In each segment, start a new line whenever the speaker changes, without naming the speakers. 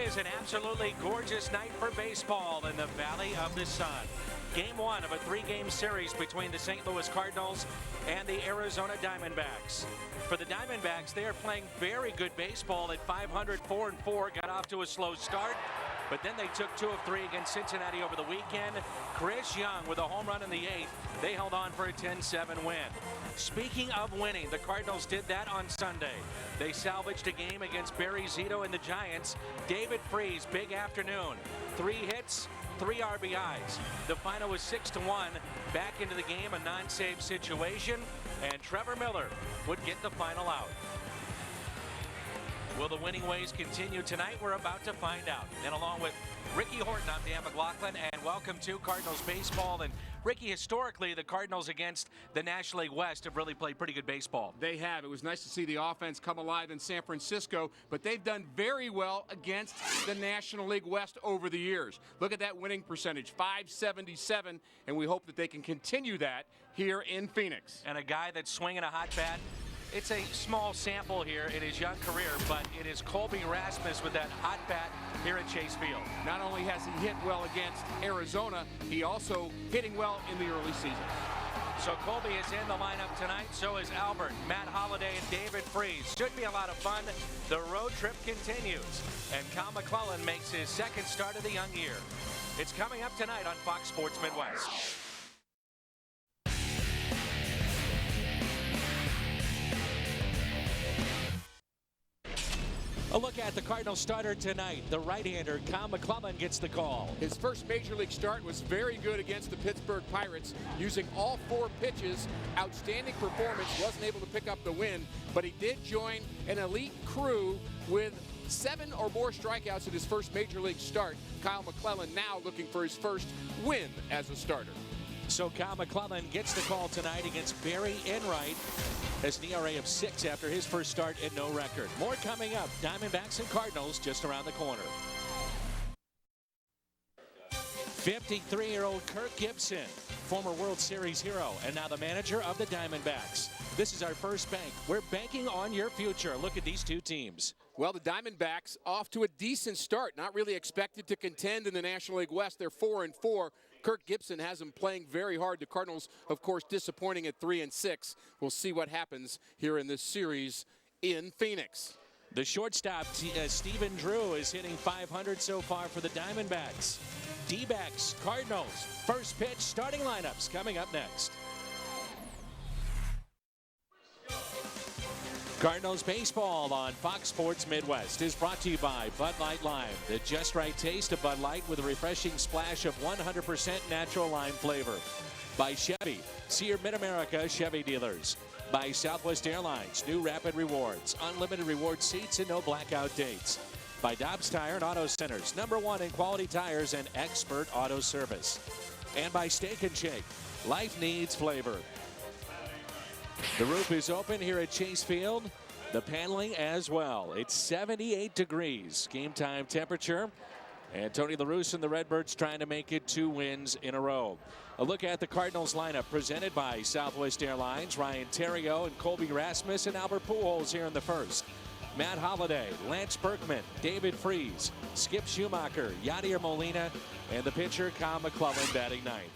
is an absolutely gorgeous night for baseball in the Valley of the Sun. Game one of a three-game series between the St. Louis Cardinals and the Arizona Diamondbacks. For the Diamondbacks, they are playing very good baseball at 500, 4-4, got off to a slow start, but then they took 2 of 3 against Cincinnati over the weekend. Chris Young with a home run in the 8th. They held on for a 10-7 win. Speaking of winning, the Cardinals did that on Sunday. They salvaged a game against Barry Zito and the Giants. David Freese, big afternoon. 3 hits, 3 RBIs. The final was 6-1. Back into the game, a non-save situation, and Trevor Miller would get the final out. Will the winning ways continue tonight? We're about to find out. And along with Ricky Horton, I'm Dan McLaughlin, and welcome to Cardinals baseball. And Ricky, historically, the Cardinals against the National League West have really played pretty good baseball.
They have. It was nice to see the offense come alive in San Francisco, but they've done very well against the National League West over the years. Look at that winning percentage, .577, and we hope that they can continue that here in Phoenix.
And a guy that's swinging a hot bat. It's a small sample here in his young career, but it is Colby Rasmus with that hot bat here at Chase Field.
Not only has he hit well against Arizona, he also hitting well in the early season.
So Colby is in the lineup tonight. So is Albert, Matt Holliday, and David Freese. Should be a lot of fun. The road trip continues, and Kyle McClellan makes his second start of the young year. It's coming up tonight on Fox Sports Midwest. A look at the Cardinals starter tonight. The right-hander, Kyle McClellan, gets the call.
His first major league start was very good against the Pittsburgh Pirates, using all 4 pitches. Outstanding performance, wasn't able to pick up the win, but he did join an elite crew with 7 or more strikeouts in his first major league start. Kyle McClellan now looking for his first win as a starter.
So Kyle McClellan gets the call tonight against Barry Enright. Has an ERA of 6 after his first start and no record. More coming up. Diamondbacks and Cardinals just around the corner. 53-year-old Kirk Gibson, former World Series hero, and now the manager of the Diamondbacks. This is our first bank. We're banking on your future. Look at these two teams.
Well, the Diamondbacks off to a decent start. Not really expected to contend in the National League West. They're 4-4. Kirk Gibson has them playing very hard. The Cardinals, of course, disappointing at 3-6. We'll see what happens here in this series in Phoenix.
The shortstop, Stephen Drew, is hitting .500 so far for the Diamondbacks. D-backs, Cardinals, first pitch, starting lineups coming up next. Cardinals baseball on Fox Sports Midwest is brought to you by Bud Light Lime, the just right taste of Bud Light with a refreshing splash of 100% natural lime flavor. By Chevy, see your Mid-America Chevy dealers. By Southwest Airlines, new Rapid Rewards, unlimited reward seats and no blackout dates. By Dobbs Tire and Auto Centers, #1 in quality tires and expert auto service. And by Steak and Shake, life needs flavor. The roof is open here at Chase Field. The paneling as well. It's 78 degrees. Game time temperature. And Tony La Russa and the Redbirds trying to make it 2 wins in a row. A look at the Cardinals lineup presented by Southwest Airlines. Ryan Theriot and Colby Rasmus and Albert Pujols here in the first. Matt Holliday, Lance Berkman, David Freese, Skip Schumacher, Yadier Molina, and the pitcher Kyle McClellan batting ninth.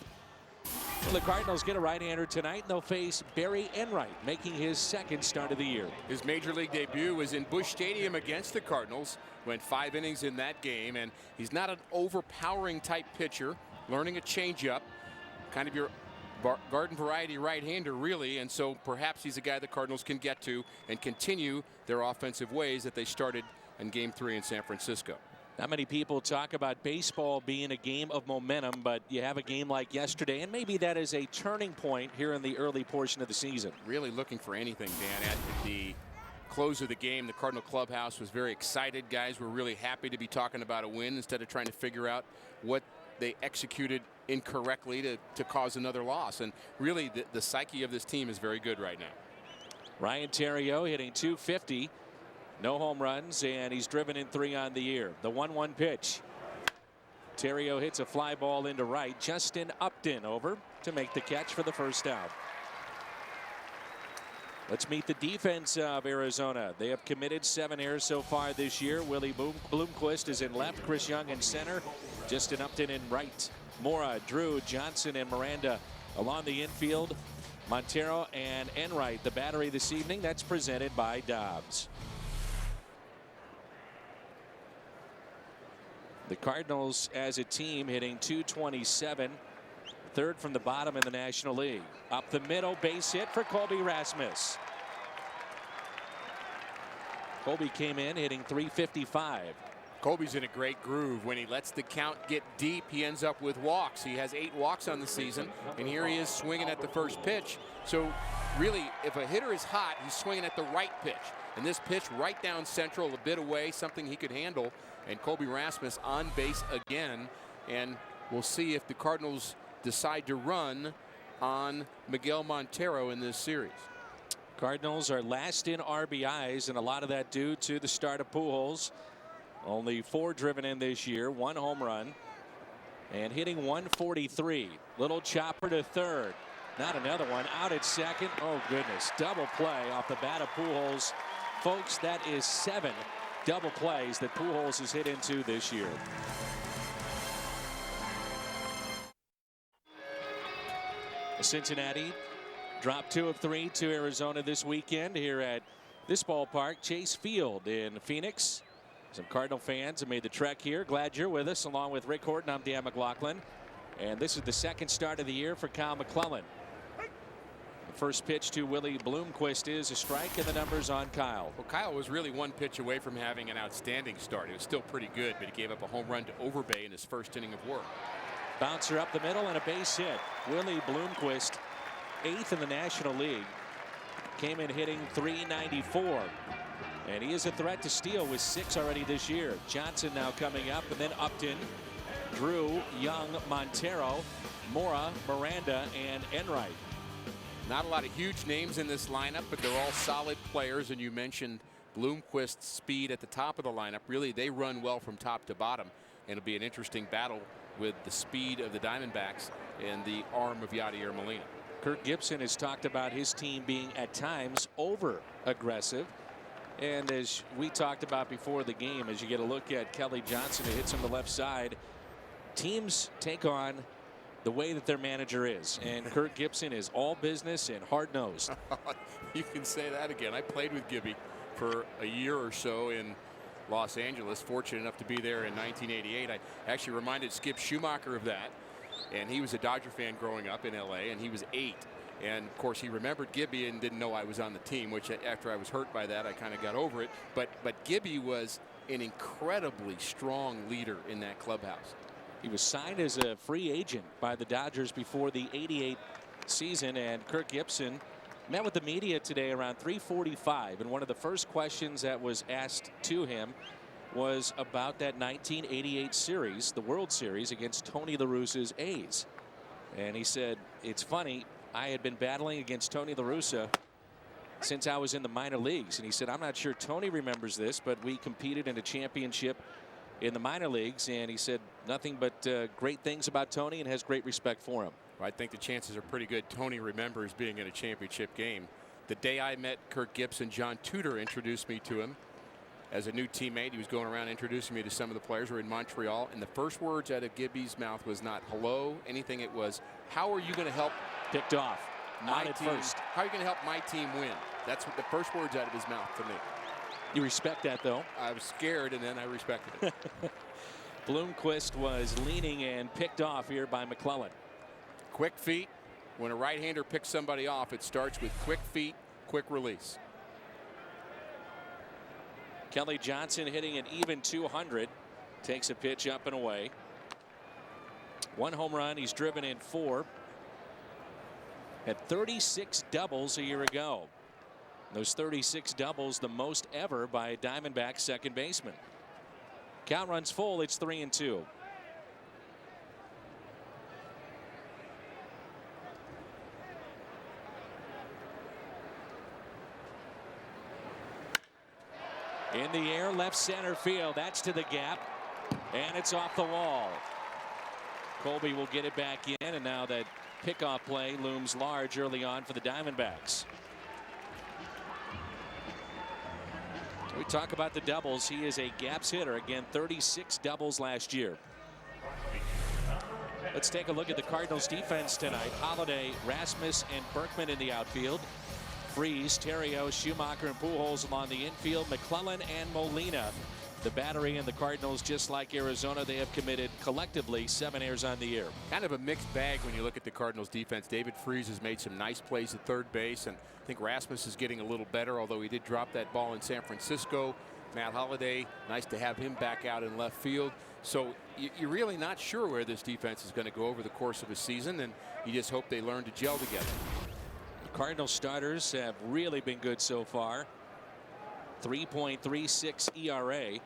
Well, the Cardinals get a right-hander tonight, and they'll face Barry Enright, making his second start of the year.
His major league debut was in Busch Stadium against the Cardinals. Went 5 innings in that game, and he's not an overpowering type pitcher. Learning a changeup, kind of your garden variety right-hander, really, and so perhaps he's a guy the Cardinals can get to and continue their offensive ways that they started in Game 3 in San Francisco.
Not many people talk about baseball being a game of momentum, but you have a game like yesterday, and maybe that is a turning point here in the early portion of the season.
Really looking for anything, Dan. At the close of the game, the Cardinal clubhouse was very excited. Guys were really happy to be talking about a win instead of trying to figure out what they executed incorrectly to cause another loss. And really, the psyche of this team is very good right now.
Ryan Theriot hitting .250. No home runs, and he's driven in 3 on the year. The 1-1 pitch. Theriot hits a fly ball into right. Justin Upton over to make the catch for the first out. Let's meet the defense of Arizona. They have committed 7 errors so far this year. Willie Bloomquist is in left, Chris Young in center, Justin Upton in right. Mora, Drew, Johnson, and Miranda along the infield. Montero and Enright, the battery this evening. That's presented by Dobbs. The Cardinals as a team hitting .227. Third from the bottom in the National League. Up the middle, base hit for Colby Rasmus. Colby came in hitting .355.
Colby's in a great groove. When he lets the count get deep, he ends up with walks. He has 8 walks on the season, and here he is swinging at the first pitch. So really, if a hitter is hot, he's swinging at the right pitch. And this pitch right down central, a bit away, something he could handle. And Colby Rasmus on base again. And we'll see if the Cardinals decide to run on Miguel Montero in this series.
Cardinals are last in RBIs, and a lot of that due to the start of Pujols. Only 4 driven in this year, 1 home run, and hitting .143. Little chopper to third. Not another one. Out at second. Oh, goodness. Double play off the bat of Pujols. Folks, that is 7 double plays that Pujols has hit into this year. Cincinnati dropped 2 of 3 to Arizona this weekend here at this ballpark, Chase Field in Phoenix. Some Cardinal fans have made the trek here. Glad you're with us. Along with Rick Horton, I'm Dan McLaughlin. And this is the second start of the year for Kyle McClellan. The first pitch to Willie Bloomquist is a strike, and the numbers on Kyle.
Well, Kyle was really 1 pitch away from having an outstanding start. It was still pretty good, but he gave up a home run to Overbay in his first inning of work.
Bouncer up the middle and a base hit. Willie Bloomquist, 8th in the National League, came in hitting .394. And he is a threat to steal with 6 already this year. Johnson now coming up, and then Upton, Drew, Young, Montero, Mora, Miranda, and Enright.
Not a lot of huge names in this lineup, but they're all solid players. And you mentioned Bloomquist's speed at the top of the lineup. Really, they run well from top to bottom. And it'll be an interesting battle with the speed of the Diamondbacks and the arm of Yadier Molina.
Kirk Gibson has talked about his team being at times over aggressive. And as we talked about before the game, as you get a look at Kelly Johnson who hits on the left side, teams take on the way that their manager is. And Kirk Gibson is all business and hard-nosed.
You can say that again. I played with Gibby for a year or so in Los Angeles. Fortunate enough to be there in 1988. I actually reminded Skip Schumacher of that. And he was a Dodger fan growing up in LA, and he was 8. And of course he remembered Gibby and didn't know I was on the team, which after I was hurt by that I kind of got over it. But Gibby was an incredibly strong leader in that clubhouse.
He was signed as a free agent by the Dodgers before the '88 season, and Kirk Gibson met with the media today around 3:45, and one of the first questions that was asked to him was about that 1988 series, the World Series against Tony La Russa's A's. And he said, it's funny, I had been battling against Tony La Russa since I was in the minor leagues. And he said, I'm not sure Tony remembers this, but we competed in a championship in the minor leagues. And he said nothing but great things about Tony and has great respect for him.
I think the chances are pretty good Tony remembers being in a championship game. The day I met Kirk Gibson, John Tudor introduced me to him as a new teammate. He was going around introducing me to some of the players who were in Montreal. And the first words out of Gibby's mouth was not hello, anything. It was, how are you going to help?
Picked off.
My
Not at
team,
first.
How are you going to help my team win? That's what the first words out of his mouth to me.
You respect that, though.
I was scared, and then I respected it.
Bloomquist was leaning and picked off here by McClellan.
Quick feet. When a right-hander picks somebody off, it starts with quick feet, quick release.
Kelly Johnson hitting an even 200. Takes a pitch up and away. 1 home run. He's driven in 4. Had 36 doubles a year ago. Those 36 doubles, the most ever by a Diamondback second baseman. Count runs full. It's 3-2. In the air, left center field. That's to the gap, and it's off the wall. Colby will get it back in, and now that pickoff play looms large early on for the Diamondbacks. talk about the doubles. He is a gaps hitter. Again, 36 doubles last year. Let's take a look at the Cardinals defense tonight. Holiday, Rasmus, and Berkman in the outfield. Freese, Theriot, Schumacher, and Pujols along the infield. McClellan and Molina. The battery and the Cardinals, just like Arizona, they have committed collectively 7 errors on the year.
Kind of a mixed bag when you look at the Cardinals defense. David Freese has made some nice plays at third base, and I think Rasmus is getting a little better, although he did drop that ball in San Francisco. Matt Holliday, nice to have him back out in left field. So you're really not sure where this defense is going to go over the course of a season, and you just hope they learn to gel together.
The Cardinal starters have really been good so far. 3.36 ERA,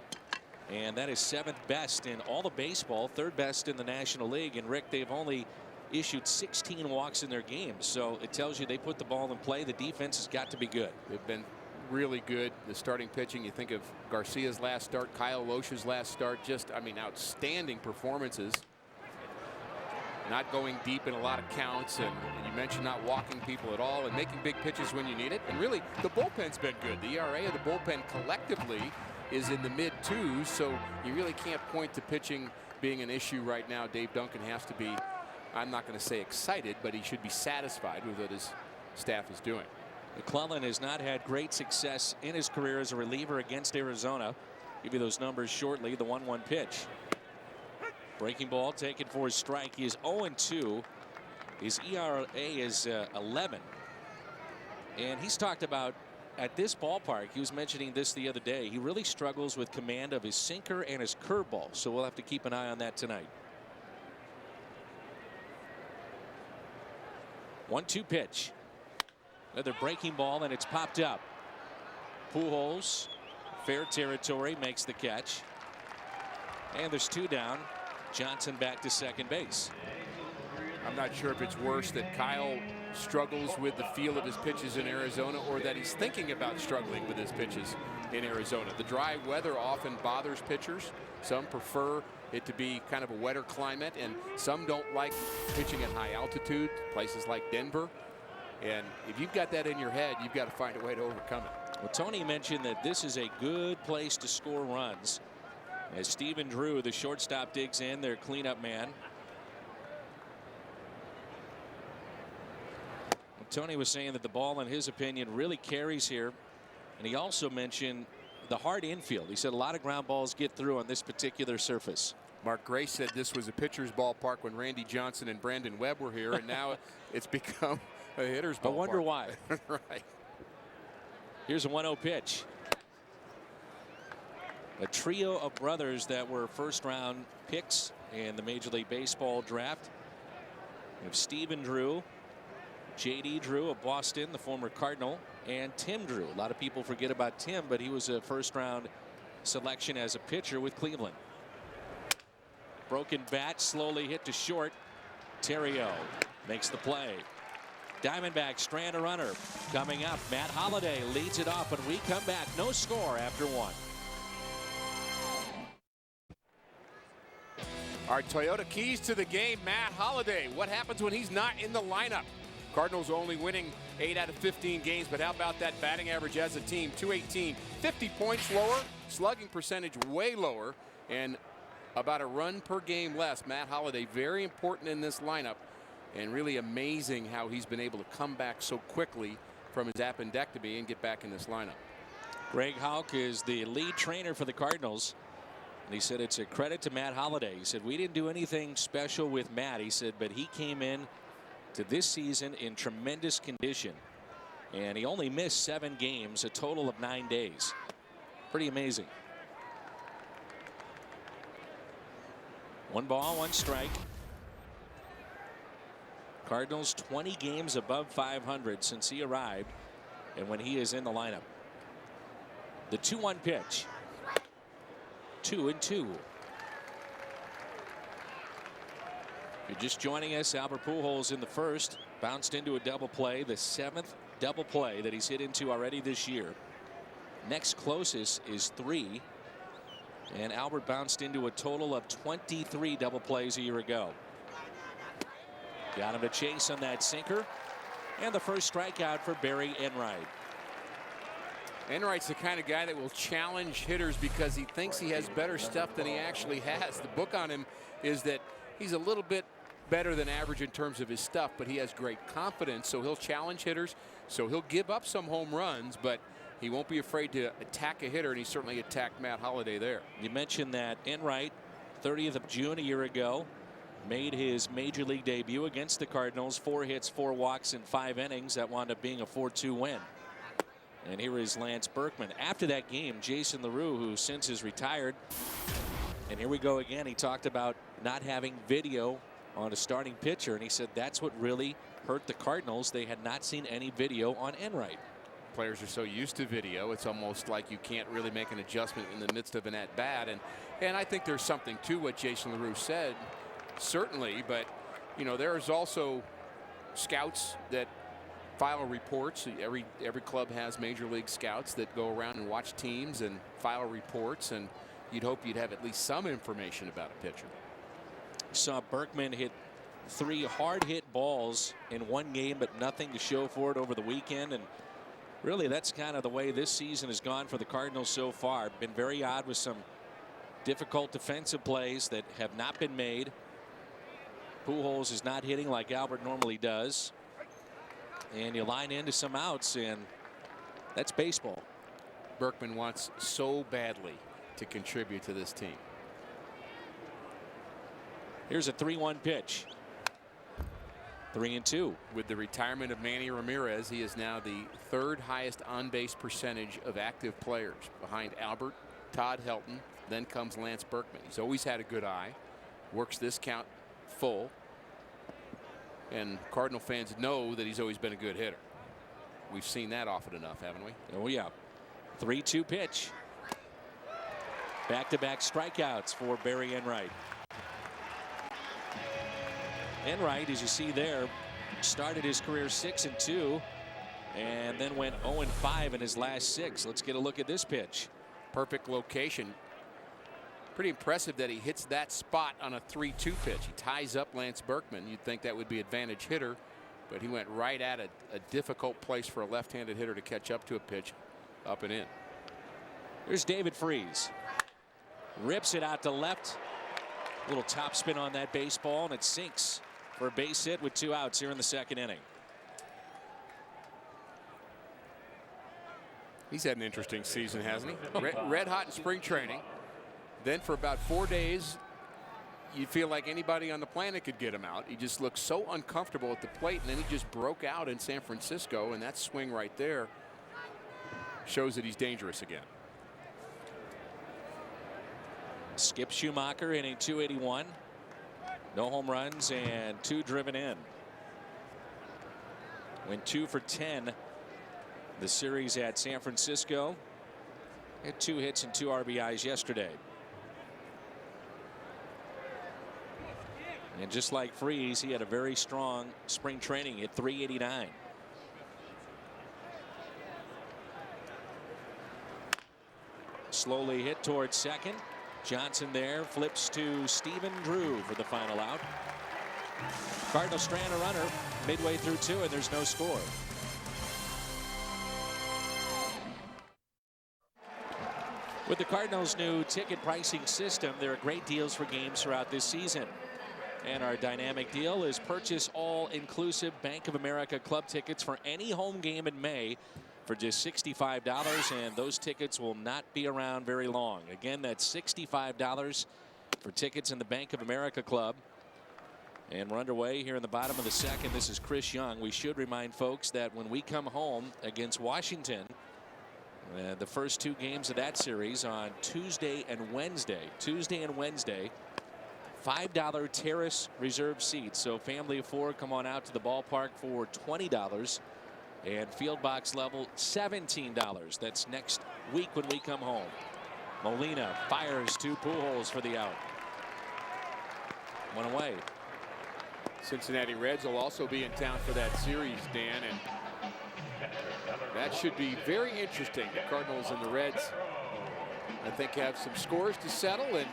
and that is 7th best in all of baseball, 3rd best in the National League. And Rick, they've only issued 16 walks in their games, so it tells you they put the ball in play. The defense has got to be good.
They've been really good. The starting pitching, you think of Garcia's last start, Kyle Loesch's last start, just, I mean, outstanding performances. Not going deep in a lot of counts, and you mentioned not walking people at all and making big pitches when you need it. And really, the bullpen's been good. The ERA of the bullpen collectively is in the mid-2s, so you really can't point to pitching being an issue right now. Dave Duncan has to be, I'm not going to say excited, but he should be satisfied with what his staff is doing.
McClellan has not had great success in his career as a reliever against Arizona. Give you those numbers shortly. The 1-1 pitch. Breaking ball taken for his strike. He is 0-2. His ERA is 11. And he's talked about at this ballpark, he was mentioning this the other day, he really struggles with command of his sinker and his curveball. So we'll have to keep an eye on that tonight. 1-2 pitch. Another breaking ball, and it's popped up. Pujols, fair territory, makes the catch. And there's 2 down. Johnson back to second base.
I'm not sure if it's worse that Kyle struggles with the feel of his pitches in Arizona, or that he's thinking about struggling with his pitches in Arizona. The dry weather often bothers pitchers. Some prefer it to be kind of a wetter climate, and some don't like pitching at high altitude, places like Denver. And if you've got that in your head, you've got to find a way to overcome it.
Well, Tony mentioned that this is a good place to score runs. As Stephen Drew, the shortstop, digs in, their cleanup man. Tony was saying that the ball, in his opinion, really carries here. And he also mentioned the hard infield. He said a lot of ground balls get through on this particular surface.
Mark Grace said this was a pitcher's ballpark when Randy Johnson and Brandon Webb were here, and now it's become a hitter's ballpark.
I wonder why.
Right.
Here's a 1-0 pitch. A trio of brothers that were first-round picks in the Major League Baseball draft. We have Stephen Drew, J.D. Drew of Boston, the former Cardinal, and Tim Drew. A lot of people forget about Tim, but he was a first-round selection as a pitcher with Cleveland. Broken bat, slowly hit to short. Theriot makes the play. Diamondbacks strand a runner. Coming up, Matt Holliday leads it off, and we come back. No score after 1.
Our Toyota keys to the game, Matt Holliday. What happens when he's not in the lineup? Cardinals only winning 8 out of 15 games, but how about that batting average as a team? .218, 50 points lower, slugging percentage way lower, and about a run per game less. Matt Holliday, very important in this lineup, and really amazing how he's been able to come back so quickly from his appendectomy and get back in this lineup.
Greg Houck is the lead trainer for the Cardinals. And he said it's a credit to Matt Holliday. He said we didn't do anything special with Matt. He said, but he came in to this season in tremendous condition. And he only missed 7 games, a total of 9 days. Pretty amazing. 1 ball, 1 strike. Cardinals 20 games above 500 since he arrived and when he is in the lineup. The 2-1 pitch. 2-2. If you're just joining us, Albert Pujols in the first bounced into a double play, the 7th double play that he's hit into already this year. Next closest is 3, and Albert bounced into a total of 23 double plays a year ago. Got him to chase on that sinker, and the first strikeout for Barry Enright.
Enright's the kind of guy that will challenge hitters because he thinks he has better stuff than he actually has. The book on him is that he's a little bit better than average in terms of his stuff, but he has great confidence, so he'll challenge hitters. So he'll give up some home runs, but he won't be afraid to attack a hitter, and he certainly attacked Matt Holliday there.
You mentioned that Enright, 30th of June a year ago, made his major league debut against the Cardinals. 4 hits, 4 walks in 5 innings. That wound up being a 4-2 win. And here is Lance Berkman. After that game, Jason LaRue, who since is retired, and here we go again, he talked about not having video on a starting pitcher, and he said that's what really hurt the Cardinals. They had not seen any video on Enright.
Players are so used to video, it's almost like you can't really make an adjustment in the midst of an at-bat. And I think there's something to what Jason LaRue said, certainly, but you know, there's also scouts that file reports. Every club has major league scouts that go around and watch teams and file reports, and you'd hope you'd have at least some information about a pitcher.
Saw Berkman hit 3 hard hit balls in one game, but nothing to show for it over the weekend. And really, that's kind of the way this season has gone for the Cardinals so far. Been very odd with some difficult defensive plays that have not been made. Pujols is not hitting like Albert normally does. And you line into some outs, and that's baseball.
Berkman wants so badly to contribute to this team.
Here's a 3-1 pitch. 3-2.
With the retirement of Manny Ramirez, he is now the 3rd highest on-base percentage of active players, behind Albert, Todd Helton. Then comes Lance Berkman. He's always had a good eye, works this count full, and Cardinal fans know that he's always been a good hitter. We've seen that often enough, haven't we?
Oh yeah. 3-2 pitch. Back-to-back strikeouts for Barry Enright. Enright, as you see there, started his career 6-2 and then went 0-5 in his last 6. Let's get a look at this pitch.
Perfect location. Pretty impressive that he hits that spot on a 3-2 pitch. He ties up Lance Berkman. You'd think that would be advantage hitter, but he went right at a difficult place for a left-handed hitter to catch up to a pitch, up and in.
Here's David Freese. Rips it out to left. Little top spin on that baseball, and it sinks for a base hit with 2 outs here in the 2nd inning.
He's had an interesting season, hasn't he? Red hot in spring training. Then for about 4 days, you feel like anybody on the planet could get him out. He just looked so uncomfortable at the plate, and then he just broke out in San Francisco, and that swing right there shows that he's dangerous again.
Skip Schumacher hitting .281. No home runs and 2 driven in. Went 2 for 10 the series at San Francisco. Had 2 hits and 2 RBIs yesterday. And just like Freese, he had a very strong spring training at .389. Slowly hit towards second. Johnson there flips to Stephen Drew for the final out. Cardinals strand a runner midway through 2, and there's no score. With the Cardinals' new ticket pricing system, there are great deals for games throughout this season. And our dynamic deal is purchase all-inclusive Bank of America club tickets for any home game in May for just $65, and those tickets will not be around very long. Again, that's $65 for tickets in the Bank of America Club. And we're underway here in the bottom of the 2nd. This is Chris Young. We should remind folks that when we come home against Washington, the first 2 games of that series on Tuesday and Wednesday, $5 terrace reserve seats. So family of 4, come on out to the ballpark for $20. And field box level $17. That's next week when we come home. Molina fires to Pujols for the out. 1 away.
Cincinnati Reds will also be in town for that series, Dan, and that should be very interesting. The Cardinals and the Reds, I think, have some scores to settle, and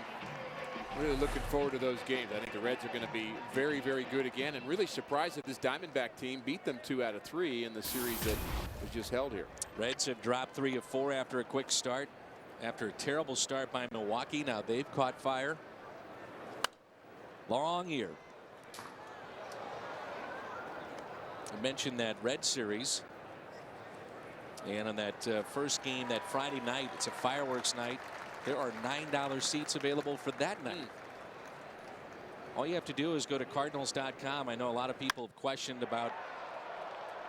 Really looking forward to those games. I think the Reds are going to be very, very good again, and really surprised that this Diamondback team beat them 2 out of 3 in the series that was just held here.
Reds have dropped 3 of 4 after a quick start. After a terrible start by Milwaukee, now they've caught fire. Long year. I mentioned that Red series. And on that first game that Friday night, it's a fireworks night. There are $9 seats available for that night. All you have to do is go to Cardinals.com. I know a lot of people have questioned about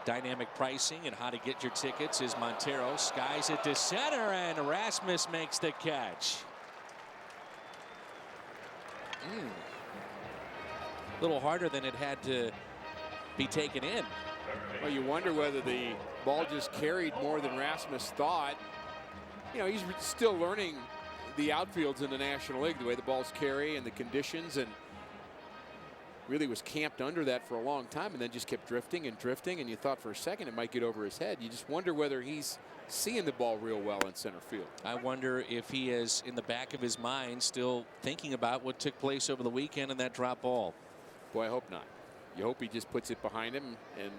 dynamic pricing and how to get your tickets. Is Montero skies it to center, and Rasmus makes the catch. A little harder than it had to be taken in.
Well, you wonder whether the ball just carried more than Rasmus thought. You know, he's still learning the outfields in the National League, the way the balls carry and the conditions, and really was camped under that for a long time and then just kept drifting and drifting, and you thought for a second it might get over his head. You just wonder whether he's seeing the ball real well in center field.
I wonder if he is in the back of his mind still thinking about what took place over the weekend in that drop ball.
Boy, I hope not. You hope he just puts it behind him and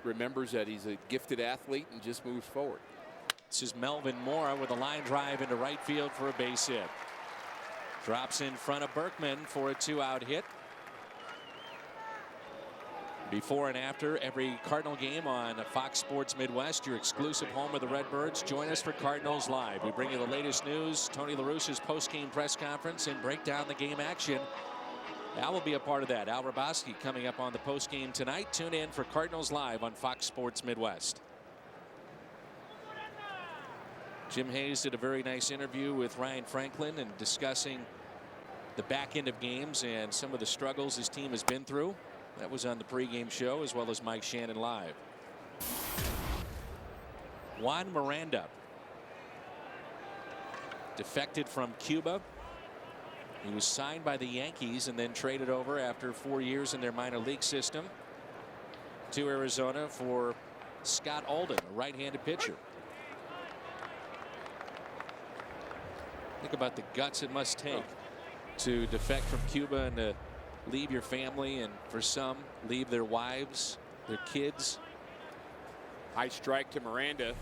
remembers that he's a gifted athlete and just moves forward.
This is Melvin Mora with a line drive into right field for a base hit. Drops in front of Berkman for a 2-out hit. Before and after every Cardinal game on Fox Sports Midwest, your exclusive home of the Redbirds, join us for Cardinals Live. We bring you the latest news, Tony La Russa's post-game press conference, and break down the game action. Al will be a part of that. Al Hrabosky coming up on the post-game tonight. Tune in for Cardinals Live on Fox Sports Midwest. Jim Hayes did a very nice interview with Ryan Franklin and discussing the back end of games and some of the struggles his team has been through. That was on the pregame show, as well as Mike Shannon Live. Juan Miranda defected from Cuba. He was signed by the Yankees and then traded over after 4 years in their minor league system to Arizona for Scott Alden, a right-handed pitcher. Think about the guts it must take to defect from Cuba and to leave your family, and for some leave their wives, their kids.
High strike to Miranda.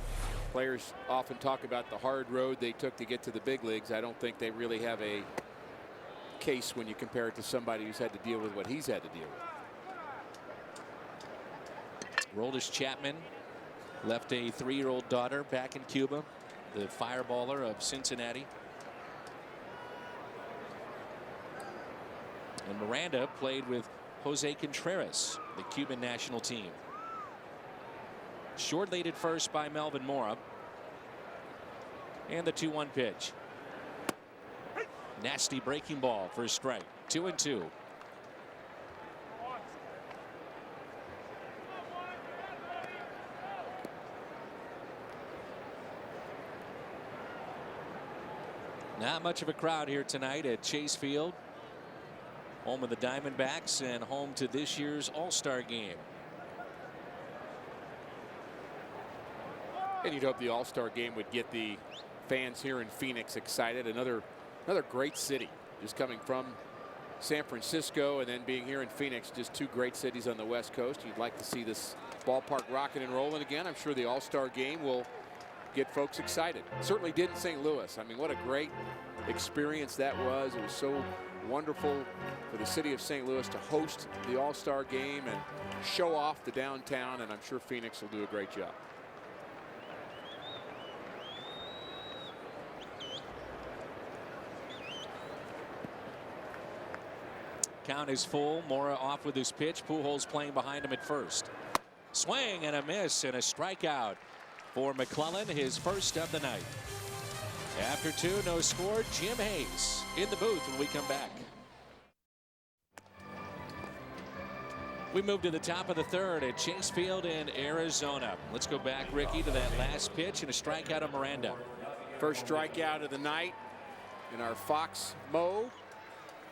Players often talk about the hard road they took to get to the big leagues. I don't think they really have a case when you compare it to somebody who's had to deal with what he's had to deal with.
Roldis Chapman left a 3-year-old daughter back in Cuba, the fireballer of Cincinnati. And Miranda played with Jose Contreras, the Cuban national team. Short lead at first by Melvin Mora. And the 2-1 pitch. Nasty breaking ball for a strike. 2-2. Not much of a crowd here tonight at Chase Field, home of the Diamondbacks and home to this year's All-Star game.
And you'd hope the All-Star game would get the fans here in Phoenix excited. Another great city, just coming from San Francisco and then being here in Phoenix. Just 2 great cities on the West Coast. You'd like to see this ballpark rocking and rolling again. I'm sure the All-Star game will get folks excited. Certainly did in St. Louis. I mean, what a great experience that was. It was so wonderful for the city of St. Louis to host the All-Star game and show off the downtown, and I'm sure Phoenix will do a great job.
Count is full. Mora off with his pitch. Pujols playing behind him at first. Swing and a miss and a strikeout for McClellan, his first of the night. After 2, no score. Jim Hayes in the booth when we come back. We move to the top of the 3rd at Chase Field in Arizona. Let's go back, Ricky, to that last pitch and a strikeout of Miranda.
First strikeout of the night in our Fox Mo.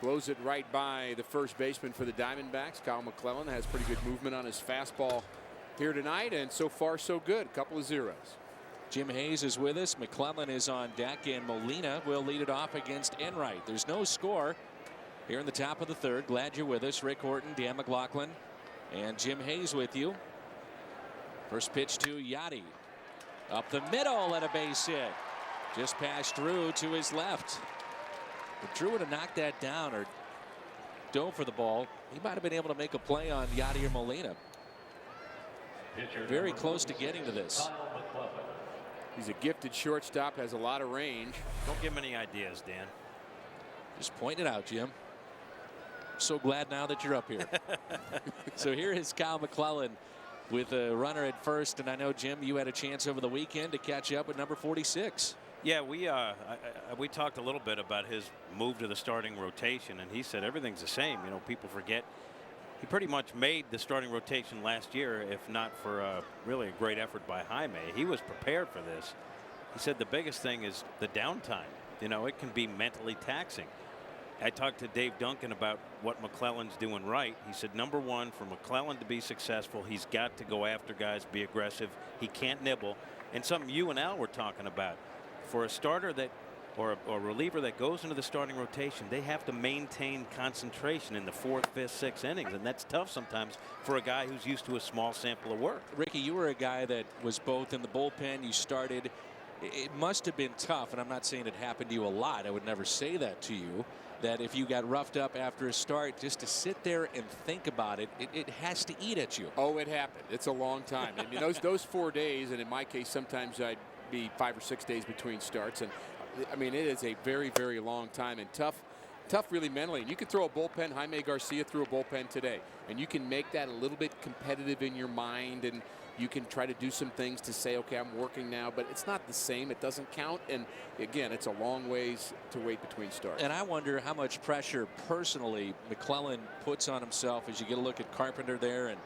Blows it right by the first baseman for the Diamondbacks. Kyle McClellan has pretty good movement on his fastball here tonight, and so far so good. A couple of zeros.
Jim Hayes is with us. McClellan is on deck, and Molina will lead it off against Enright. There's no score. Here in the top of the third. Glad you're with us. Rick Horton, Dan McLaughlin, and Jim Hayes with you. First pitch to Yadi. Up the middle and a base hit. Just passed Drew to his left. If Drew would have knocked that down or dove for the ball, he might have been able to make a play on Yadier Molina. Very close to getting to this.
He's a gifted shortstop, has a lot of range.
Don't give him any ideas, Dan.
Just point it out, Jim. I'm so glad now that you're up here. So here is Kyle McClellan with a runner at first. And I know, Jim, you had a chance over the weekend to catch up with number 46.
Yeah, we talked a little bit about his move to the starting rotation, and he said everything's the same. You know, people forget he pretty much made the starting rotation last year, if not for really a great effort by Jaime. He was prepared for this. He said the biggest thing is the downtime. You know, it can be mentally taxing. I talked to Dave Duncan about what McClellan's doing right. He said, number one, for McClellan to be successful, he's got to go after guys, be aggressive. He can't nibble. And something you and Al were talking about. For a starter that or a reliever that goes into the starting rotation, they have to maintain concentration in the 4th, 5th, 6th innings, and that's tough sometimes for a guy who's used to a small sample of work.
Ricky, you were a guy that was both in the bullpen. You started. It must have been tough, and I'm not saying it happened to you a lot. I would never say that to you, that if you got roughed up after a start, just to sit there and think about it, it has to eat at you.
Oh, it happened. It's a long time. I mean, those 4 days, and in my case, sometimes I'd be 5 or 6 days between starts, and I mean, it is a very, very long time and tough really mentally. And you can throw a bullpen. Jaime Garcia threw a bullpen today, and you can make that a little bit competitive in your mind, and you can try to do some things to say, okay, I'm working now, but it's not the same. It doesn't count. And again, it's a long ways to wait between starts.
And I wonder how much pressure personally McClellan puts on himself as you get a look at Carpenter there and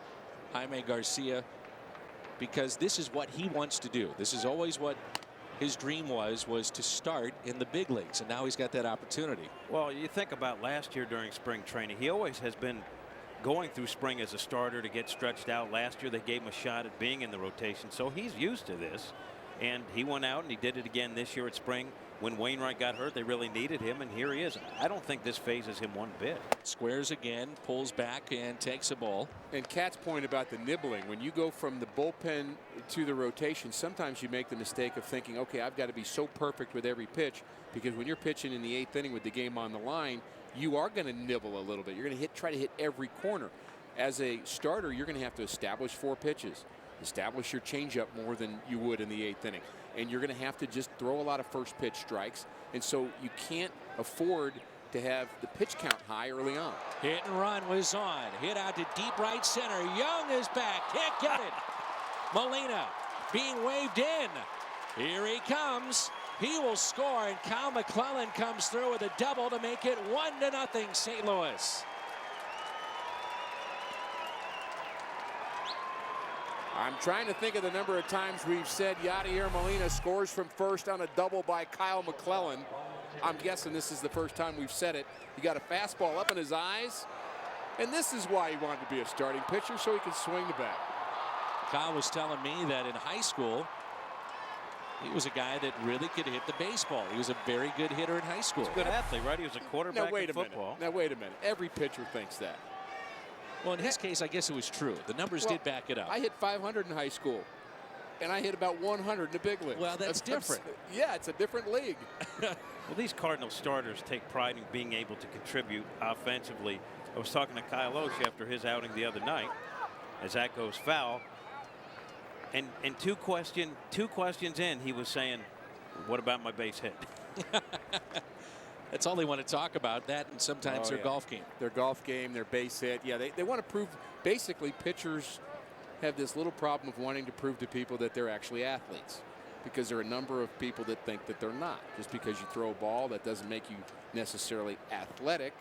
Jaime Garcia, because this is what he wants to do. This is always what his dream was to start in the big leagues, and now he's got that opportunity.
Well, you think about last year during spring training, he always has been going through spring as a starter to get stretched out. Last year they gave him a shot at being in the rotation, so he's used to this, and he went out and he did it again this year at spring. When Wainwright got hurt, they really needed him, and here he is. I don't think this phases him one bit.
Squares again, pulls back and takes a ball.
And Cat's point about the nibbling, when you go from the bullpen to the rotation, sometimes you make the mistake of thinking, okay, I've got to be so perfect with every pitch, because when you're pitching in the 8th inning with the game on the line, you are going to nibble a little bit. You're going to try to hit every corner. As a starter, you're going to have to establish 4 pitches, establish your changeup more than you would in the 8th inning. And you're going to have to just throw a lot of first pitch strikes. And so you can't afford to have the pitch count high early on.
Hit and run was on. Hit out to deep right center. Young is back. Can't get it. Molina being waved in. Here he comes. He will score, and Kyle McClellan comes through with a double to make it 1-0 St. Louis.
I'm trying to think of the number of times we've said Yadier Molina scores from first on a double by Kyle McClellan. I'm guessing this is the first time we've said it. He got a fastball up in his eyes, and this is why he wanted to be a starting pitcher, so he could swing the bat.
Kyle was telling me that in high school, he was a guy that really could hit the baseball. He was a very good hitter in high school.
He's a good athlete, right? He was a quarterback in football.
Now, wait a minute. Every pitcher thinks that.
Well, in his case, I guess it was true. The numbers did back it up.
I hit 500 in high school, and I hit about 100 in the big league.
Well, that's different.
Yeah, it's a different league.
Well, these Cardinal starters take pride in being able to contribute offensively. I was talking to Kyle Osh after his outing the other night, as that goes foul. And two questions in, he was saying, what about my base hit?
That's all they want to talk about, that and sometimes their golf game.
Their golf game, their base hit. Yeah, they want to prove. Basically, pitchers have this little problem of wanting to prove to people that they're actually athletes, because there are a number of people that think that they're not. Just because you throw a ball, that doesn't make you necessarily athletic,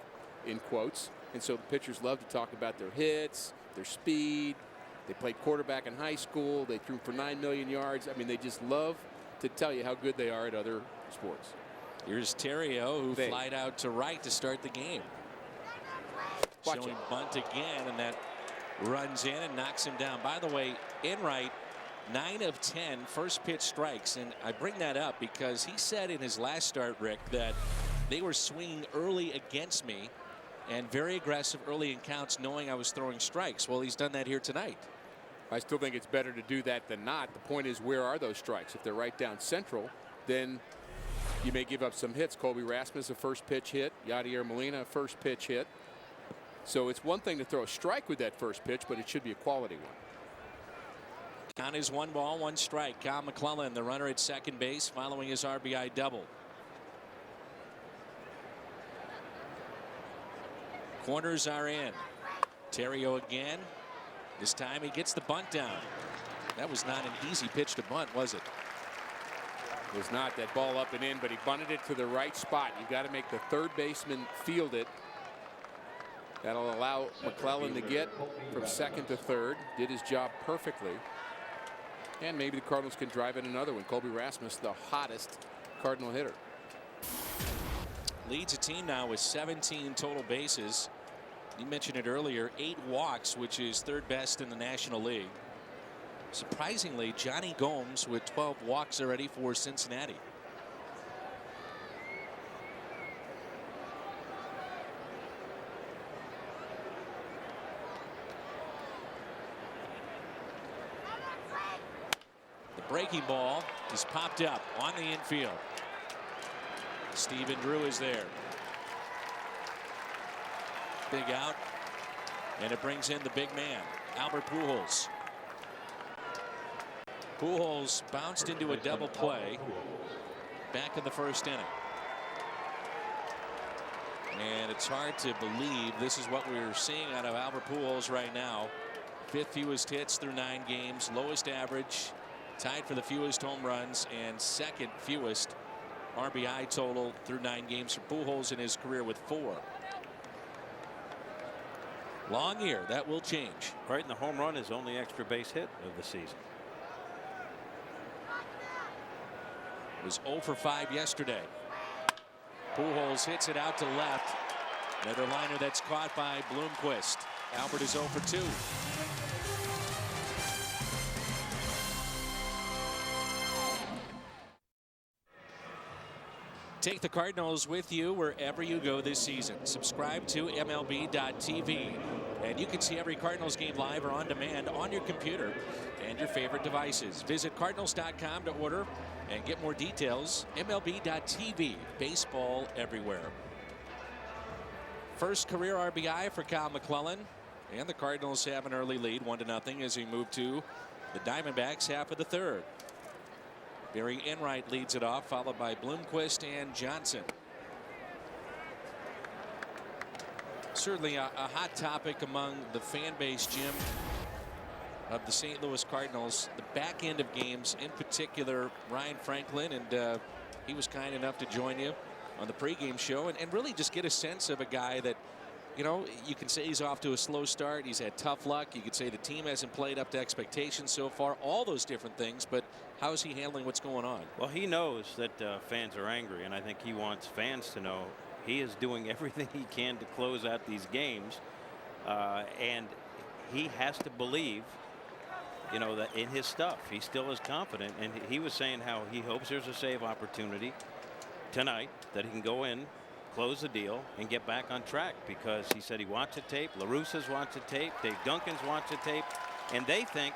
in quotes. And so the pitchers love to talk about their hits, their speed. They played quarterback in high school. They threw for 9 million yards. I mean, they just love to tell you how good they are at other sports.
Here's Terrio, who flied out to right to start the game. Showing bunt again, and that runs in and knocks him down. By the way, Enright, 9 of 10 first pitch strikes. And I bring that up because he said in his last start, Rick, that they were swinging early against me. and very aggressive early in counts, knowing I was throwing strikes. Well, he's done that here tonight.
I still think it's better to do that than not. The point is, where are those strikes? If they're right down central, then you may give up some hits. Colby Rasmus, a first pitch hit. Yadier Molina, a first pitch hit. So it's one thing to throw a strike with that first pitch, but it should be a quality one.
Count is 1 ball, 1 strike. Kyle McClellan, the runner at second base, following his RBI double. Corners are in. Theriot again. This time he gets the bunt down. That was not an easy pitch to bunt, was it?
It was not. That ball up and in, but he bunted it to the right spot. You've got to make the third baseman field it. That'll allow McClellan to get from second to third. Did his job perfectly. And maybe the Cardinals can drive in another one. Colby Rasmus, the hottest Cardinal hitter.
Leads a team now with 17 total bases. You mentioned it earlier, 8 walks, which is third best in the National League. Surprisingly, Johnny Gomes with 12 walks already for Cincinnati. The breaking ball is popped up on the infield. Stephen Drew is there. Big out, and it brings in the big man, Albert Pujols. Pujols bounced into a double play back in the first inning. And it's hard to believe this is what we're seeing out of Albert Pujols right now. 5th fewest hits through 9 games, lowest average, tied for the fewest home runs, and 2nd fewest RBI total through 9 games for Pujols in his career with 4. Long year. That will change.
Right, and the home run is only extra base hit of the season.
It was 0 for 5 yesterday. Pujols hits it out to left. Another liner that's caught by Bloomquist. Albert is 0 for 2. Take the Cardinals with you wherever you go this season. Subscribe to MLB.tv, and you can see every Cardinals game live or on demand on your computer and your favorite devices. Visit Cardinals.com to order and get more details. MLB.tv, baseball everywhere. First career RBI for Kyle McClellan, and the Cardinals have an early lead, 1-0, as we move to the Diamondbacks half of the third. Barry Enright leads it off, followed by Bloomquist and Johnson. Certainly a hot topic among the fan base, Jim, of the St. Louis Cardinals. The back end of games, in particular, Ryan Franklin, and he was kind enough to join you on the pregame show and really just get a sense of a guy that, you know, you can say he's off to a slow start. He's had tough luck. You could say the team hasn't played up to expectations so far. All those different things. But how is he handling what's going on?
Well, he knows that fans are angry, and I think he wants fans to know he is doing everything he can to close out these games. And he has to believe, you know, that in his stuff. He still is confident. And he was saying how he hopes there's a save opportunity tonight that he can go in, close the deal, and get back on track, because he said he watched the tape. La Russa's watched the tape. Dave Duncan's watched the tape. And they think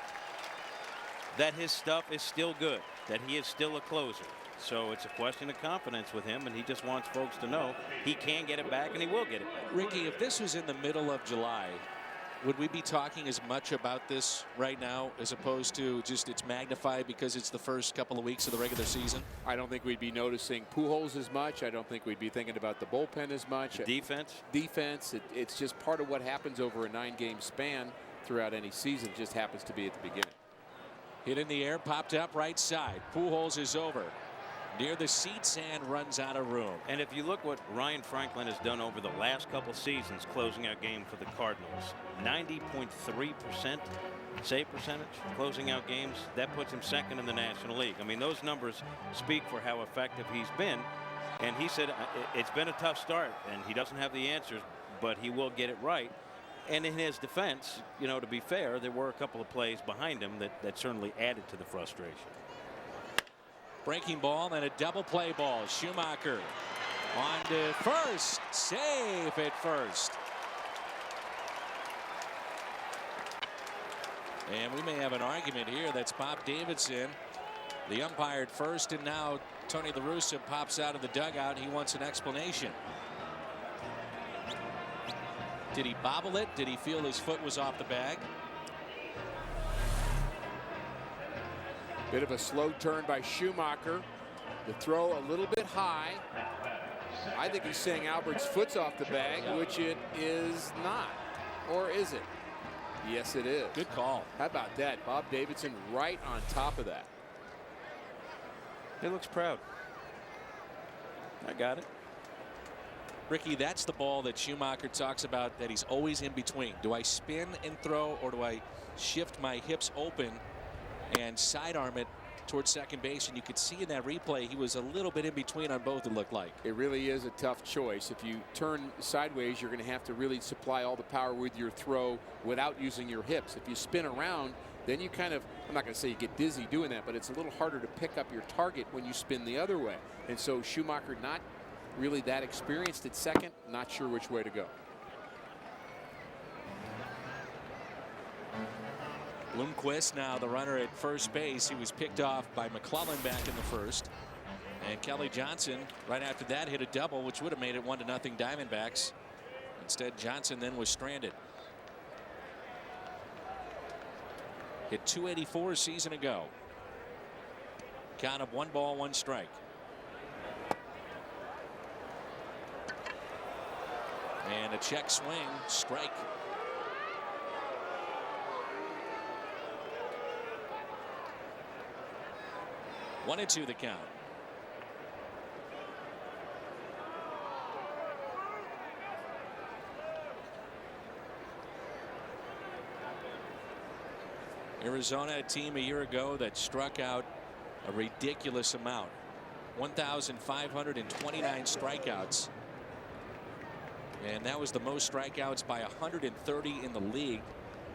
that his stuff is still good, that he is still a closer. So it's a question of confidence with him, and he just wants folks to know he can get it back, and he will get it back.
Ricky, if this was in the middle of July, would we be talking as much about this right now as opposed to just it's magnified because it's the first couple of weeks of the regular season?
I don't think we'd be noticing Pujols as much. I don't think we'd be thinking about the bullpen as much.
Defense?
Defense. It's just part of what happens over a 9-game span throughout any season. It just happens to be at the beginning.
Hit in the air, popped up right side. Pujols is over near the seats and runs out of room.
And if you look what Ryan Franklin has done over the last couple seasons closing out games for the Cardinals, 90.3% save percentage closing out games, that puts him second in the National League. I mean, those numbers speak for how effective he's been. And he said it's been a tough start and he doesn't have the answers, but he will get it right. And in his defense, you know, to be fair, there were a couple of plays behind him that certainly added to the frustration.
Breaking ball and a double play ball. Schumacher on to first. Safe at first. And we may have an argument here. That's Bob Davidson, the umpire at first, and now Tony La Russa pops out of the dugout. He wants an explanation. Did he bobble it? Did he feel his foot was off the bag?
Bit of a slow turn by Schumacher. The throw a little bit high. I think he's saying Albert's foot's off the bag, which it is not. Or is it? Yes, it is.
Good call.
How about that? Bob Davidson right on top of that.
He looks proud. I got it.
Ricky, that's the ball that Schumacher talks about, that he's always in between. Do I spin and throw, or do I shift my hips open and sidearm it towards second base? And you could see in that replay he was a little bit in between on both, it looked like.
It really is a tough choice. If you turn sideways, you're going to have to really supply all the power with your throw without using your hips. If you spin around, then you kind of, I'm not going to say you get dizzy doing that, but it's a little harder to pick up your target when you spin the other way. And so Schumacher, not really that experienced at second, not sure which way to go.
Bloomquist now the runner at first base. He was picked off by McClellan back in the first. And Kelly Johnson right after that hit a double, which would have made it 1-0 Diamondbacks. Instead, Johnson then was stranded. Hit .284 a season ago. Count of 1 ball, 1 strike. And a check swing, strike. One and 2 the count. Arizona, a team a year ago that struck out a ridiculous amount. 1,529 strikeouts. And that was the most strikeouts by 130 in the league.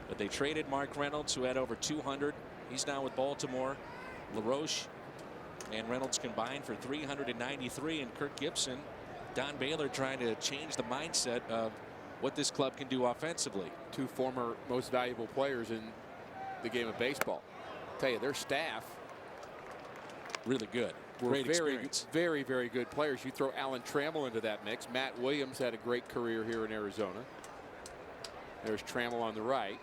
But they traded Mark Reynolds, who had over 200. He's now with Baltimore. LaRoche and Reynolds combined for 393. And Kirk Gibson, Don Baylor trying to change the mindset of what this club can do offensively.
2 former most valuable players in the game of baseball. I'll tell you, their staff
really good.
Were
Great
very,
experience.
very, very good players. You throw Alan Trammell into that mix. Matt Williams had a great career here in Arizona. There's Trammell on the right.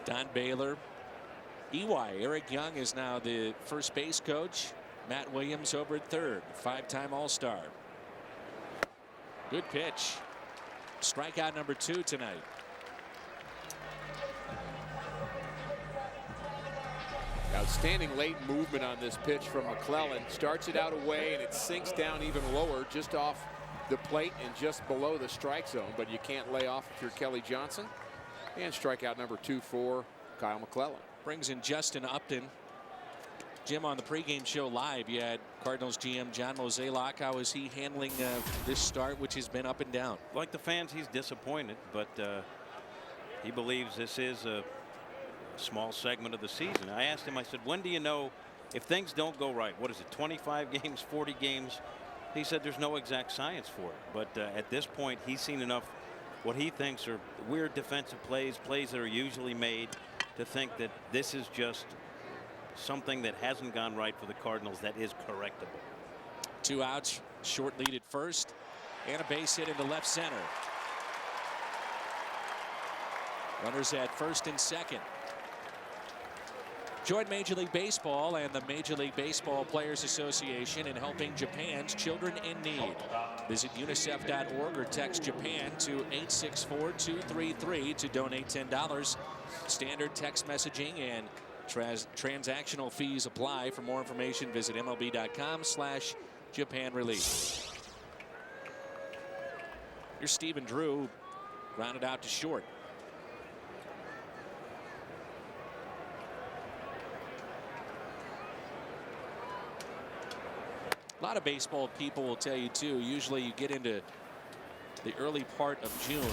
Don Baylor. EY, Eric Young is now the first base coach. Matt Williams over at third. 5-time All-Star. Good pitch. Strikeout number 2 tonight.
Outstanding late movement on this pitch from McClellan. Starts it out away, and it sinks down even lower, just off the plate and just below the strike zone. But you can't lay off if you're Kelly Johnson. And strikeout number 2 for Kyle McClellan.
Brings in Justin Upton. Jim, on the pregame show live, you had Cardinals GM John Mozeliak. How is he handling this start, which has been up and down?
Like the fans, he's disappointed, but he believes this is a small segment of the season. I asked him, I said, when do you know if things don't go right? What is it, 25 games, 40 games? He said there's no exact science for it. But at this point, he's seen enough what he thinks are weird defensive plays that are usually made, to think that this is just something that hasn't gone right for the Cardinals that is correctable.
2 outs, short lead at first, and a base hit into left center. Runners at first and second. Join Major League Baseball and the Major League Baseball Players Association in helping Japan's children in need. Visit unicef.org or text Japan to 864-233 to donate $10. Standard text messaging and transactional fees apply. For more information, visit MLB.com/Japan Relief. Here's Stephen Drew, grounded out to short. A lot of baseball people will tell you too, usually you get into the early part of June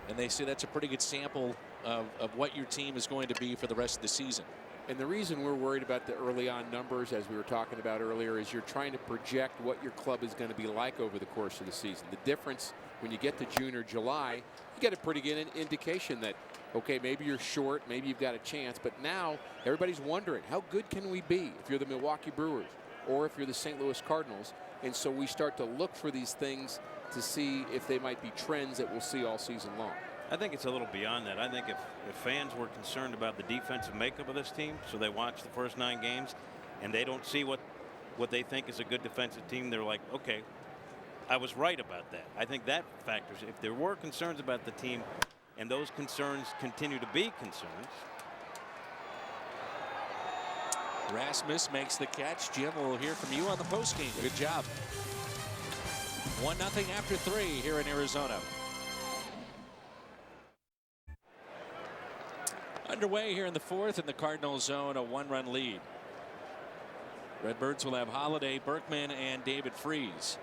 and they say that's a pretty good sample of what your team is going to be for the rest of the season.
And the reason we're worried about the early on numbers, as we were talking about earlier, is you're trying to project what your club is going to be like over the course of the season. The difference when you get to June or July, you get a pretty good indication that, okay, maybe you're short, maybe you've got a chance, but now everybody's wondering, how good can we be if you're the Milwaukee Brewers or if you're the St. Louis Cardinals? And so we start to look for these things to see if they might be trends that we'll see all season long.
I think it's a little beyond that. I think if fans were concerned about the defensive makeup of this team, so they watch the first 9 games and they don't see what they think is a good defensive team, they're like, okay, I was right about that. I think that factors. If there were concerns about the team and those concerns continue to be concerns.
Rasmus makes the catch. Jim, we'll hear from you on the postgame. Good job. 1-0 after 3 here in Arizona. Underway here in the 4th, and the Cardinals own a 1-run lead. Redbirds will have Holiday, Berkman, and David Freese.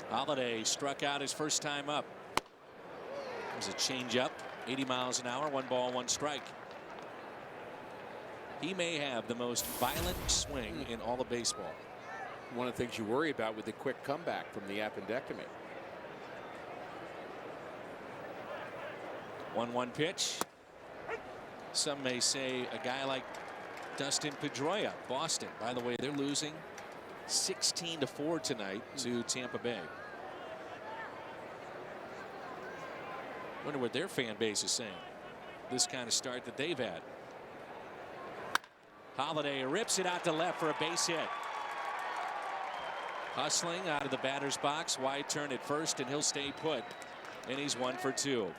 Holiday struck out his first time up. It was a changeup, 80 miles an hour, 1 ball, 1 strike. He may have the most violent swing in all of baseball.
One of the things you worry about with the quick comeback from the appendectomy.
1-1 pitch. Some may say a guy like Dustin Pedroia, Boston. By the way, they're losing 16-4 tonight to Tampa Bay. Wonder what their fan base is saying. This kind of start that they've had. Holiday rips it out to left for a base hit. Hustling out of the batter's box. Wide turn at first, and he'll stay put. And he's 1 for 2.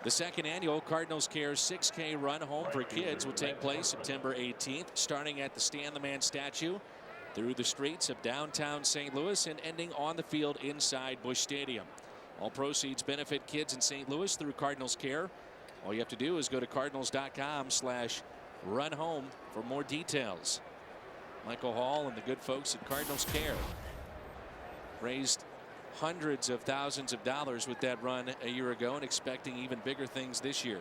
The second annual Cardinals Care 6K Run Home for Kids will take place September 18th, starting at the Stan the Man statue, through the streets of downtown St. Louis and ending on the field inside Busch Stadium. All proceeds benefit kids in St. Louis through Cardinals Care. All you have to do is go to cardinals.com/runhome for more details. Michael Hall and the good folks at Cardinals Care raised hundreds of thousands of dollars with that run a year ago and expecting even bigger things this year.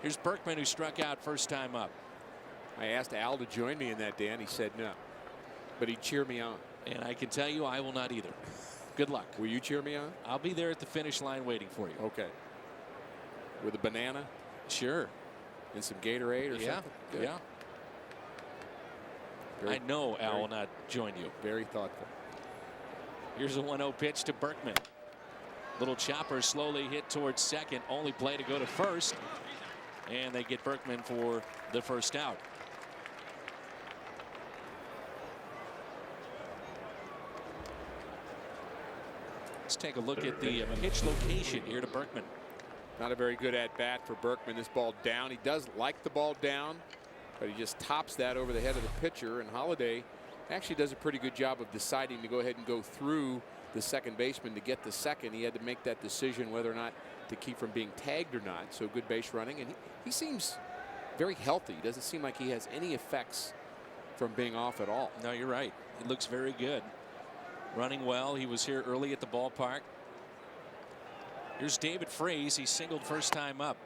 Here's Berkman, who struck out first time up.
I asked Al to join me in that, Dan. He said no, but he'd cheer me on.
And I can tell you I will not either. Good luck.
Will you cheer me on?
I'll be there at the finish line waiting for you.
Okay. With a banana?
Sure.
And some Gatorade or something? Good.
Yeah. I know Al will not join you.
Very thoughtful.
Here's a 1-0 pitch to Berkman. Little chopper slowly hit towards second. Only play to go to first. And they get Berkman for the first out. Let's take a look at the pitch location here to Berkman.
Not a very good at bat for Berkman. This ball down. He does like the ball down, but he just tops that over the head of the pitcher. And Holiday actually does a pretty good job of deciding to go ahead and go through the second baseman to get the second. He had to make that decision whether or not to keep from being tagged or not. So good base running, and he seems very healthy. Doesn't seem like he has any effects from being off at all.
No, you're right. He looks very good. Running well. He was here early at the ballpark. Here's David Freese. He singled first time up.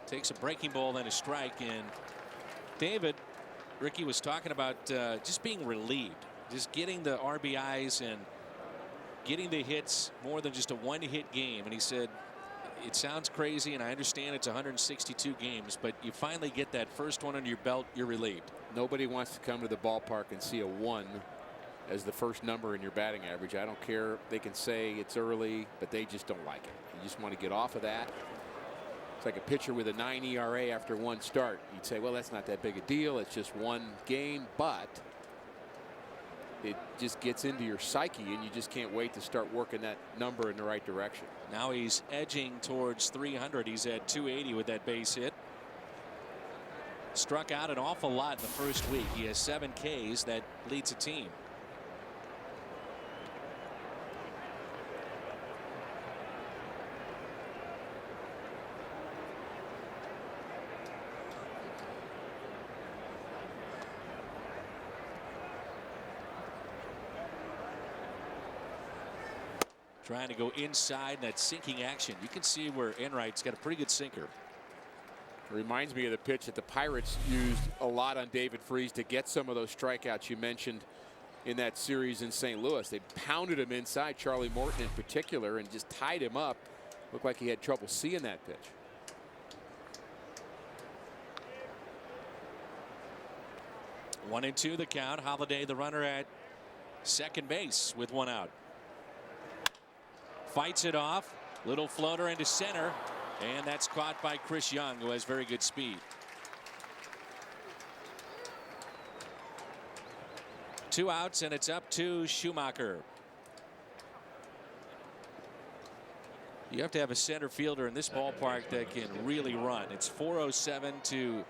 Takes a breaking ball, then a strike. And David, Ricky was talking about just being relieved, just getting the RBIs and getting the hits more than just a one-hit game. And he said, it sounds crazy, and I understand it's 162 games, but you finally get that first one under your belt, you're relieved.
Nobody wants to come to the ballpark and see a 1 as the first number in your batting average. I don't care. They can say it's early, but they just don't like it. You just want to get off of that. It's like a pitcher with a 9 ERA after 1 start. You'd say, well, that's not that big a deal. It's just 1 game, but it just gets into your psyche, and you just can't wait to start working that number in the right direction.
Now he's edging towards 300. He's at 280 with that base hit. Struck out an awful lot in the first week. He has 7 Ks. That leads a team. Trying to go inside that sinking action. You can see where Enright's got a pretty good sinker.
Reminds me of the pitch that the Pirates used a lot on David Freese to get some of those strikeouts you mentioned in that series in St. Louis. They pounded him inside, Charlie Morton in particular, and just tied him up. Looked like he had trouble seeing that pitch.
One and two the count. Holiday, the runner at second base with one out. Fights it off. Little floater into center. And that's caught by Chris Young, who has very good speed. Two outs, and it's up to Schumacher. You have to have a center fielder in this ballpark that can really run. It's 407 to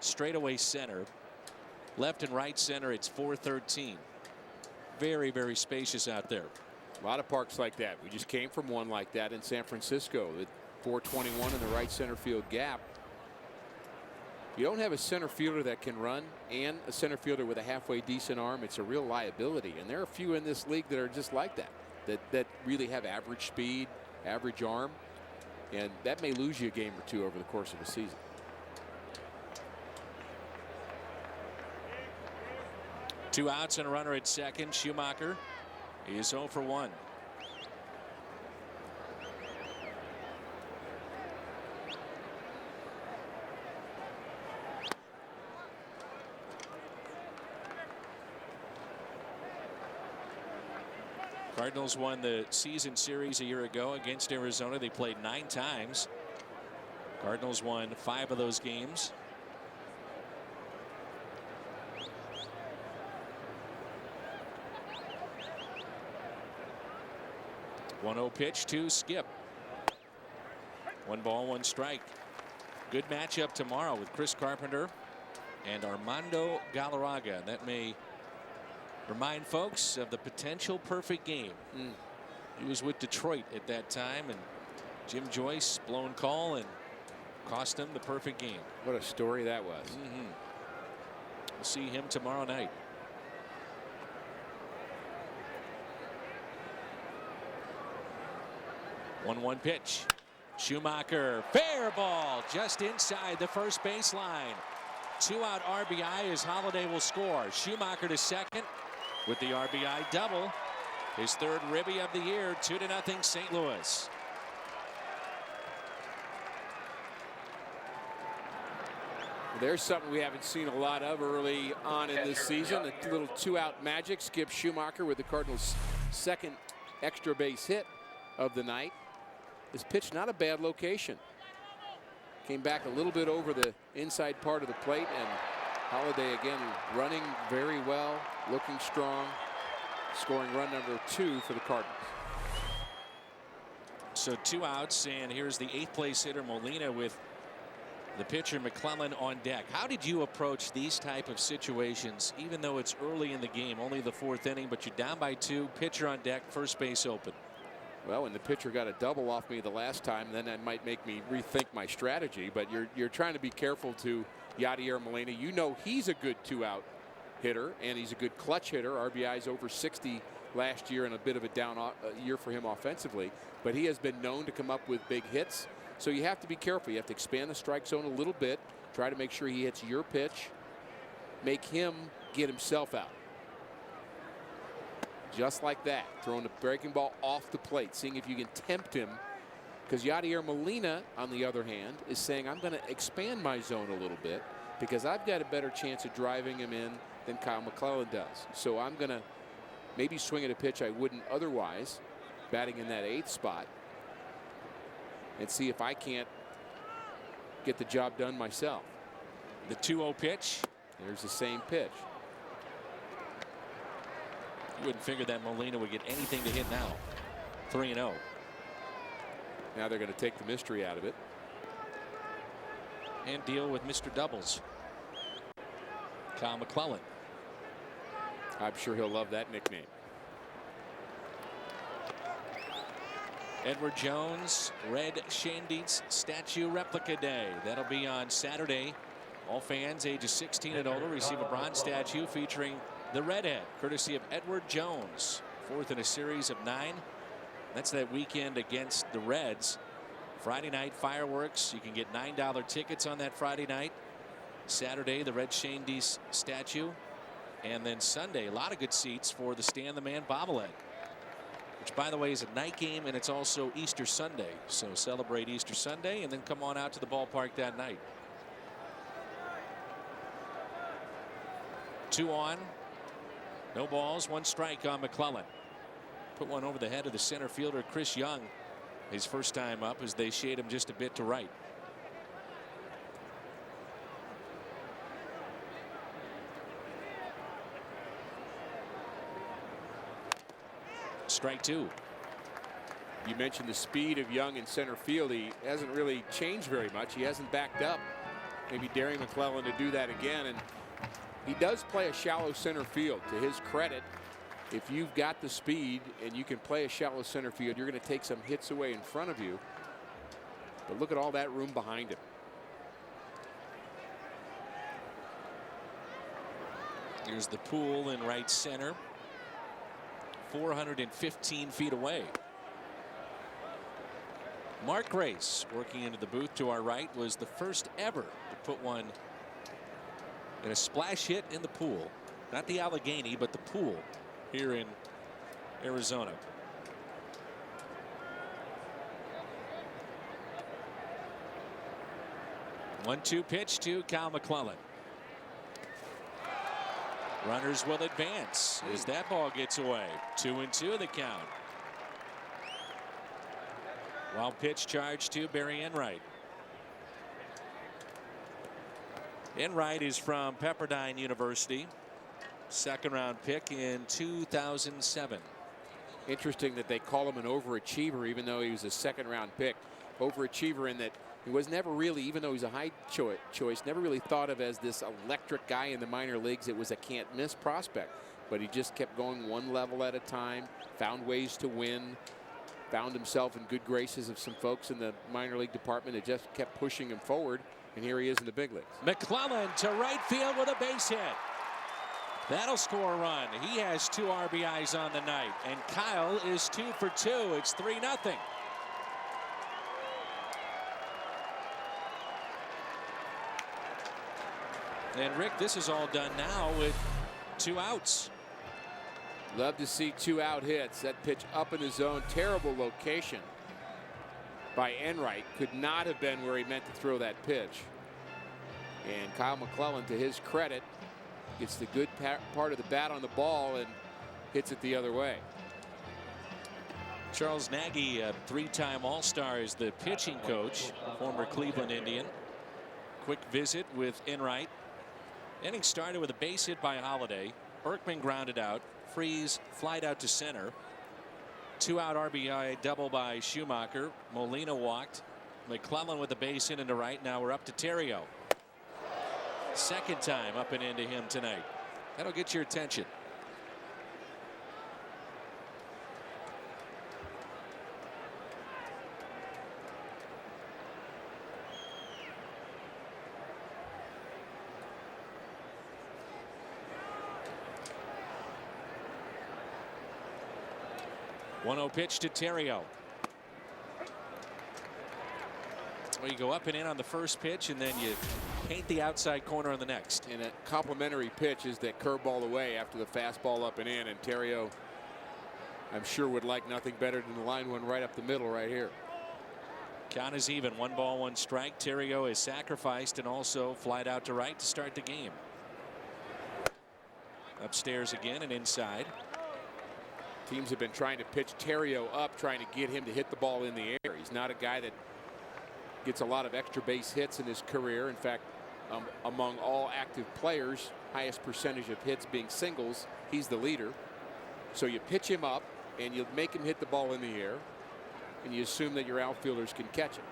straightaway center. Left and right center, it's 413. Very, very spacious out there.
A lot of parks like that. We just came from one like that in San Francisco. 421 in the right center field gap. You don't have a center fielder that can run and a center fielder with a halfway decent arm. It's a real liability, and there are a few in this league that are just like that really have average speed, average arm, and that may lose you a game or two over the course of a season.
Two outs and a runner at second. Schumacher is 0 for 1. Cardinals won the season series a year ago against Arizona. They played 9 times. Cardinals won 5 of those games. One 0 pitch to Skip. 1 ball, 1 strike. Good matchup tomorrow with Chris Carpenter and Armando Galarraga. That may remind folks of the potential perfect game. He was with Detroit at that time, and Jim Joyce blown call and cost him the perfect game.
What a story that was.
We'll see him tomorrow night. 1-1 pitch. Schumacher, fair ball just inside the first baseline. 2-out RBI as Holiday will score. Schumacher to second with the RBI double. His 3rd ribby of the year. 2-0 St. Louis.
There's something we haven't seen a lot of early on in this season. A little 2-out magic. Skip Schumacher with the Cardinals' 2nd extra base hit of the night. This pitch, not a bad location. Came back a little bit over the inside part of the plate, and Holiday again running very well, looking strong, scoring run number 2 for the Cardinals.
So 2 outs, and here's the 8th place hitter Molina with the pitcher McClellan on deck. How did you approach these type of situations, even though it's early in the game, only the 4th inning, but you're down by 2, pitcher on deck, first base open?
Well, when the pitcher got a double off me the last time, then that might make me rethink my strategy. But you're trying to be careful to Yadier Molina. You know he's a good 2-out hitter, and he's a good clutch hitter. RBI's over 60 last year, and a bit of a down year for him offensively. But he has been known to come up with big hits. So you have to be careful. You have to expand the strike zone a little bit. Try to make sure he hits your pitch. Make him get himself out. Just like that, throwing the breaking ball off the plate, seeing if you can tempt him. Because Yadier Molina, on the other hand, is saying, I'm going to expand my zone a little bit because I've got a better chance of driving him in than Kyle McClellan does. So I'm going to maybe swing at a pitch I wouldn't otherwise, batting in that 8th spot, and see if I can't get the job done myself.
The 2-0 pitch.
There's the same pitch.
You wouldn't figure that Molina would get anything to hit now. 3-0.
Now they're going to take the mystery out of it
and deal with Mr. Doubles. Kyle McClellan.
I'm sure he'll love that nickname.
Edward Jones, Red Shandietz Statue Replica Day. That'll be on Saturday. All fans ages 16 and older receive a bronze statue featuring the Redhead, courtesy of Edward Jones. 4th in a series of 9. That's that weekend against the Reds. Friday night fireworks. You can get $9 tickets on that Friday night. Saturday, the Red Shandy statue. And then Sunday, a lot of good seats for the Stan the Man bobblehead, which, by the way, is a night game, and it's also Easter Sunday. So celebrate Easter Sunday and then come on out to the ballpark that night. 2 on. No balls, 1 strike on McClellan. Put one over the head of the center fielder, Chris Young, his first time up, as they shade him just a bit to right. Strike 2.
You mentioned the speed of Young in center field. He hasn't really changed very much. He hasn't backed up. Maybe daring McClellan to do that again. And he does play a shallow center field. To his credit, if you've got the speed and you can play a shallow center field, you're going to take some hits away in front of you. But look at all that room behind him.
Here's the pool in right center. 415 feet away. Mark Grace, working into the booth to our right, was the first ever to put one in a splash hit in the pool. Not the Allegheny, but the pool here in Arizona. One-two pitch to Kyle McClellan. Runners will advance as that ball gets away. 2-2 the count. Wild pitch charge to Barry Enright. Enright is from Pepperdine University. Second-round pick in 2007.
Interesting that they call him an overachiever, even though he was a second-round pick. Overachiever in that he was never really, even though he's a high choice, never really thought of as this electric guy in the minor leagues. It was a can't-miss prospect. But he just kept going one level at a time, found ways to win, found himself in good graces of some folks in the minor league department that just kept pushing him forward. And here he is in the big leagues.
McClellan to right field with a base hit. That'll score a run. He has 2 RBIs on the night, and Kyle is 2 for 2. It's 3-0. And Rick, this is all done now with 2 outs.
Love to see 2 out hits. That pitch up in the zone, terrible location by Enright. Could not have been where he meant to throw that pitch. And Kyle McClellan, to his credit, gets the good part of the bat on the ball and hits it the other way.
Charles Nagy, a 3-time All-Star, is the pitching coach, former Cleveland Indian. Quick visit with Enright. Inning started with a base hit by Holiday. Berkman grounded out. Freeze flied out to center. 2-out RBI double by Schumacher. Molina walked. McClellan with the base hit into right. Now we're up to Terrio. Second time up and into him tonight. That'll get your attention. One-0 pitch to Terrio. Well, you go up and in on the first pitch, and then you paint the outside corner on the next.
And a complimentary pitch is that curveball away after the fastball up and in. And Terrio, I'm sure, would like nothing better than the line one right up the middle right here.
Count is even. 1 ball, 1 strike. Terrio is sacrificed and also flied out to right to start the game. Upstairs again and inside.
Teams have been trying to pitch Terrio up, trying to get him to hit the ball in the air. He's not a guy that gets a lot of extra base hits in his career. In fact, among all active players, highest percentage of hits being singles, he's the leader. So you pitch him up and you make him hit the ball in the air, and you assume that your outfielders can catch it.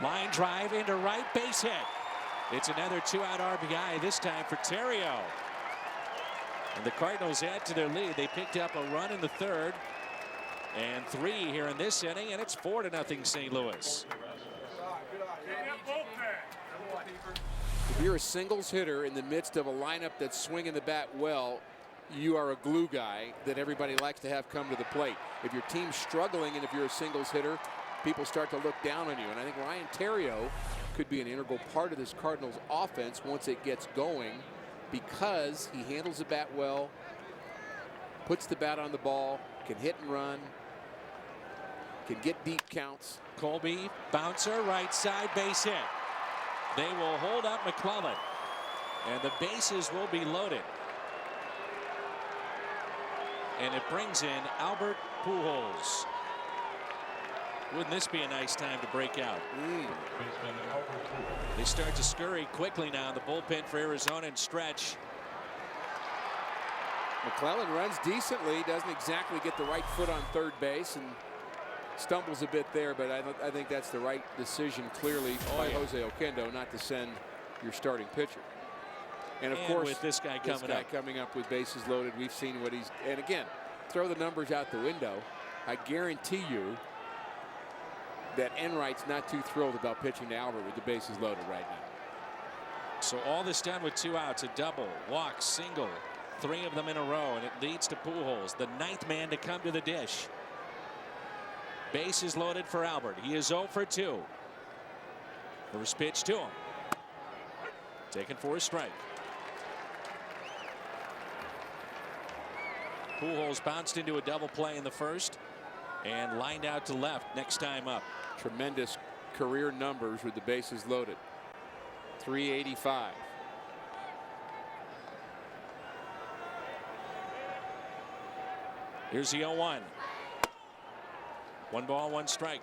Line drive into right, base hit. It's another 2-out RBI, this time for Terrio. And the Cardinals add to their lead. They picked up a run in the third and 3 here in this inning, and it's 4-0 St. Louis.
If you're a singles hitter in the midst of a lineup that's swinging the bat well, you are a glue guy that everybody likes to have come to the plate. If your team's struggling and if you're a singles hitter, people start to look down on you. And I think Ryan Theriot could be an integral part of this Cardinals offense once it gets going, because he handles the bat well, puts the bat on the ball, can hit and run, can get deep counts.
Colby, bouncer, right side, base hit. They will hold up McClellan, and the bases will be loaded. And it brings in Albert Pujols. Wouldn't this be a nice time to break out? They start to scurry quickly now in the bullpen for Arizona and stretch.
McClellan runs decently, doesn't exactly get the right foot on third base and stumbles a bit there, but I think that's the right decision clearly by Jose Oquendo not to send your starting pitcher. And of course,
with this guy
coming up with bases loaded, we've seen what he's, and again, throw the numbers out the window. I guarantee you that Enright's not too thrilled about pitching to Albert with the bases loaded right now.
So all this done with 2 outs, a double, walk, single, 3 of them in a row, and it leads to Pujols, the 9th man to come to the dish. Bases loaded for Albert. He is 0 for 2. First pitch to him. Taken for a strike. Pujols bounced into a double play in the first and lined out to left next time up.
Tremendous career numbers with the bases loaded. 385.
Here's the 0-1. 1 ball, 1 strike.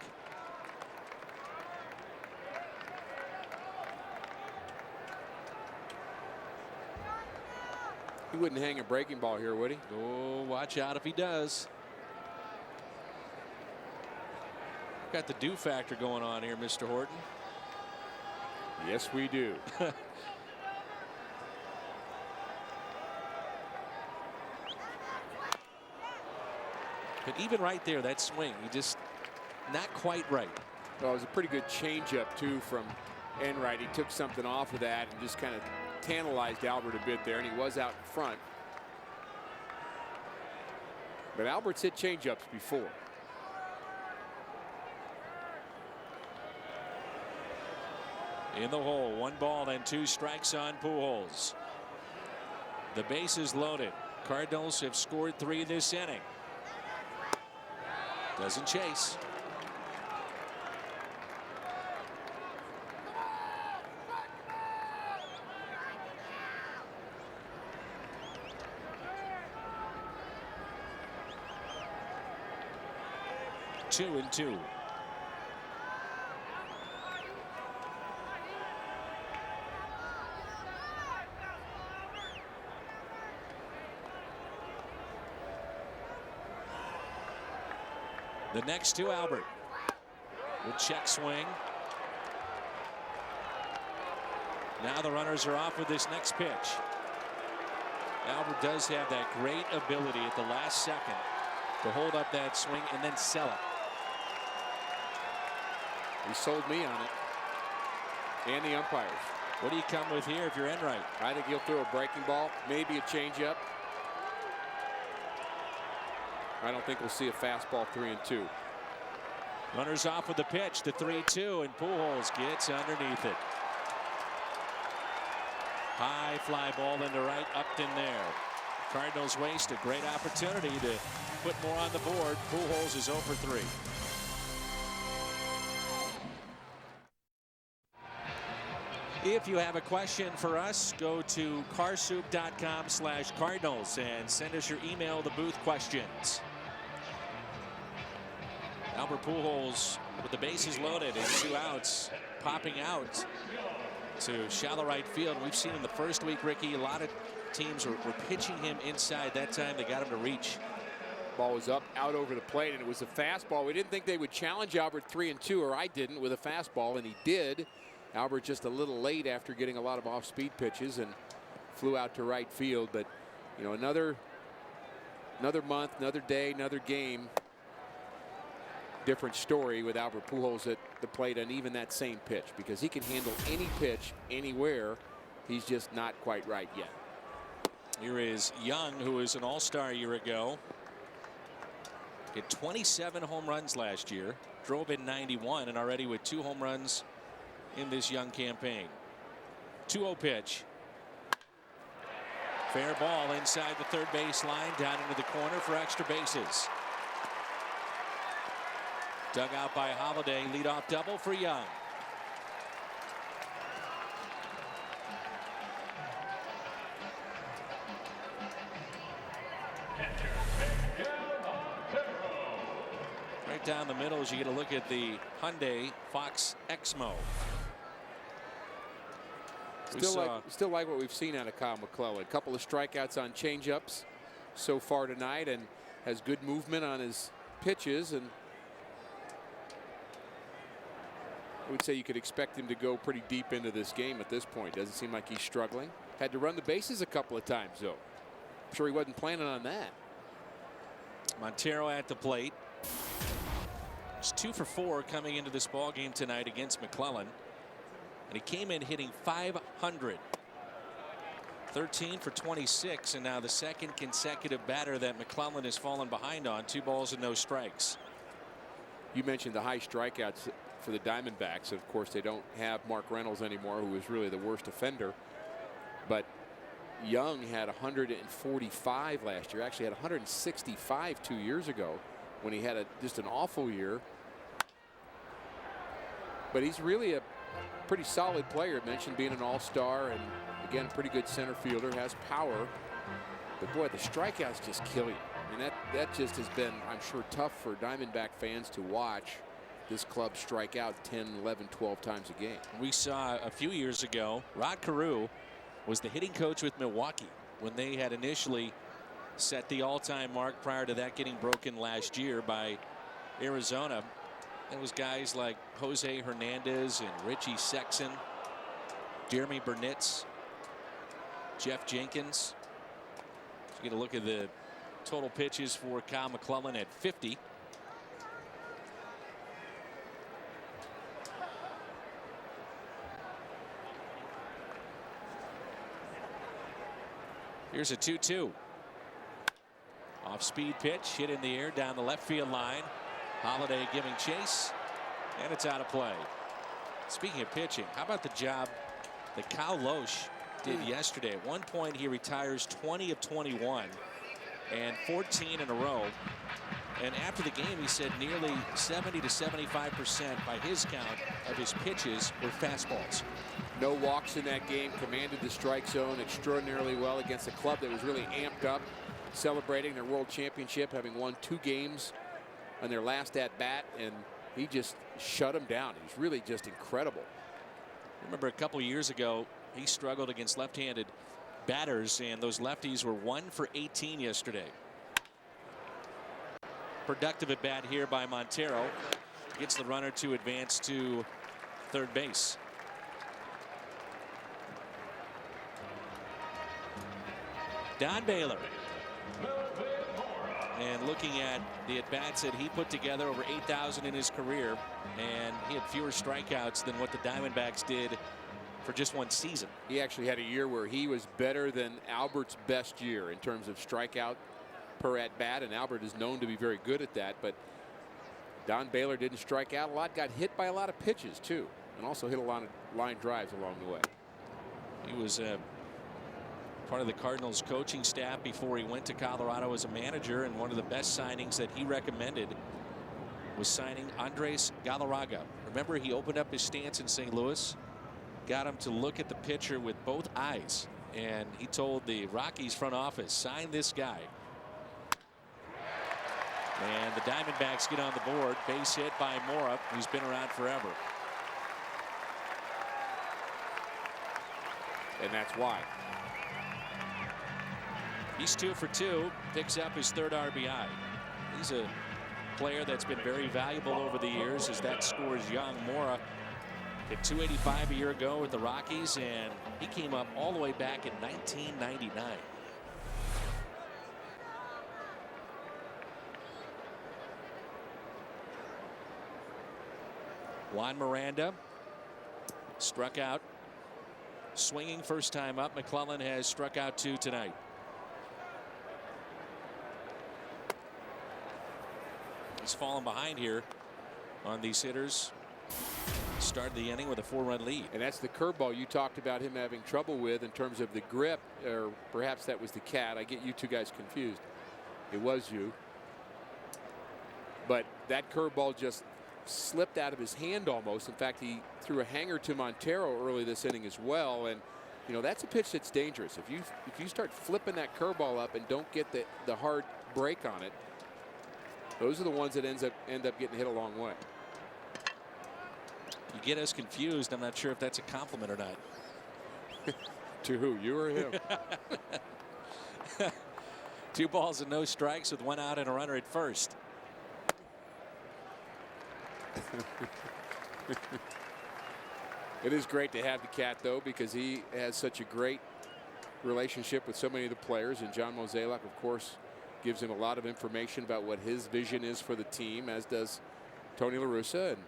He wouldn't hang a breaking ball here, would he?
Oh, watch out if he does. Got the do factor going on here, Mr. Horton.
Yes, we do.
But even right there, that swing, he just not quite right.
Well, it was a pretty good changeup too from Enright. He took something off of that and just kind of tantalized Albert a bit there, and he was out in front. But Albert's hit changeups before.
In the hole, 1 ball and 2 strikes on Pujols. The bases loaded. Cardinals have scored 3 this inning. Doesn't chase. Two and 2. The next to Albert. Good check swing. Now the runners are off with this next pitch. Albert does have that great ability at the last second to hold up that swing and then sell it.
He sold me on it. And the umpires.
What do you come with here if you're Enright?
I think he'll throw a breaking ball, maybe a changeup. I don't think we'll see a fastball 3-2.
Runners off with the pitch, the 3-2, and Pujols gets underneath it. High fly ball into right, up in there. Cardinals waste a great opportunity to put more on the board. Pujols is 0 for 3. If you have a question for us, go to carsoup.com/Cardinals and send us your email, the booth questions. Albert Pujols with the bases loaded and 2 outs, popping out to shallow right field. We've seen in the first week, Ricky, a lot of teams were pitching him inside. That time they got him to reach.
Ball was up, out over the plate, and it was a fastball. We didn't think they would challenge Albert 3-2, or I didn't, with a fastball, and he did. Albert just a little late after getting a lot of off-speed pitches and flew out to right field. But, you know, another month, another day, another game. Different story with Albert Pujols at the plate, and even that same pitch, because he can handle any pitch anywhere. He's just not quite right yet.
Here is Young, who was an all-star a year ago. Hit 27 home runs last year. Drove in 91 and already with 2 home runs in this Young campaign. 2-0 pitch. Fair ball inside the third base line, down into the corner for extra bases. Dug out by Holiday. Leadoff double for Young. Right down the middle as you get a look at the Hyundai Fox Exmo.
Still like what we've seen out of Kyle McClellan. A couple of strikeouts on changeups so far tonight, and has good movement on his pitches. And I would say you could expect him to go pretty deep into this game at this point. Doesn't seem like he's struggling. Had to run the bases a couple of times, though. I'm sure he wasn't planning on that.
Montero at the plate. He's 2 for 4 coming into this ball game tonight against McClellan. And he came in hitting .500. 13 for 26, and now the second consecutive batter that McClellan has fallen behind on. 2 balls and no strikes.
You mentioned the high strikeouts for the Diamondbacks. Of course, they don't have Mark Reynolds anymore, who was really the worst offender. But Young had 145 last year. Actually had 165 2 years ago when he had just an awful year. But he's really a pretty solid player. I mentioned being an all-star, and again, pretty good center fielder, has power. But boy, the strikeouts just kill you. I mean, that just has been, I'm sure, tough for Diamondback fans to watch this club strike out 10, 11, 12 times a game.
We saw a few years ago, Rod Carew was the hitting coach with Milwaukee when they had initially set the all-time mark prior to that getting broken last year by Arizona. It was guys like Jose Hernandez and Richie Sexson, Jeremy Burnitz, Jeff Jenkins. So you get a look at the total pitches for Kyle McClellan at 50. Here's a 2-2. Off-speed pitch, hit in the air down the left field line. Holiday giving chase, and it's out of play. Speaking of pitching, how about the job that Kyle Loesch did yesterday? At one point, he retires 20 of 21 and 14 in a row. And after the game, he said nearly 70 to 75% by his count of his pitches were fastballs.
No walks in that game, commanded the strike zone extraordinarily well against a club that was really amped up, celebrating their world championship, having won 2 games on their last at bat, and he just shut him down. He's really just incredible.
Remember a couple years ago, he struggled against left-handed batters, and those lefties were 1 for 18 yesterday. Productive at bat here by Montero. Gets the runner to advance to third base. Don Baylor. And looking at the at-bats that he put together, over 8,000 in his career, and he had fewer strikeouts than what the Diamondbacks did for just 1 season.
He actually had a year where he was better than Albert's best year in terms of strikeout per at-bat, and Albert is known to be very good at that. But Don Baylor didn't strike out a lot, got hit by a lot of pitches too, and also hit a lot of line drives along the way.
He was part of the Cardinals coaching staff before he went to Colorado as a manager, and one of the best signings that he recommended was signing Andres Galarraga. Remember, he opened up his stance in St. Louis, got him to look at the pitcher with both eyes, and he told the Rockies front office, sign this guy. And the Diamondbacks get on the board. Base hit by Mora, who's been around forever.
And that's why.
He's 2 for 2, picks up his 3rd RBI. He's a player that's been very valuable over the years as that scores young. Mora hit 285 a year ago with the Rockies, and he came up all the way back in 1999. Juan Miranda struck out, swinging first time up. McClellan has struck out 2 tonight. He's fallen behind here on these hitters. Started the inning with a 4-run lead.
And that's the curveball you talked about him having trouble with in terms of the grip, or perhaps that was the cat. I get you two guys confused. It was you. But that curveball just slipped out of his hand almost. In fact, he threw a hanger to Montero early this inning as well. And you know, that's a pitch that's dangerous. If you start flipping that curveball up and don't get the hard break on it, those are the ones that end up getting hit a long way.
You get us confused. I'm not sure if that's a compliment or not.
To who, you or him?
2 balls and no strikes with 1 out and a runner at first.
It is great to have the cat, though, because he has such a great relationship with so many of the players. And John Mozeliak, of course, gives him a lot of information about what his vision is for the team, as does Tony La Russa. And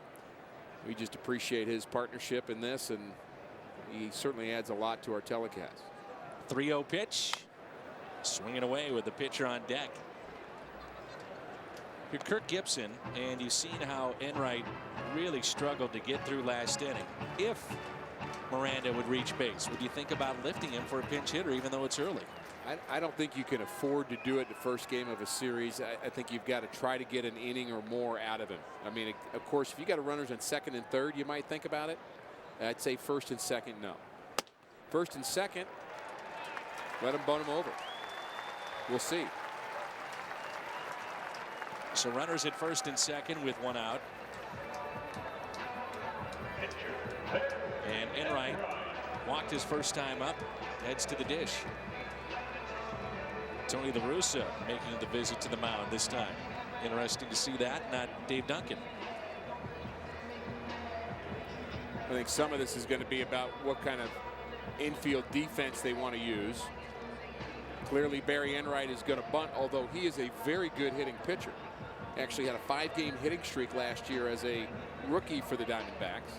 we just appreciate his partnership in this, and he certainly adds a lot to our telecast.
3-0 pitch. Swinging away with the pitcher on deck. You're Kirk Gibson, and you've seen how Enright really struggled to get through last inning. If Miranda would reach base, would you think about lifting him for a pinch hitter, even though it's early?
I don't think you can afford to do it the first game of a series. I think you've got to try to get an inning or more out of him. I mean, of course, if you got runners on second and third, you might think about it. I'd say first and second, no. First and second, let him bunt him over. We'll see.
So runners at first and second with 1 out. And Enright walked his first time up, heads to the dish. Tony La Russa making the visit to the mound this time. Interesting to see that, not Dave Duncan.
I think some of this is going to be about what kind of infield defense they want to use. Clearly, Barry Enright is going to bunt, although he is a very good hitting pitcher. Actually had a 5-game hitting streak last year as a rookie for the Diamondbacks.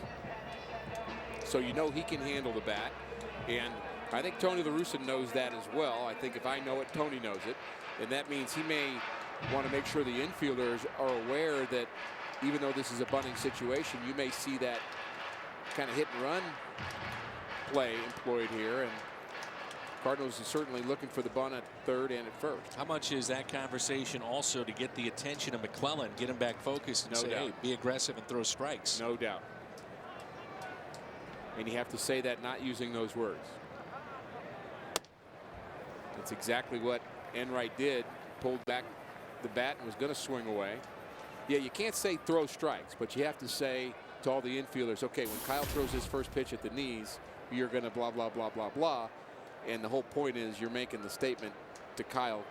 So you know he can handle the bat. And I think Tony La Russa knows that as well. I think if I know it, Tony knows it. And that means he may want to make sure the infielders are aware that even though this is a bunting situation, you may see that kind of hit and run play employed here. And Cardinals is certainly looking for the bunt at third and at first.
How much is that conversation also to get the attention of McClellan, get him back focused, and
No
say,
doubt.
hey, be aggressive and throw strikes?
No doubt. And you have to say that not using those words. That's exactly what Enright did. Pulled back the bat and was going to swing away. Yeah, you can't say throw strikes, but you have to say to all the infielders, okay, when Kyle throws his first pitch at the knees, you're going to blah, blah, blah, blah, blah. And the whole point is you're making the statement to Kyle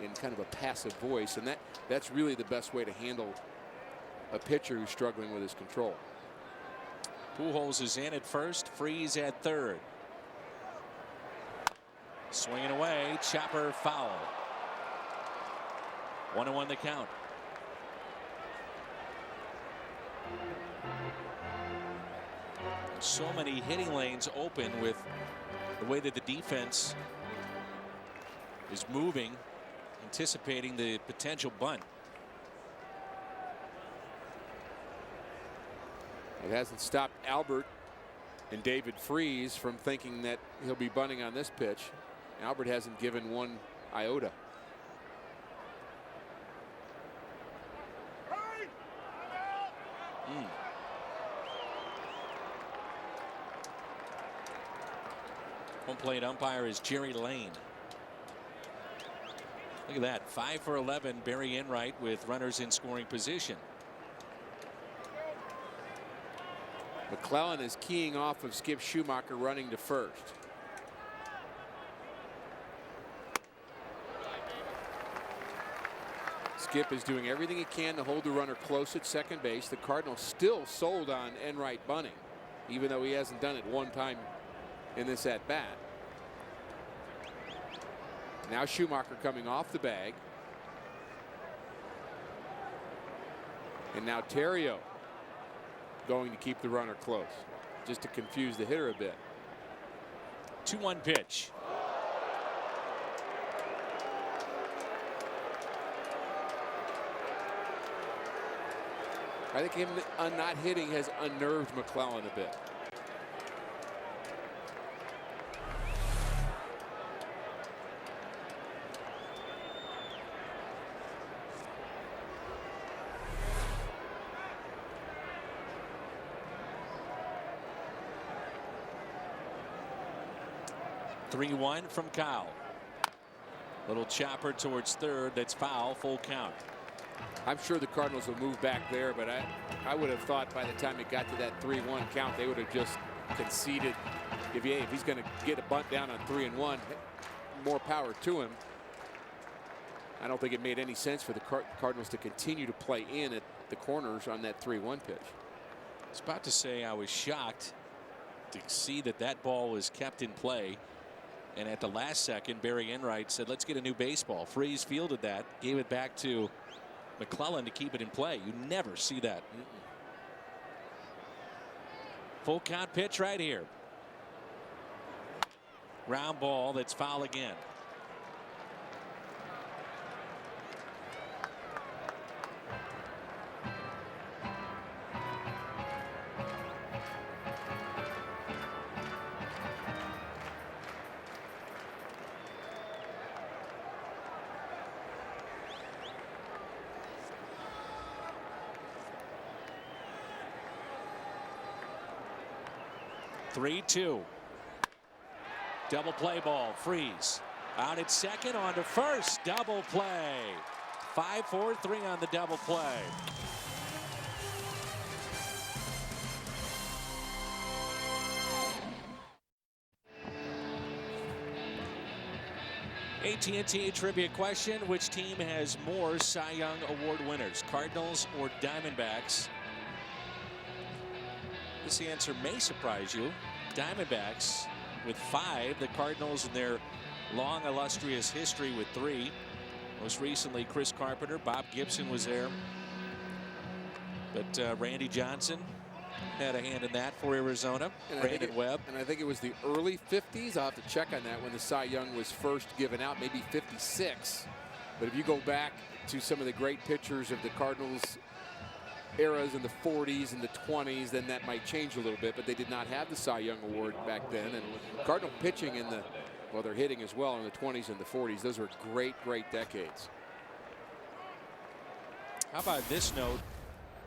in kind of a passive voice. And that's really the best way to handle a pitcher who's struggling with his control.
Pujols is in at first, Freeze at third. Swinging away, chopper foul. 1-1 the count. So many hitting lanes open with the way that the defense is moving, anticipating the potential bunt.
It hasn't stopped Albert and David Freese from thinking that he'll be bunting on this pitch. Albert hasn't given one iota.
Home plate umpire is Jerry Lane. Look at that, 5 for 11, Barry Enright with runners in scoring position.
McClellan is keying off of Skip Schumacher running to first. Skip is doing everything he can to hold the runner close at second base. The Cardinals still sold on Enright bunting, even though he hasn't done it one time in this at bat. Now Schumacher coming off the bag. And now Theriot going to keep the runner close, just to confuse the hitter a bit.
2-1 pitch.
I think him not hitting has unnerved McClellan a bit.
Three one from Kyle. Little chopper towards third. That's foul. Full count.
I'm sure the Cardinals will move back there, but I would have thought by the time it got to that 3-1 count, they would have just conceded. If he's going to get a bunt down on 3-1, more power to him. I don't think it made any sense for the Cardinals to continue to play in at the corners on that 3-1 pitch.
I was about to say I was shocked to see that ball was kept in play. And at the last second, Barry Enright said, let's get a new baseball. Freese fielded that, gave it back to McClellan to keep it in play. You never see that. Full count pitch right here. Ground ball that's foul again. Three-two. Double play ball. Freeze. Out at second, on to first. Double play. 5-4-3 on the double play. AT&T trivia question: which team has more Cy Young Award winners, Cardinals or Diamondbacks? This answer may surprise you. Diamondbacks with 5. The Cardinals in their long illustrious history with 3. Most recently Chris Carpenter. Bob Gibson was there. But Randy Johnson had a hand in that for Arizona. Brandon Webb.
And I think it was the early 50s. I'll have to check on that when the Cy Young was first given out, maybe 56. But if you go back to some of the great pitchers of the Cardinals eras in the 40s and the 20s, then that might change a little bit, but they did not have the Cy Young Award back then. And Cardinal pitching in the, well, they're hitting as well in the 20s and the 40s. Those were great decades.
How about this note?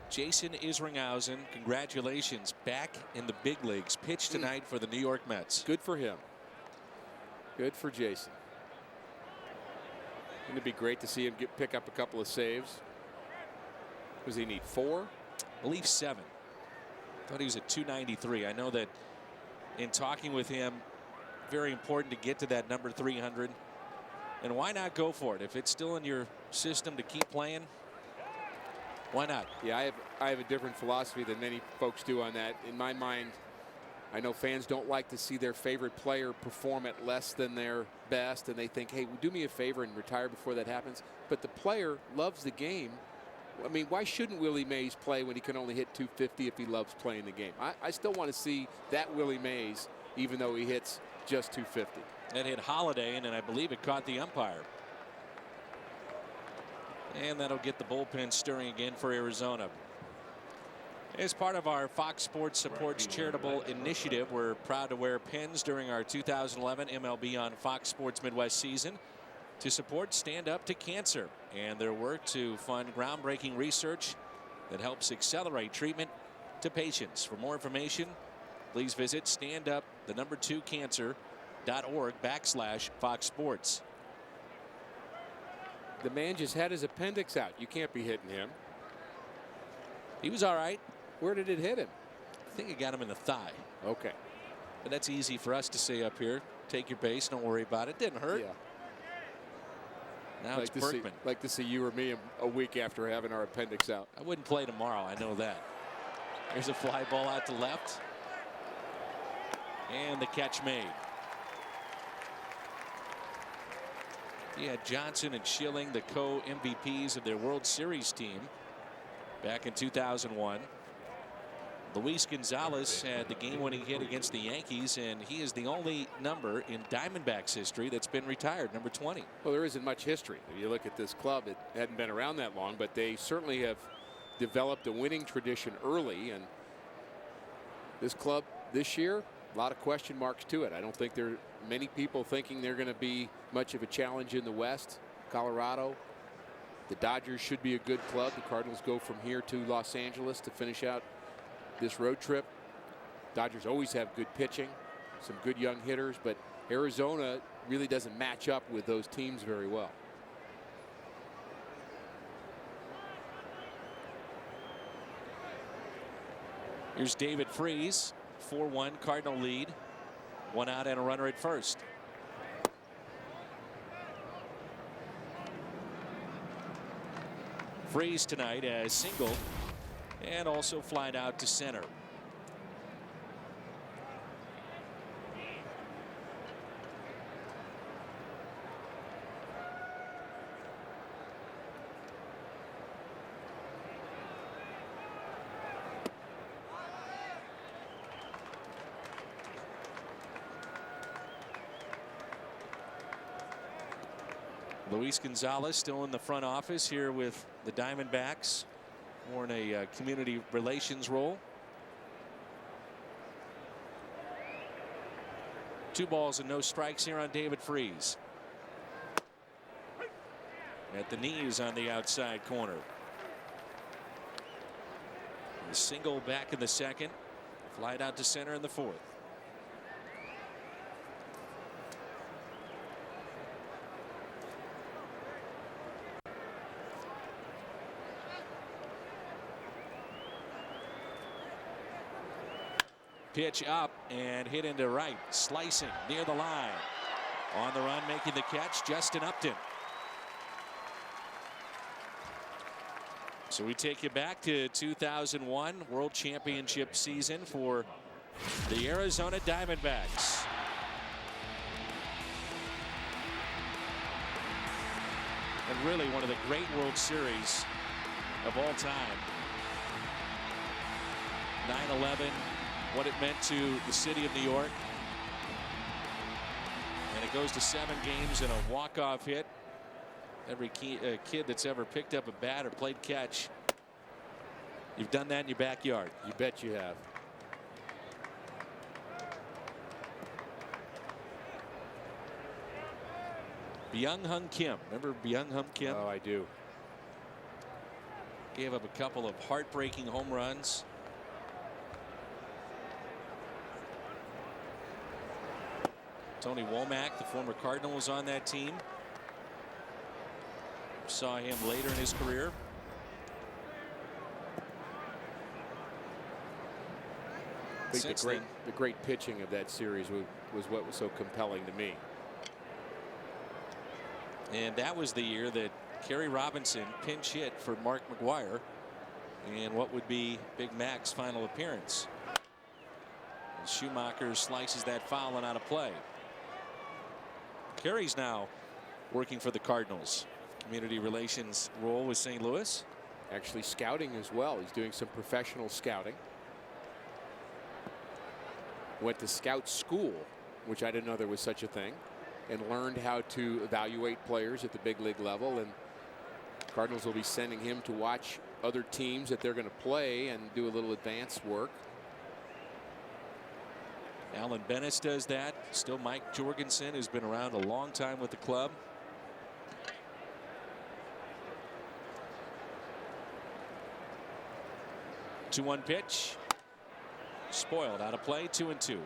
Jason Isringhausen, congratulations, back in the big leagues. Pitched tonight for the New York Mets.
Good for him. Good for Jason. Wouldn't it be great to see him pick up a couple of saves? Does he need 4?
I believe 7. Thought he was at 293. I know that in talking with him, very important to get to that number 300. And why not go for it? If it's still in your system to keep playing, why not?
Yeah, I have a different philosophy than many folks do on that. In my mind, I know fans don't like to see their favorite player perform at less than their best, and they think, hey, do me a favor and retire before that happens. But the player loves the game. I mean, why shouldn't Willie Mays play when he can only hit 250 if he loves playing the game? I still want to see that Willie Mays, even though he hits just 250.
That hit Holiday, and I believe it caught the umpire. And that'll get the bullpen stirring again for Arizona. As part of our Fox Sports Supports charitable initiative, we're proud to wear pins during our 2011 MLB on Fox Sports Midwest season to support Stand Up to Cancer and their work to fund groundbreaking research that helps accelerate treatment to patients. For more information, please visit standup2cancer.org/Fox Sports.
The man just had his appendix out. You can't be hitting him.
He was all right.
Where did it hit him?
I think it got him in the thigh.
Okay.
But that's easy for us to say up here. Take your base. Don't worry about it. Didn't hurt.
Yeah.
Now it's Berkman.
Like to see you or me a week after having our appendix out.
I wouldn't play tomorrow. I know that. There's a fly ball out to left. And the catch made. He had Johnson and Schilling, the co-MVPs of their World Series team back in 2001. Luis Gonzalez had the game-winning hit against the Yankees, and he is the only number in Diamondbacks history that's been retired, number 20.
Well, there isn't much history. If you look at this club, it hadn't been around that long, but they certainly have developed a winning tradition early, and this club this year, a lot of question marks to it. I don't think there are many people thinking they're going to be much of a challenge in the West. Colorado, the Dodgers should be a good club. The Cardinals go from here to Los Angeles to finish out this road trip. Dodgers always have good pitching, some good young hitters, but Arizona really doesn't match up with those teams very well.
Here's David Freese, 4-1 Cardinal lead. 1 out and a runner at first. Freese tonight has singled and also flied out to center. Luis Gonzalez still in the front office here with the Diamondbacks, more in a community relations role. 2 balls and no strikes here on David Freese. At the knees on the outside corner. A single back in the second, flied out to center in the fourth. Pitch up and hit into right, slicing near the line. On the run, making the catch, Justin Upton. So we take you back to 2001 World Championship season for the Arizona Diamondbacks. And really one of the great World Series of all time. 9/11. What it meant to the city of New York. And it goes to 7 games and a walk-off hit. Every kid that's ever picked up a bat or played catch, you've done that in your backyard.
You bet you have.
Byung-Hyun Kim. Remember Byung-Hyun Kim?
Oh, I do.
Gave up a couple of heartbreaking home runs. Tony Womack, the former Cardinal, was on that team. Saw him later in his career.
I think the great pitching of that series was what was so compelling to me.
And that was the year that Kerry Robinson pinch hit for Mark McGwire in what would be Big Mac's final appearance. And Schumacher slices that foul and out of play. Kerry's now working for the Cardinals. Community relations role with St. Louis.
Actually scouting as well. He's doing some professional scouting. Went to scout school, which I didn't know there was such a thing, and learned how to evaluate players at the big league level. And Cardinals will be sending him to watch other teams that they're going to play and do a little advanced work.
Alan Bennis does that. Still Mike Jorgensen, who's been around a long time with the club. The 2-1 pitch. Spoiled, out of play, 2-2.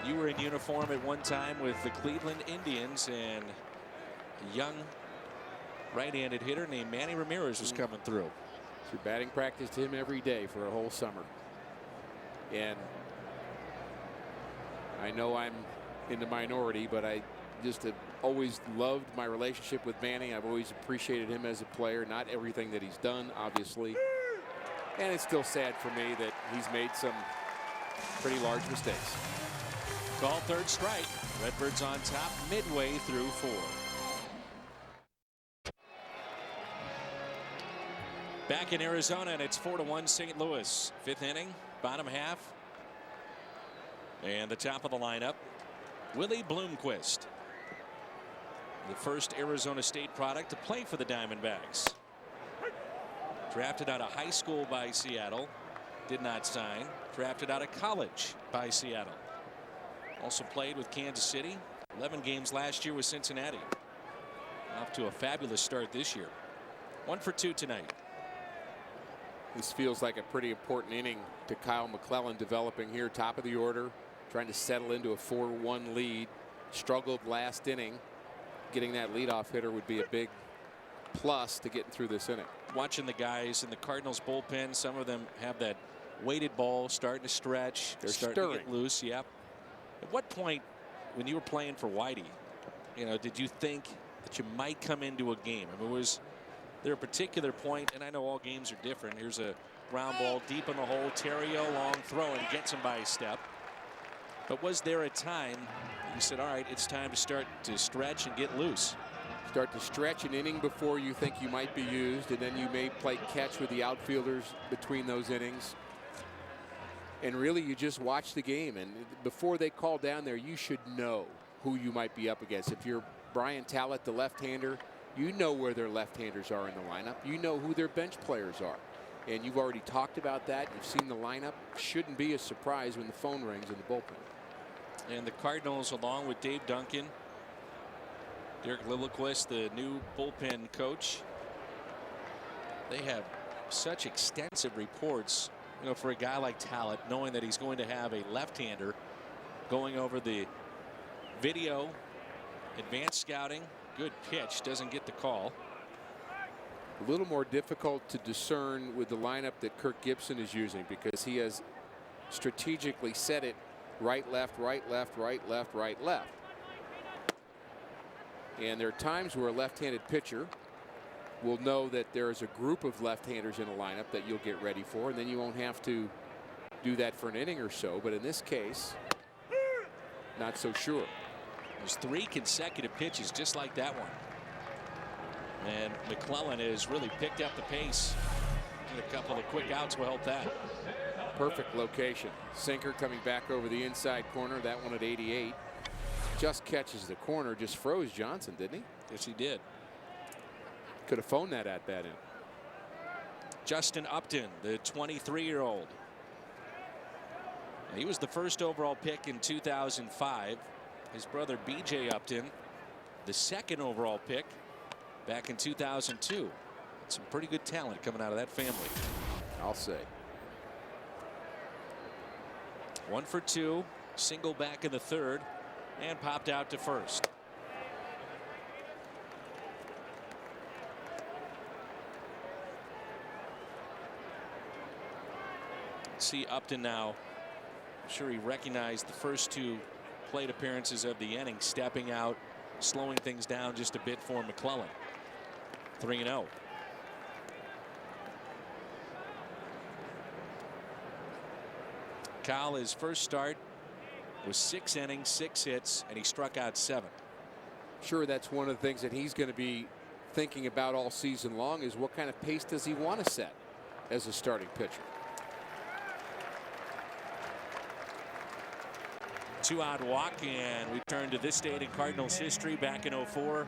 You were in uniform at one time with the Cleveland Indians, and a young right-handed hitter named Manny Ramirez was coming through.
Through batting practice to him every day for a whole summer. And I know I'm in the minority, but I just have always loved my relationship with Manny. I've always appreciated him as a player. Not everything that he's done, obviously. And it's still sad for me that he's made some pretty large mistakes.
Call third strike. Redbirds on top midway through 4. Back in Arizona, and it's 4-1 St. Louis. 5th inning, bottom half. And the top of the lineup, Willie Bloomquist. the first Arizona State product to play for the Diamondbacks. Drafted out of high school by Seattle, did not sign. Drafted out of college by Seattle. Also played with Kansas City. 11 games last year with Cincinnati. Off to a fabulous start this year. 1 for 2 tonight.
This feels like a pretty important inning to Kyle McClellan, developing here, top of the order, trying to settle into a 4-1 lead. Struggled last inning. Getting that leadoff hitter would be a big plus to getting through this inning.
Watching the guys in the Cardinals bullpen, some of them have that weighted ball starting to stretch.
They're
starting to get loose. Yep. At what point, when you were playing for Whitey, did you think that you might come into a game? I mean, was there a particular point, and I know all games are different. Here's a ground ball deep in the hole. Terrio, long throw, and gets him by a step. But was there a time you said, all right, it's time to start to stretch and get loose?
Start to stretch an inning before you think you might be used, and then you may play catch with the outfielders between those innings. And really, you just watch the game, and before they call down there, you should know who you might be up against. If you're Brian Talent, the left-hander, you know where their left-handers are in the lineup. You know who their bench players are. And you've already talked about that. You've seen the lineup. Shouldn't be a surprise when the phone rings in the bullpen.
And the Cardinals, along with Dave Duncan, Derek Lilliquist, the new bullpen coach, they have such extensive reports, for a guy like Talent, knowing that he's going to have a left-hander, going over the video, advanced scouting, good pitch, doesn't get the call.
A little more difficult to discern with the lineup that Kirk Gibson is using, because he has strategically set it right, left, right, left, right, left, right, left. And there are times where a left-handed pitcher will know that there is a group of left-handers in a lineup that you'll get ready for, and then you won't have to do that for an inning or so. But in this case, not so sure.
There's 3 consecutive pitches just like that one. And McClellan has really picked up the pace. And a couple of quick outs will help that.
Perfect location. Sinker coming back over the inside corner. That one at 88. Just catches the corner. Just froze Johnson, didn't he?
Yes, he did.
Could have phoned that at bat in.
Justin Upton, the 23-year-old. He was the first overall pick in 2005. His brother B.J. Upton, the second overall pick back in 2002. Some pretty good talent coming out of that family.
I'll say.
1 for 2, single back in the third, and popped out to first. See Upton now. I'm sure he recognized the first 2 plate appearances of the inning, stepping out, slowing things down just a bit for McClellan. 3-0. Kyle, his first start was 6 innings, 6 hits, and he struck out 7.
Sure, that's one of the things that he's going to be thinking about all season long, is what kind of pace does he want to set as a starting pitcher.
2-out walk, and we turn to this date in Cardinals history. Back in '04,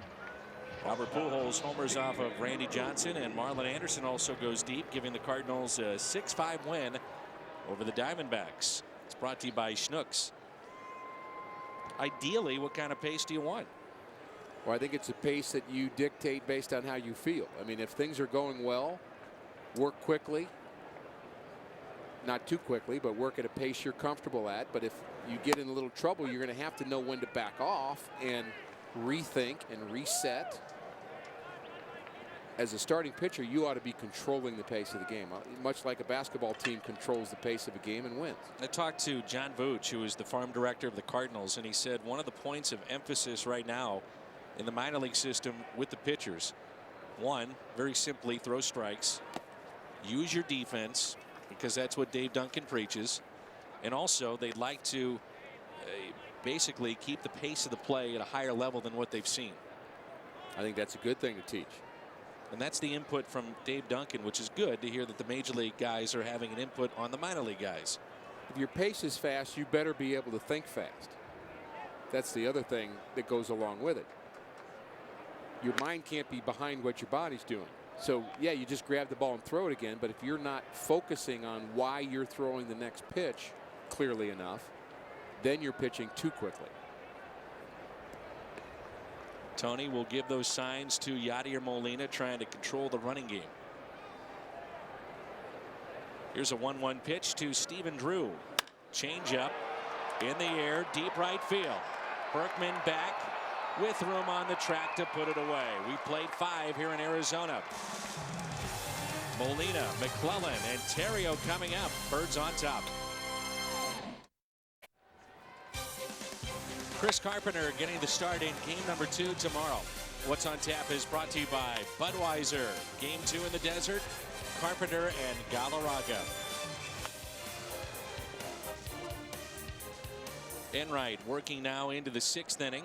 Robert Pujols homers off of Randy Johnson, and Marlon Anderson also goes deep, giving the Cardinals a 6-5 win over the Diamondbacks. It's brought to you by Schnucks. Ideally, what kind of pace do you want?
Well, I think it's a pace that you dictate based on how you feel. I mean, if things are going well, work quickly. Not too quickly, but work at a pace you're comfortable at. But if you get in a little trouble, you're going to have to know when to back off and rethink and reset. As a starting pitcher, you ought to be controlling the pace of the game, much like a basketball team controls the pace of a game and wins.
I talked to John Vooch, who is the farm director of the Cardinals, and he said one of the points of emphasis right now in the minor league system with the pitchers, one, very simply, throw strikes, use your defense, because that's what Dave Duncan preaches, and also they'd like to basically keep the pace of the play at a higher level than what they've seen.
I think that's a good thing to teach.
And that's the input from Dave Duncan, which is good to hear that the major league guys are having an input on the minor league guys.
If your pace is fast, you better be able to think fast. That's the other thing that goes along with it. your mind can't be behind what your body's doing. So, yeah, you just grab the ball and throw it again. But if you're not focusing on why you're throwing the next pitch clearly enough, then you're pitching too quickly.
Tony will give those signs to Yadier Molina, trying to control the running game. Here's a 1-1 pitch to Stephen Drew. Change up in the air, deep right field. Berkman back with room on the track to put it away. We played 5 here in Arizona. Molina, McClellan, and Theriot coming up. Birds on top. Chris Carpenter getting the start in game number 2 tomorrow. What's on Tap is brought to you by Budweiser. Game 2 in the desert, Carpenter and Galarraga. Enright working now into the 6th inning.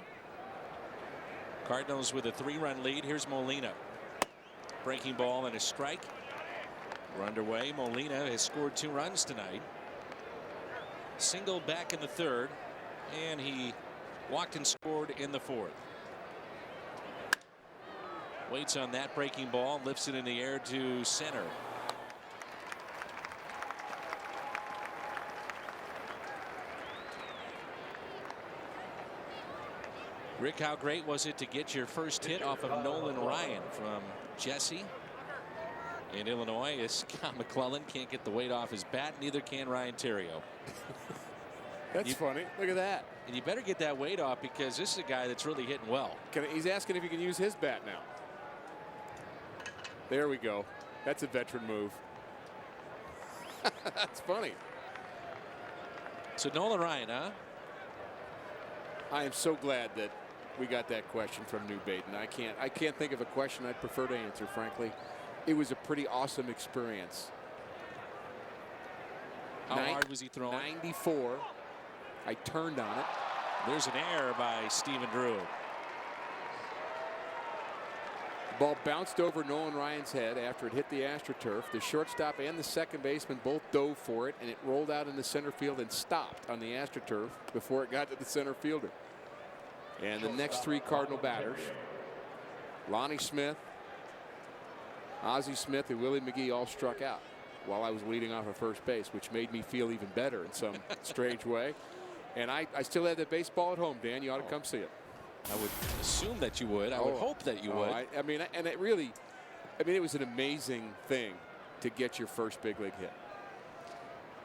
Cardinals with a 3-run lead. Here's Molina. Breaking ball and a strike. We're underway. Molina has scored 2 runs tonight. Singled back in the 3rd, and he walked and scored in the 4th. Waits on that breaking ball, lifts it in the air to center. Rick, how great was it to get your first hit off of Nolan Ryan from Jesse in Illinois? As Scott McClellan can't get the weight off his bat, neither can Ryan Theriot.
That's funny. Look at that.
And you better get that weight off, because this is a guy that's really hitting well.
He's asking if he can use his bat now. There we go. That's a veteran move. That's funny.
So Nolan Ryan, huh?
I am so glad that we got that question from New Baden. I can't think of a question I'd prefer to answer, frankly. It was a pretty awesome experience.
How hard was he throwing?
94. I turned on it.
There's an error by Stephen Drew.
The ball bounced over Nolan Ryan's head after it hit the AstroTurf. The shortstop and the second baseman both dove for it, and it rolled out into center field and stopped on the AstroTurf before it got to the center fielder. And the next 3 Cardinal batters, Lonnie Smith, Ozzie Smith, and Willie McGee, all struck out while I was leading off at first base, which made me feel even better in some strange way. And I still have that baseball at home, Dan. You ought to come see it.
I would assume that you would. I would hope that you would.
I mean, and it really, it was an amazing thing to get your first big league hit.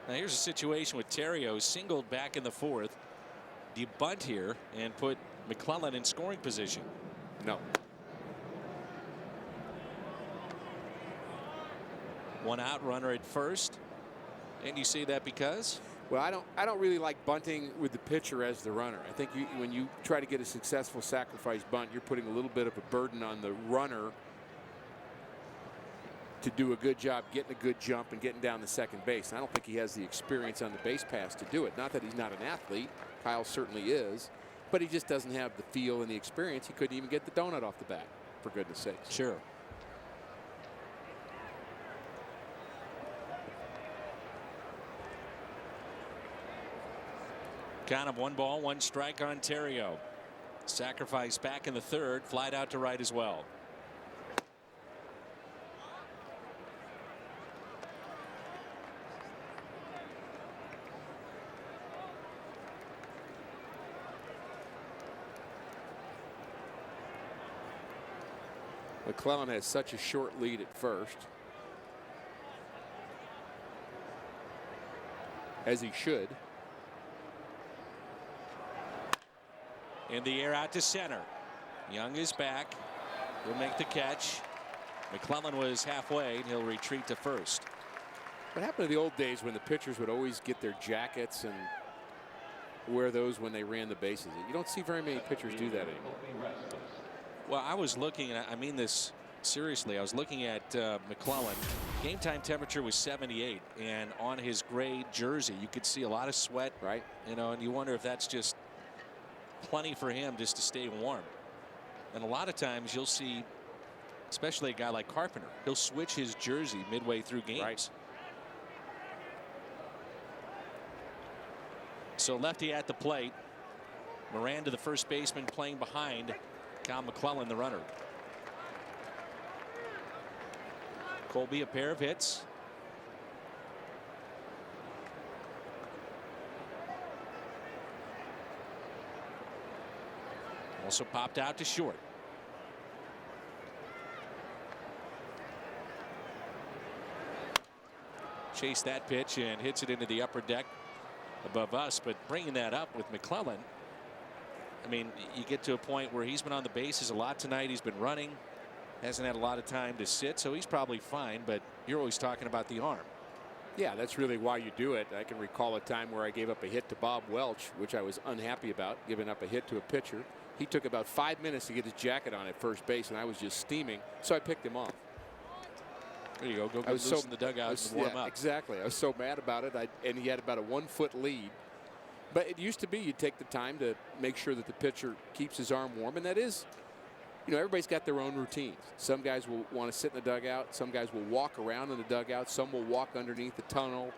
Now here's a situation with Theriot singled back in the 4th. Do you bunt here and put McClellan in scoring position?
No.
1 out, runner at first. And you say that because?
Well, I don't really like bunting with the pitcher as the runner. I think when you try to get a successful sacrifice bunt, you're putting a little bit of a burden on the runner to do a good job getting a good jump and getting down to second base. And I don't think he has the experience on the base pass to do it. Not that he's not an athlete. Kyle certainly is. But he just doesn't have the feel and the experience. He couldn't even get the donut off the bat, for goodness sakes.
Sure. Count of 1 ball, 1 strike on Theriot. Sacrifice back in the 3rd, flied out to right as well.
McClellan has such a short lead at first, as he should.
In the air out to center. Young is back. He'll make the catch. McClellan was halfway, and he'll retreat to first.
What happened to the old days when the pitchers would always get their jackets and wear those when they ran the bases? You don't see very many pitchers do that anymore.
Well, I was looking, and I mean this seriously, I was looking at McClellan. Game time temperature was 78, and on his gray jersey you could see a lot of sweat,
right?
You know, and you wonder if that's just plenty for him just to stay warm. And a lot of times you'll see, especially a guy like Carpenter, he'll switch his jersey midway through games.
Right.
So lefty at the plate. Miranda, the first baseman, playing behind Cal McClellan, the runner. Colby, a pair of hits. Also popped out to short. Chased that pitch and hits it into the upper deck above us, but bringing that up with McClellan, I mean, you get to a point where he's been on the bases a lot tonight. He's been running, hasn't had a lot of time to sit, so he's probably fine, but you're always talking about the arm.
Yeah, that's really why you do it. I can recall a time where I gave up a hit to Bob Welch, which I was unhappy about, giving up a hit to a pitcher. He took about 5 minutes to get his jacket on at first base, and I was just steaming, so I picked him off.
There you go. Go loosen the dugout and warm up.
Exactly. I was so mad about it, and he had about a 1 foot lead. But it used to be you'd take the time to make sure that the pitcher keeps his arm warm, and that is, you know, everybody's got their own routines. Some guys will want to sit in the dugout. Some guys will walk around in the dugout. Some will walk underneath the tunnel.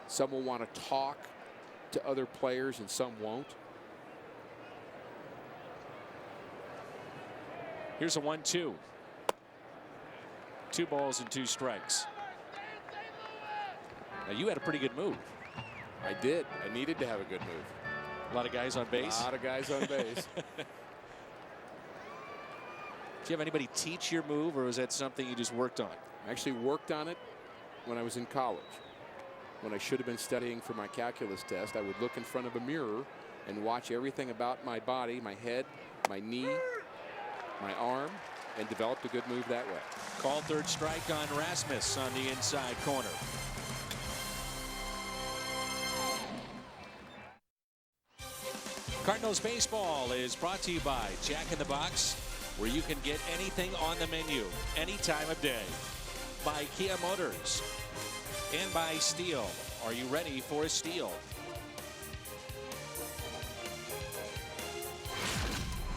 Some will want to talk to other players, and some won't.
Here's a 1-2. 2 balls and 2 strikes. Now you had a pretty good move.
I did. I needed to have a good move.
A lot of guys on base.
A lot of guys on base.
Did you have anybody teach your move, or was that something you just worked on?
I actually worked on it when I was in college. When I should have been studying for my calculus test, I would look in front of a mirror and watch everything about my body, my head, my knee, my arm, and developed a good move that way.
Call 3rd strike on Rasmus on the inside corner. Cardinals baseball is brought to you by Jack in the Box, where you can get anything on the menu any time of day. By Kia Motors and by Steel. Are you ready for a steal?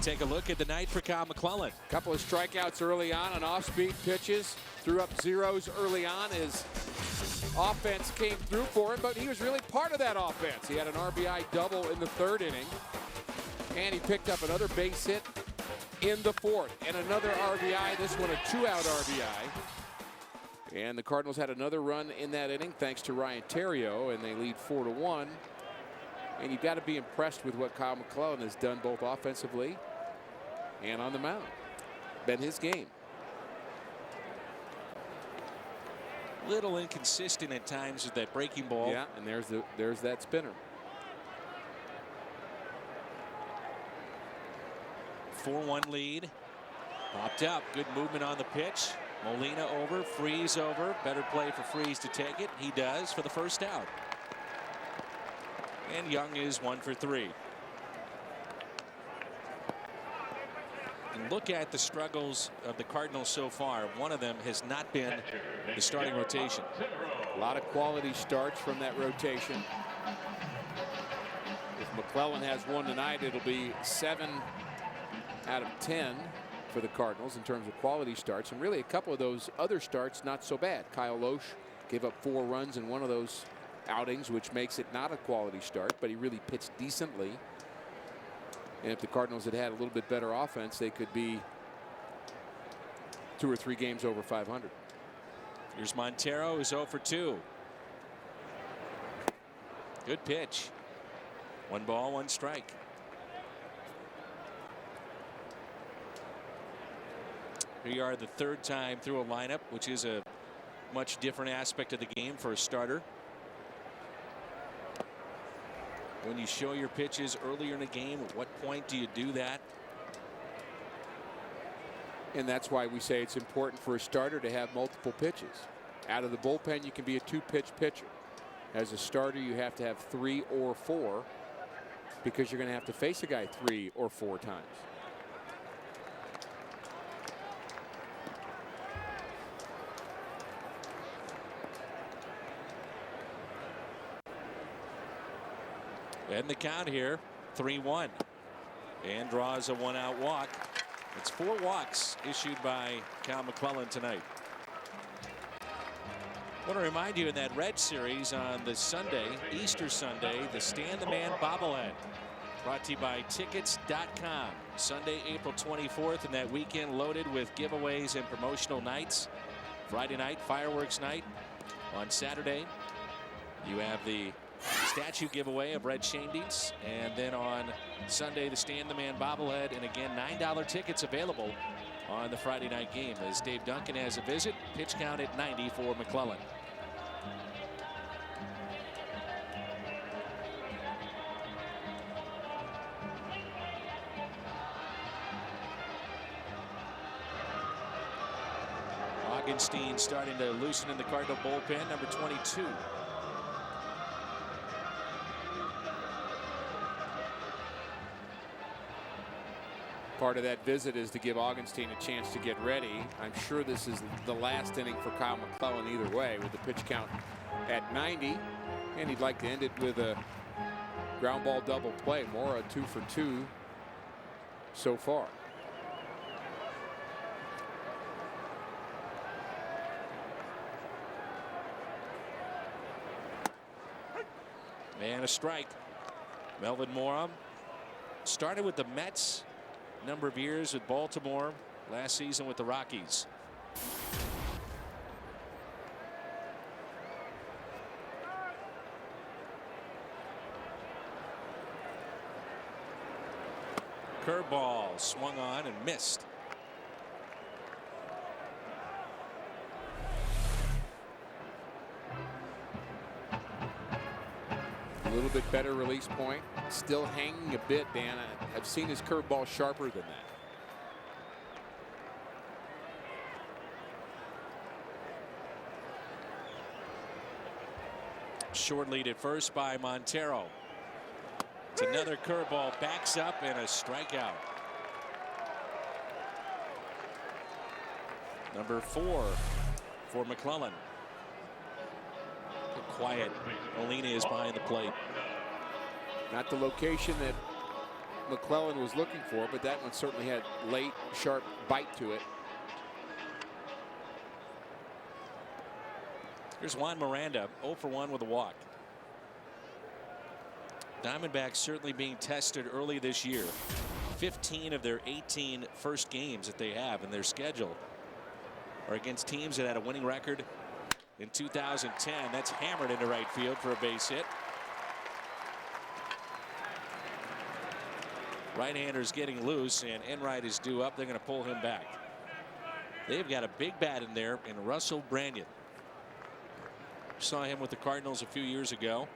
Take a look at the night for Kyle McClellan.
A couple of strikeouts early on off-speed pitches. Threw up zeros early on. His offense came through for him, but he was really part of that offense. He had an RBI double in the 3rd inning, and he picked up another base hit in the 4th, and another RBI. This one a 2-out RBI. And the Cardinals had another run in that inning thanks to Ryan Theriot, and they lead 4-1. And you've got to be impressed with what Kyle McClellan has done both offensively and on the mound. Been his game.
Little inconsistent at times with that breaking ball.
Yeah, and there's that spinner.
4-1 lead. Popped up. Good movement on the pitch. Molina over. Freese over. Better play for Freese to take it. He does for the 1st out. And Young is 1 for 3. And look at the struggles of the Cardinals so far. One of them has not been the starting rotation.
A lot of quality starts from that rotation. If McClellan has one tonight, it'll be 7 out of 10 for the Cardinals in terms of quality starts. And really a couple of those other starts not so bad. Kyle Lohse gave up 4 runs in one of those outings, which makes it not a quality start, but he really pitched decently. And if the Cardinals had a little bit better offense, they could be 2 or 3 games over 500.
Here's Montero, who's 0 for 2. Good pitch. 1 ball, 1 strike. Here you are the 3rd time through a lineup, which is a much different aspect of the game for a starter. When you show your pitches earlier in a game, at what point do you do that?
And that's why we say it's important for a starter to have multiple pitches. Out of the bullpen, you can be a 2-pitch pitcher. As a starter, you have to have 3 or 4 because you're going to have to face a guy 3 or 4 times.
And the count here, 3-1. And draws a 1-out walk. It's 4 walks issued by Kyle McClellan tonight. I want to remind you in that Red Series on the Sunday, Easter Sunday, the Stand the Man bobblehead. Brought to you by Tickets.com. Sunday, April 24th, and that weekend loaded with giveaways and promotional nights. Friday night, fireworks night. On Saturday, you have the statue giveaway of Red Schoendienst. And then on Sunday, the Stan the Man bobblehead. And again, $9 tickets available on the Friday night game as Dave Duncan has a visit. Pitch count at 90 for McClellan. Augenstein starting to loosen in the Cardinal bullpen, number 22.
Part of that visit is to give Augenstein a chance to get ready. I'm sure this is the last inning for Kyle McClellan either way, with the pitch count at 90. And he'd like to end it with a ground ball double play. Mora 2 for 2 so far.
And a strike. Melvin Mora started with the Mets a number of years with Baltimore, last season with the Rockies. Curveball swung on and missed.
A little bit better release point. Still hanging a bit, Dan. I've seen his curveball sharper than that.
Short lead at first by Montero. It's another curveball, backs up, and a strikeout. Number 4 for McClellan. Quiet. Molina is behind the plate.
Not the location that McClellan was looking for, but that one certainly had late, sharp bite to it.
Here's Juan Miranda, 0 for 1 with a walk. Diamondbacks certainly being tested early this year. 15 of their 18 first games that they have in their schedule are against teams that had a winning record in 2010. That's hammered into right field for a base hit. Right-hander's getting loose, and Enright is due up. They're going to pull him back. They've got a big bat in there in Russell Branyan. Saw him with the Cardinals a few years ago.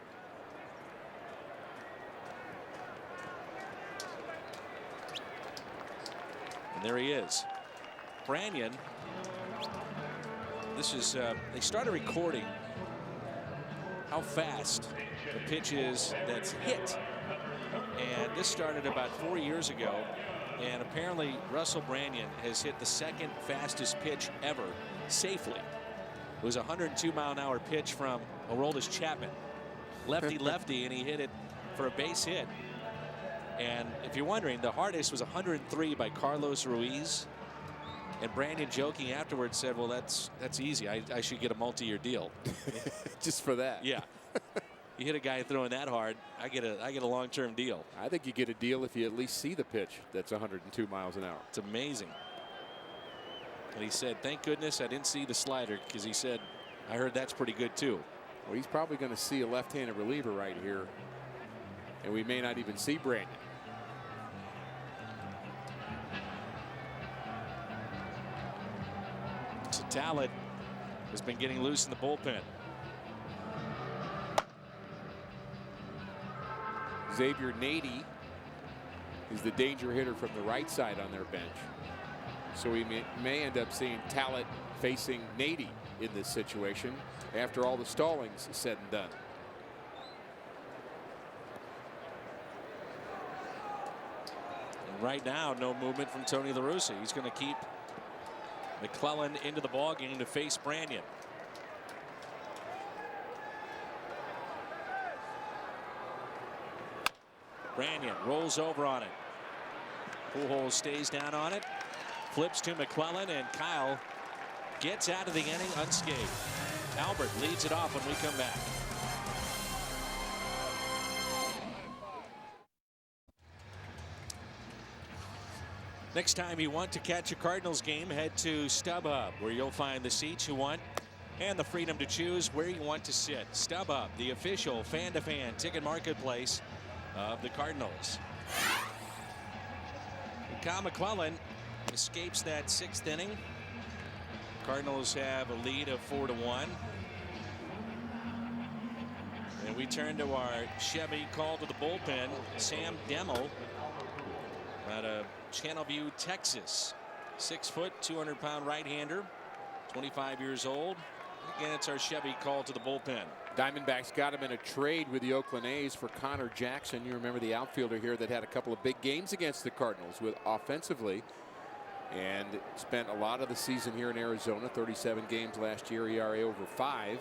And there he is. Branyan. This is they started recording how fast the pitch is that's hit, and this started about 4 years ago, and apparently Russell Branyan has hit the second fastest pitch ever safely. It was a 102-mile-an-hour pitch from Aroldis Chapman, lefty, and he hit it for a base hit. And if you're wondering, the hardest was 103 by Carlos Ruiz. And Branyan, joking afterwards, said, well, that's easy. I should get a multi-year deal.
Just for that.
Yeah. You hit a guy throwing that hard, I get a long-term deal.
I think you get a deal if you at least see the pitch that's 102 miles an hour.
It's amazing. And he said, thank goodness I didn't see the slider, because he said, I heard that's pretty good too.
Well, he's probably going to see a left-handed reliever right here, and we may not even see Branyan.
Talent has been getting loose in the bullpen.
Xavier Nady is the danger hitter from the right side on their bench. So we may end up seeing Talent facing Nady in this situation after all the stallings is said and done.
And right now, no movement from Tony La Russa. He's going to keep McClellan into the ballgame to face Branyan. Branyan rolls over on it. Pujols stays down on it. Flips to McClellan, and Kyle gets out of the inning unscathed. Albert leads it off when we come back. Next time you want to catch a Cardinals game, head to StubHub, where you'll find the seats you want and the freedom to choose where you want to sit. StubHub, the official fan-to-fan ticket marketplace of the Cardinals. Kyle McClellan escapes that 6th inning. Cardinals have a lead of 4-1. And we turn to our Chevy call to the bullpen. Sam Demmel out of Channelview, Texas. 6 foot, 200-pound right-hander, 25 years old. Again, it's our Chevy call to the bullpen.
Diamondbacks got him in a trade with the Oakland A's for Connor Jackson. You remember the outfielder here that had a couple of big games against the Cardinals with offensively, and spent a lot of the season here in Arizona. 37 games last year, ERA over 5.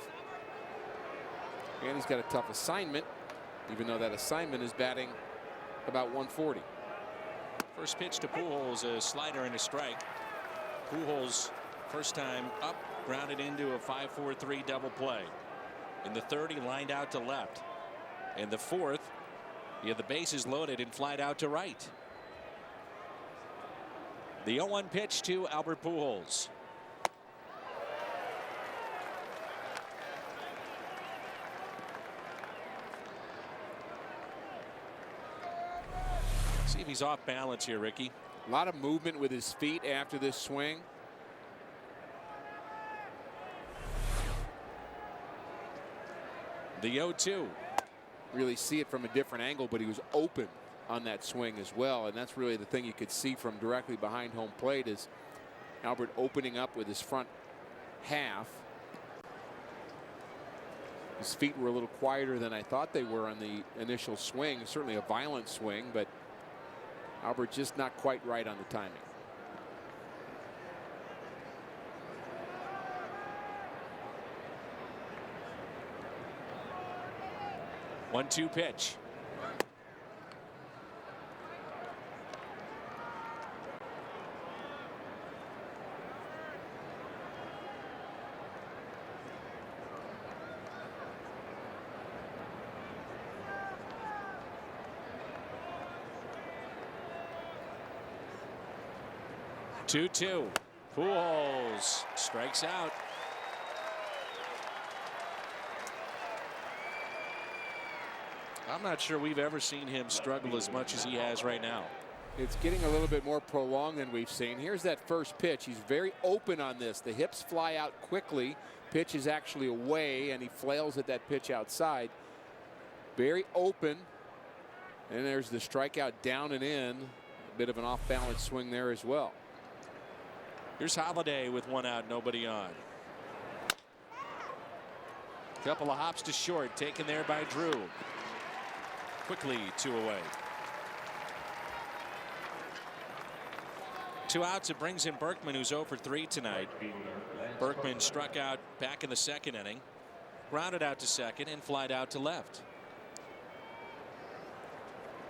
And he's got a tough assignment, even though that assignment is batting about 140.
First pitch to Pujols, a slider and a strike. Pujols first time up, grounded into a 5-4-3 double play. In the third, he lined out to left. In the fourth, he had the bases loaded and flied out to right. The 0-1 pitch to Albert Pujols. See if he's off balance here, Ricky.
A lot of movement with his feet after this swing.
The 0-2.
Really see it from a different angle, but he was open on that swing as well, and that's really the thing you could see from directly behind home plate is Albert opening up with his front half. His feet were a little quieter than I thought they were on the initial swing. Certainly a violent swing, but Albert just not quite right on the timing.
One-two pitch. Two-two. Pujols strikes out. I'm not sure we've ever seen him struggle as much as he has right now.
It's getting a little bit more prolonged than we've seen. Here's that first pitch. He's very open on this. The hips fly out quickly. Pitch is actually away, and he flails at that pitch outside. Very open. And there's the strikeout down and in. A bit of an off-balance swing there as well.
Here's Holiday with one out, nobody on. Couple of hops to short, taken there by Drew. Quickly 2 away. 2 outs. It brings in Berkman, who's 0 for 3 tonight. Berkman struck out back in the 2nd inning, grounded out to second, and flied out to left.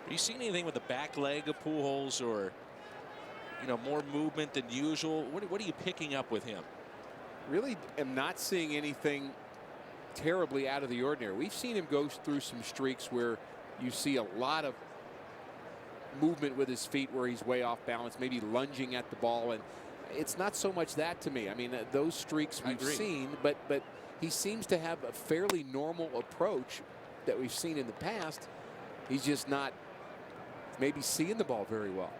Have you seen anything with the back leg of Pujols, or more movement than usual? What are you picking up with him?
Really am not seeing anything terribly out of the ordinary. We've seen him go through some streaks where you see a lot of movement with his feet where he's way off balance, maybe lunging at the ball, and it's not so much that to me. I mean, those streaks we've seen, but he seems to have a fairly normal approach that we've seen in the past. He's just not maybe seeing the ball very well.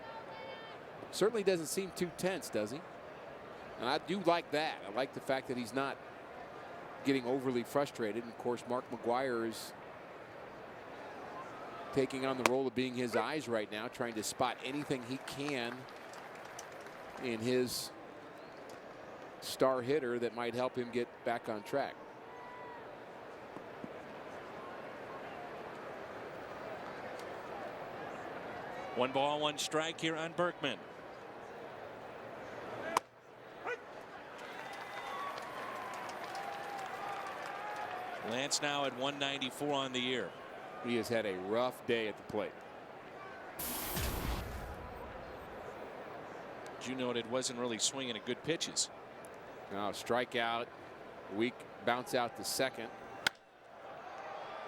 Certainly doesn't seem too tense, does he? And I do like that. I like the fact that he's not getting overly frustrated. And of course, Mark McGwire is taking on the role of being his eyes right now, trying to spot anything he can in his star hitter that might help him get back on track.
One ball, one strike here on Berkman. Lance now at 194 on the year.
He has had a rough day at the plate.
You noted wasn't really swinging at good pitches.
Now strikeout, weak bounce out to second.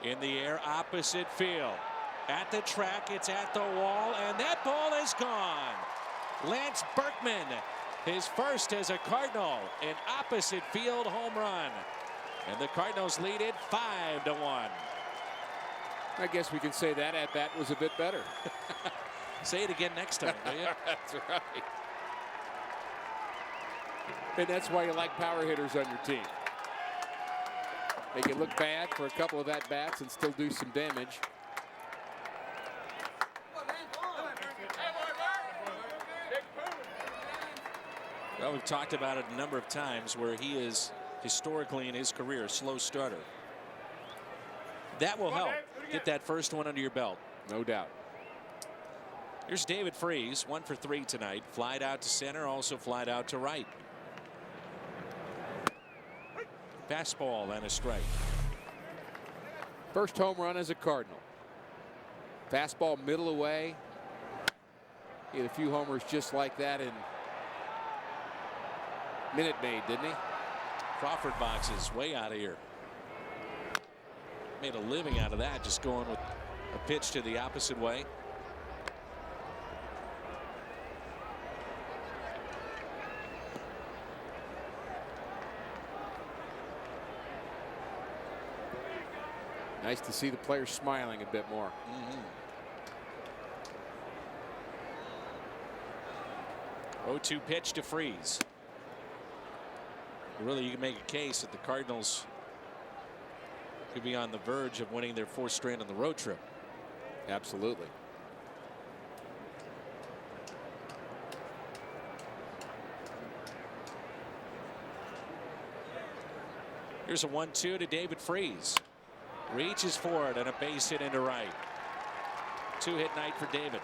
In the air, opposite field. At the track, it's at the wall, and that ball is gone. Lance Berkman, his first as a Cardinal, an opposite field home run. And the Cardinals lead it 5-1.
I guess we can say that at bat was a bit better.
Say it again next time, will you?
That's right. And that's why you like power hitters on your team. They can look bad for a couple of at-bats and still do some damage.
Well, we've talked about it a number of times where he is historically in his career a slow starter. That will help get that first one under your belt.
No doubt.
Here's David Freese, 1 for 3 tonight. Flied out to center, also flied out to right. Fastball and a strike.
First home run as a Cardinal. Fastball middle away. He had a few homers just like that in Minute Maid, didn't he?
Crawford boxes way out of here. Made a living out of that, just going with a pitch to the opposite way.
Nice to see the players smiling a bit more.
0-2 pitch to Freese. Really, you can make a case that the Cardinals could be on the verge of winning their 4th straight on the road trip.
Absolutely.
Here's a 1-2 to David Freese. Reaches forward and a base hit into right. 2-hit night for David.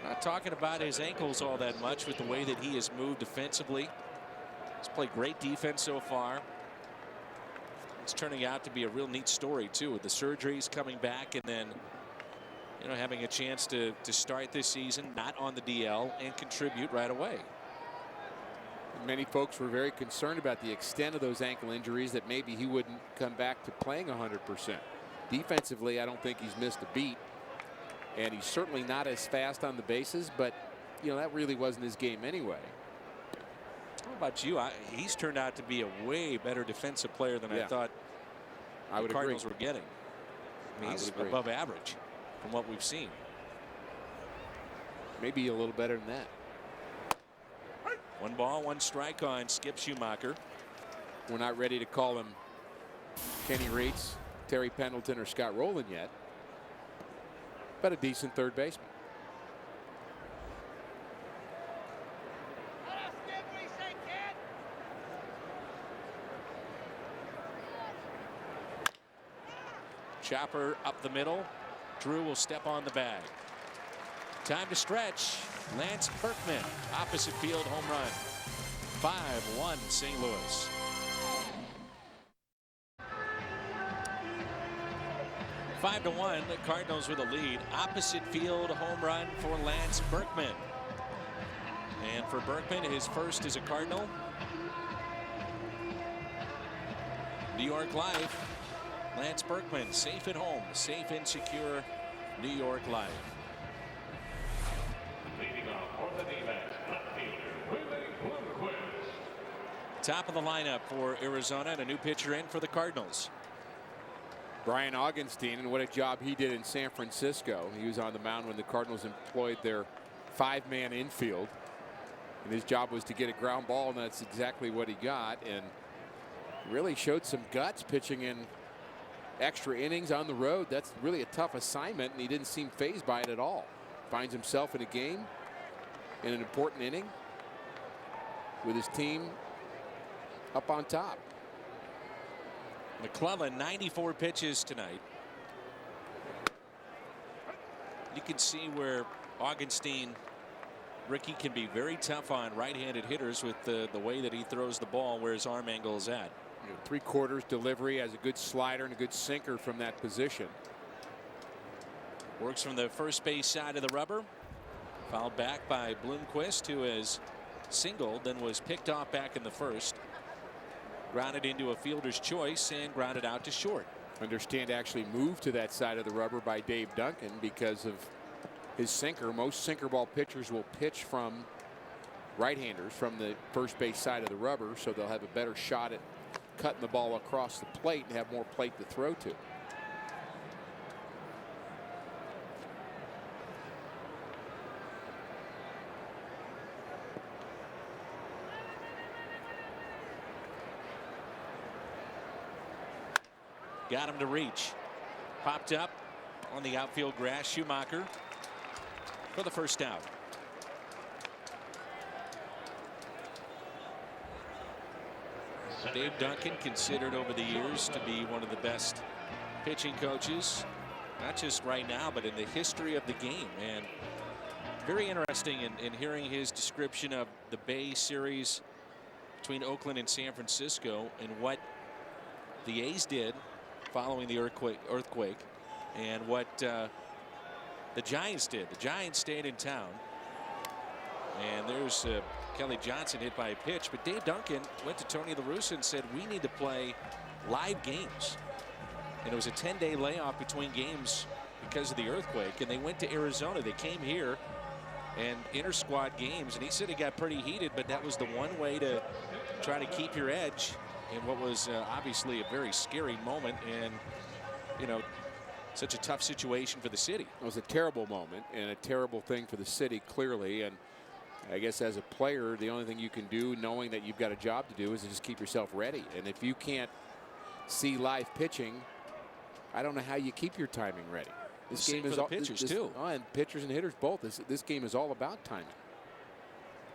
Not talking about his ankles all that much with the way that he has moved defensively. He's played great defense so far. It's turning out to be a real neat story too, with the surgeries coming back and then having a chance to start this season not on the DL and contribute right away.
Many folks were very concerned about the extent of those ankle injuries, that maybe he wouldn't come back to playing 100%. Defensively, I don't think he's missed a beat, and he's certainly not as fast on the bases, but that really wasn't his game anyway.
How about you? He's turned out to be a way better defensive player than I thought the Cardinals were getting. I mean, he's above average from what we've seen.
Maybe a little better than that.
1 ball, 1 strike on Skip Schumacher.
We're not ready to call him Kenny Reitz, Terry Pendleton, or Scott Rowland yet, but a decent third baseman.
Chopper up the middle. Drew will step on the bag. Time to stretch. Lance Berkman, opposite field home run. 5-1 St. Louis. Five to 1, the Cardinals with a lead. Opposite field home run for Lance Berkman. And for Berkman, his first as a Cardinal. New York Life. Lance Berkman, safe at home, safe and secure New York Life. Top of the lineup for Arizona, and a new pitcher in for the Cardinals.
Brian Augustine, and what a job he did in San Francisco. He was on the mound when the Cardinals employed their 5-man infield, and his job was to get a ground ball, and that's exactly what he got, and really showed some guts pitching in extra innings on the road. That's really a tough assignment, and he didn't seem fazed by it at all. Finds himself in a game in an important inning with his team up on top.
McClellan, 94 pitches tonight. You can see where Augustine, Ricky, can be very tough on right-handed hitters with the way that he throws the ball, where his arm angle is at.
3/4 delivery, has a good slider and a good sinker from that position.
Works from the first base side of the rubber. Fouled back by Bloomquist, who has singled, then was picked off back in the first. Grounded into a fielder's choice and grounded out to short.
Understand actually moved to that side of the rubber by Dave Duncan because of his sinker. Most sinker ball pitchers will pitch from right-handers from the first base side of the rubber, so they'll have a better shot at cutting the ball across the plate and have more plate to throw to.
Got him to reach. Popped up on the outfield grass. Schumacher for the first out. Dave Duncan, considered over the years to be one of the best pitching coaches, not just right now, but in the history of the game. And very interesting in hearing his description of the Bay Series between Oakland and San Francisco and what the A's did following the earthquake and what the Giants did. The Giants stayed in town. And there's Kelly Johnson hit by a pitch. But Dave Duncan went to Tony La Russa and said, we need to play live games. And it was a 10-day layoff between games because of the earthquake. And they went to Arizona. They came here and inter-squad games. And he said it got pretty heated, but that was the one way to try to keep your edge in what was obviously a very scary moment. And, you know, such a tough situation for the city.
It was a terrible moment and a terrible thing for the city, clearly. And I guess as a player, the only thing you can do, knowing that you've got a job to do, is to just keep yourself ready. And if you can't see live pitching, I don't know how you keep your timing ready.
This game is all pitchers too.
Oh, and pitchers and hitters both. This game is all about timing.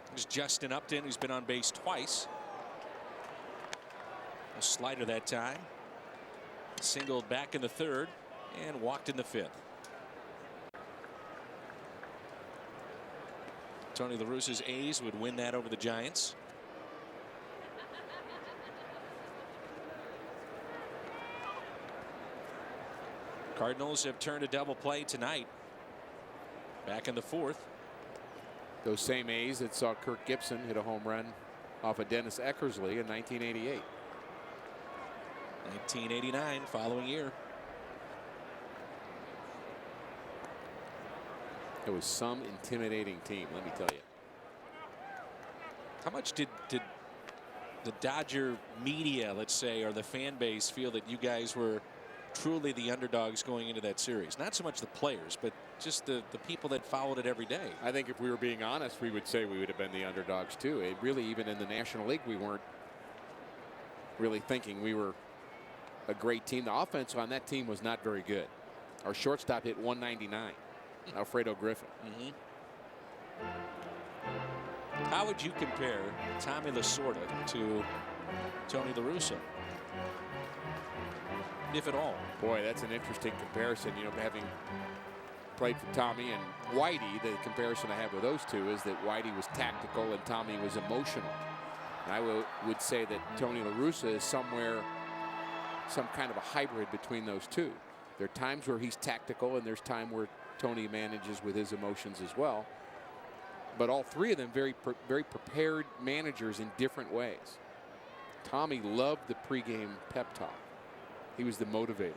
There's Justin Upton, who's been on base twice. A slider that time. Singled back in the third and walked in the fifth. Tony La Russa's A's would win that over the Giants. Cardinals have turned a double play tonight. Back in the fourth.
Those same A's that saw Kirk Gibson hit a home run off of Dennis Eckersley in 1988.
1989, following year.
It was some intimidating team, let me tell you.
How much did the Dodger media, let's say, or the fan base feel that you guys were truly the underdogs going into that series? Not so much the players, but just the people that followed it every day.
I think if we were being honest, we would say we would have been the underdogs too. It really, even in the National League, we weren't really thinking we were a great team. The offense on that team was not very good. Our shortstop hit 199. Alfredo Griffin.
How would you compare Tommy Lasorda to Tony La Russa, if at all?
Boy, that's an interesting comparison. You know, having played for Tommy and Whitey, the comparison I have with those two is that Whitey was tactical and Tommy was emotional. And I would say that Tony La Russa is somewhere, some kind of a hybrid between those two. There are times where he's tactical and there's time where Tony manages with his emotions as well. But all three of them very prepared managers in different ways. Tommy loved the pregame pep talk. He was the motivator.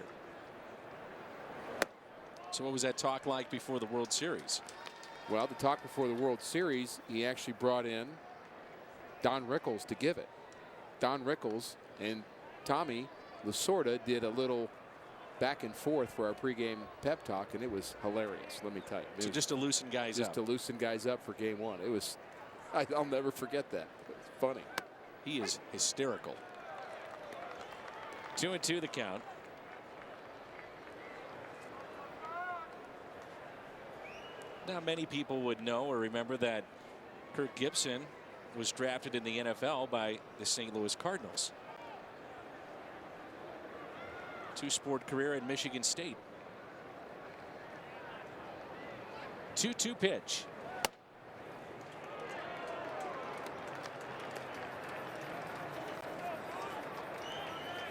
So what was that talk like before the World Series?
Well, the talk before the World Series, he actually brought in Don Rickles to give it. Don Rickles and Tommy Lasorda did a little back and forth for our pregame pep talk, and it was hilarious, let me tell you.
So just to loosen guys up.
Just to loosen guys up for game one. It was, I'll never forget that. It's funny.
He is hysterical. 2-2 the count. Now, many people would know or remember that Kirk Gibson was drafted in the NFL by the St. Louis Cardinals. Two-sport career at Michigan State. 2-2 pitch.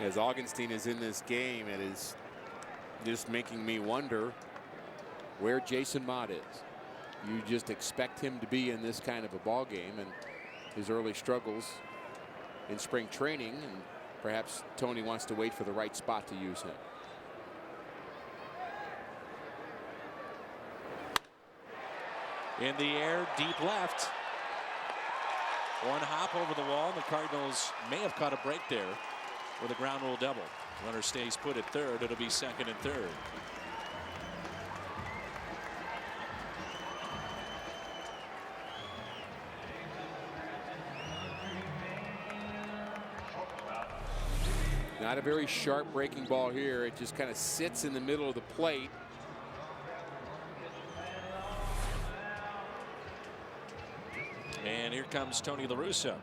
As Augenstein is in this game, it is just making me wonder where Jason Mott is. You just expect him to be in this kind of a ball game, and his early struggles in spring training, and perhaps Tony wants to wait for the right spot to use him.
In the air, deep left. One hop over the wall. The Cardinals may have caught a break there with a ground rule double. Runner stays put at third. It'll be second and third.
Not a very sharp breaking ball here. It just kind of sits in the middle of the plate.
And here comes Tony La Russa.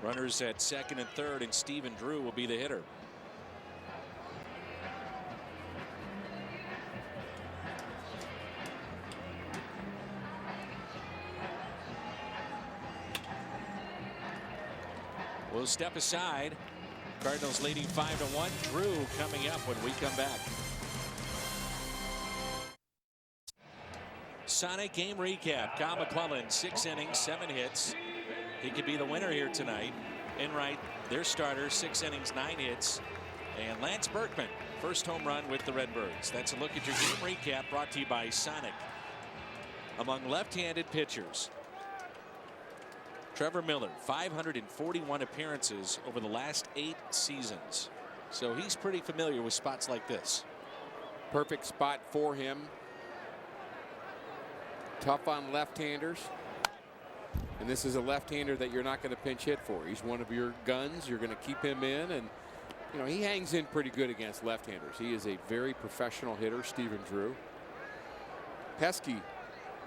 Runners at second and third, and Stephen Drew will be the hitter. We'll step aside. Cardinals leading 5-1. Drew coming up when we come back. Sonic game recap. Kyle McClellan, 6 innings, 7 hits. He could be the winner here tonight. Enright, their starter, 6 innings, 9 hits. And Lance Berkman, first home run with the Redbirds. That's a look at your game recap brought to you by Sonic. Among left-handed pitchers, Trevor Miller, 541 appearances over the last 8 seasons. So he's pretty familiar with spots like this.
Perfect spot for him. Tough on left-handers. And this is a left-hander that you're not going to pinch hit for. He's one of your guns. You're going to keep him in. And, you know, he hangs in pretty good against left-handers. He is a very professional hitter, Stephen Drew. Pesky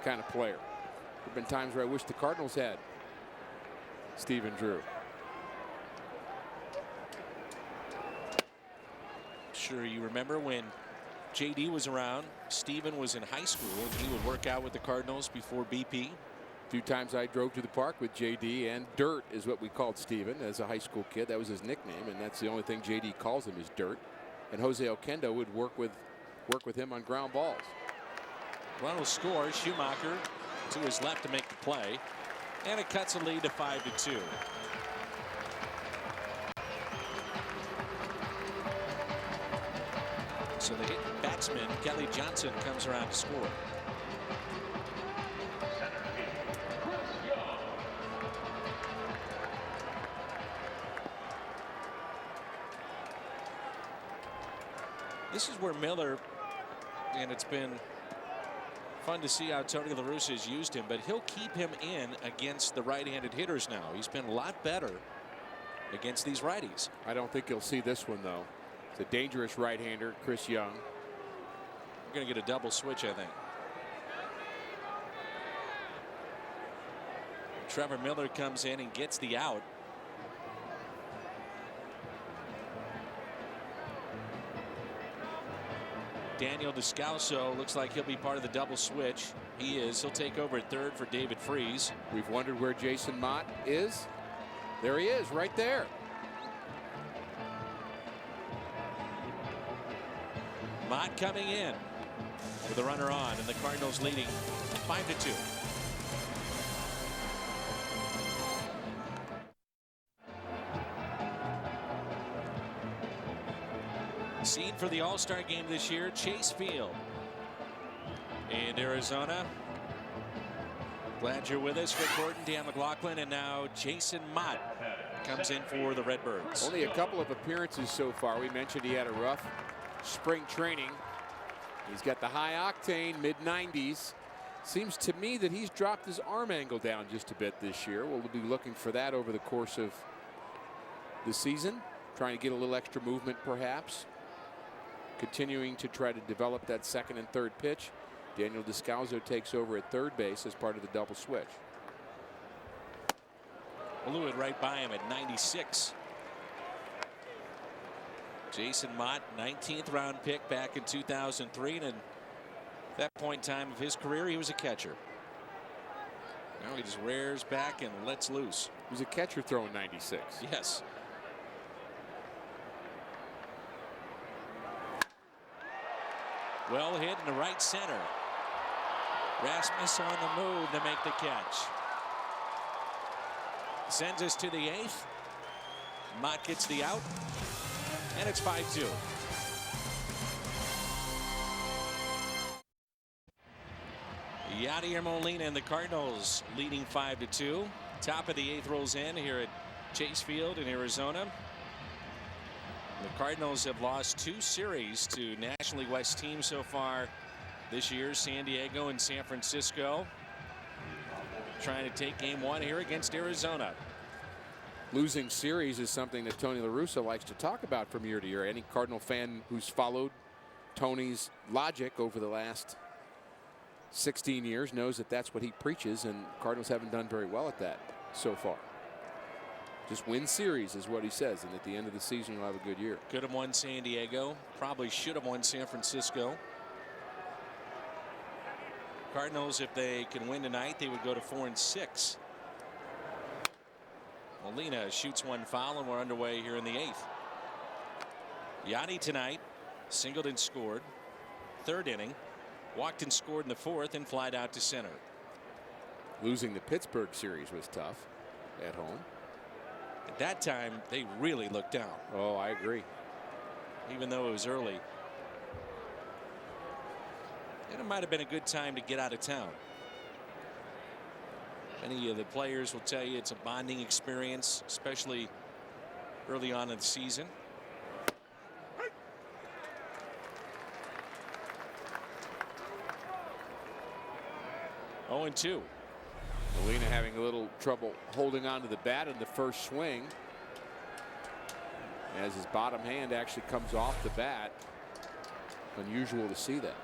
kind of player. There have been times where I wish the Cardinals had Stephen Drew.
Sure, you remember when JD was around, Stephen was in high school, and he would work out with the Cardinals before BP.
A few times I drove to the park with JD, and Dirt is what we called Stephen as a high school kid. That was his nickname, and that's the only thing JD calls him is Dirt. And Jose Oquendo would work with him on ground balls.
Ronald scores. Schumacher to his left to make the play. And it cuts a lead to 5-2. So the hit batsman, Kelly Johnson, comes around to score. This is where Miller, and it's been fun to see how Tony La Russa has used him, but he'll keep him in against the right-handed hitters now. He's been a lot better against these righties.
I don't think he'll see this one, though. It's a dangerous right-hander, Chris Young.
We're going to get a double switch, I think. Trevor Miller comes in and gets the out. Daniel Descalso looks like he'll be part of the double switch. He is. He'll take over at third for David Freese.
We've wondered where Jason Mott is. There he is, right there.
Mott coming in with a runner on, and the Cardinals leading 5-2. Scene for the All-Star game this year, Chase Field in Arizona. Glad you're with us. Rick Gordon, Dan McLaughlin, and now Jason Mott comes in for the Redbirds.
Only a couple of appearances so far. We mentioned he had a rough spring training. He's got the high octane mid-90s. Seems to me that he's dropped his arm angle down just a bit this year. We'll be looking for that over the course of the season, trying to get a little extra movement perhaps. Continuing to try to develop that second and third pitch. Daniel Descalso takes over at third base as part of the double switch.
Blew it right by him at 96. Jason Mott, 19th round pick back in 2003, and at that point in time of his career he was a catcher. Now he just rears back and lets loose.
He was a catcher throwing 96.
Yes. Well hit in the right center. Rasmus on the move to make the catch. Sends us to the 8th. Mott gets the out, and it's 5-2. Yadier Molina and the Cardinals leading 5-2. Top of the 8th rolls in here at Chase Field in Arizona. The Cardinals have lost 2 series to National League West teams so far this year. San Diego and San Francisco. Trying to take game 1 here against Arizona.
Losing series is something that Tony La Russa likes to talk about from year to year. Any Cardinal fan who's followed Tony's logic over the last 16 years knows that that's what he preaches, and Cardinals haven't done very well at that so far. Just win series is what he says, and at the end of the season you'll have a good year.
Could have won San Diego. Probably should have won San Francisco. Cardinals, if they can win tonight, they would go to 4-6. Molina shoots one foul, and we're underway here in the 8th. Yadi tonight singled and scored. 3rd inning. Walked and scored in the 4th and flied out to center.
Losing the Pittsburgh series was tough at home.
At that time, they really looked down.
Oh, I agree.
Even though it was early. And it might have been a good time to get out of town. Many of the players will tell you it's a bonding experience, especially early on in the season. Oh, 0-2.
Molina having a little trouble holding on to the bat in the first swing, as his bottom hand actually comes off the bat. Unusual to see that.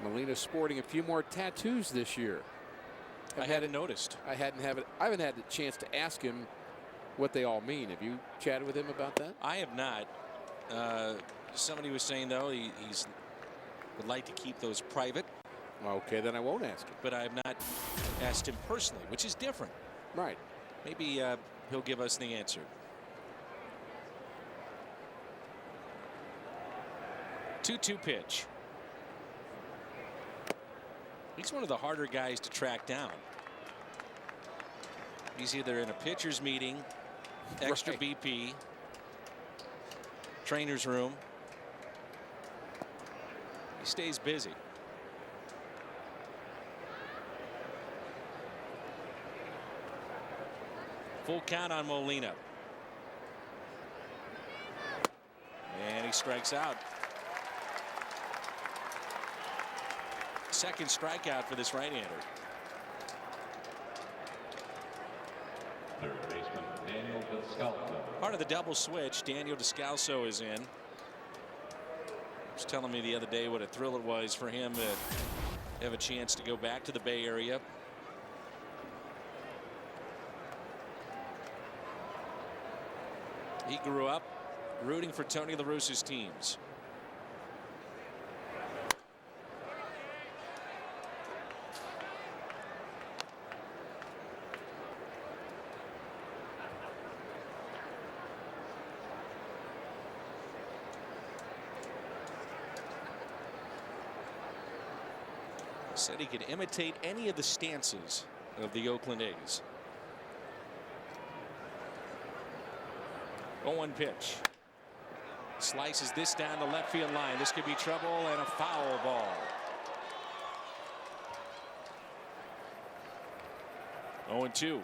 Molina sporting a few more tattoos this year.
I hadn't noticed.
I haven't had the chance to ask him what they all mean. Have you chatted with him about that?
I have not. Somebody was saying though he's would like to keep those private.
Okay, then I won't ask him.
But I have not asked him personally, which is different.
Right.
Maybe he'll give us the answer. Two-two pitch. He's one of the harder guys to track down. He's either in a pitcher's meeting, extra
Right.
BP, trainer's room. He stays busy. Full count on Molina. And he strikes out. Second strikeout for this right-hander.
Third baseman Daniel Descalso.
Part of the double switch, Daniel Descalso is in. He was telling me the other day what a thrill it was for him to have a chance to go back to the Bay Area. He grew up rooting for Tony La Russa's teams. Said he could imitate any of the stances of the Oakland A's. 0-1 pitch. Slices this down the left field line. This could be trouble and a foul ball. 0-2.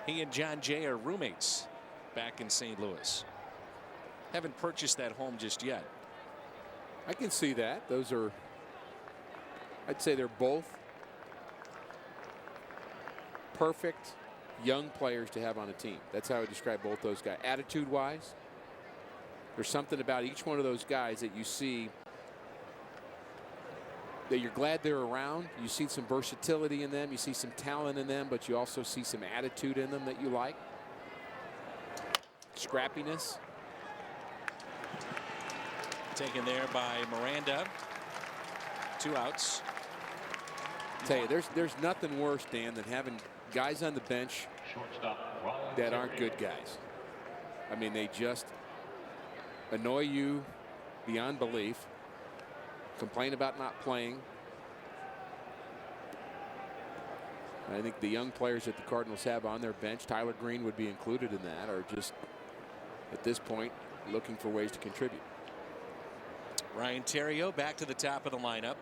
He and John Jay are roommates back in St. Louis. Haven't purchased that home just yet.
I can see that. Those are, I'd say they're both perfect young players to have on a team. That's how I would describe both those guys. Attitude wise, there's something about each one of those guys that you see that you're glad they're around. You see some versatility in them. You see some talent in them, but you also see some attitude in them that you like. Scrappiness.
Taken there by Miranda. 2 outs.
Tell you, there's nothing worse, Dan, than having guys on the bench that aren't good guys. I mean, they just annoy you beyond belief, complain about not playing, I think the young players that the Cardinals have on their bench, Tyler Green would be included in that, are just at this point looking for ways to contribute.
Ryan Theriot back to the top of the lineup.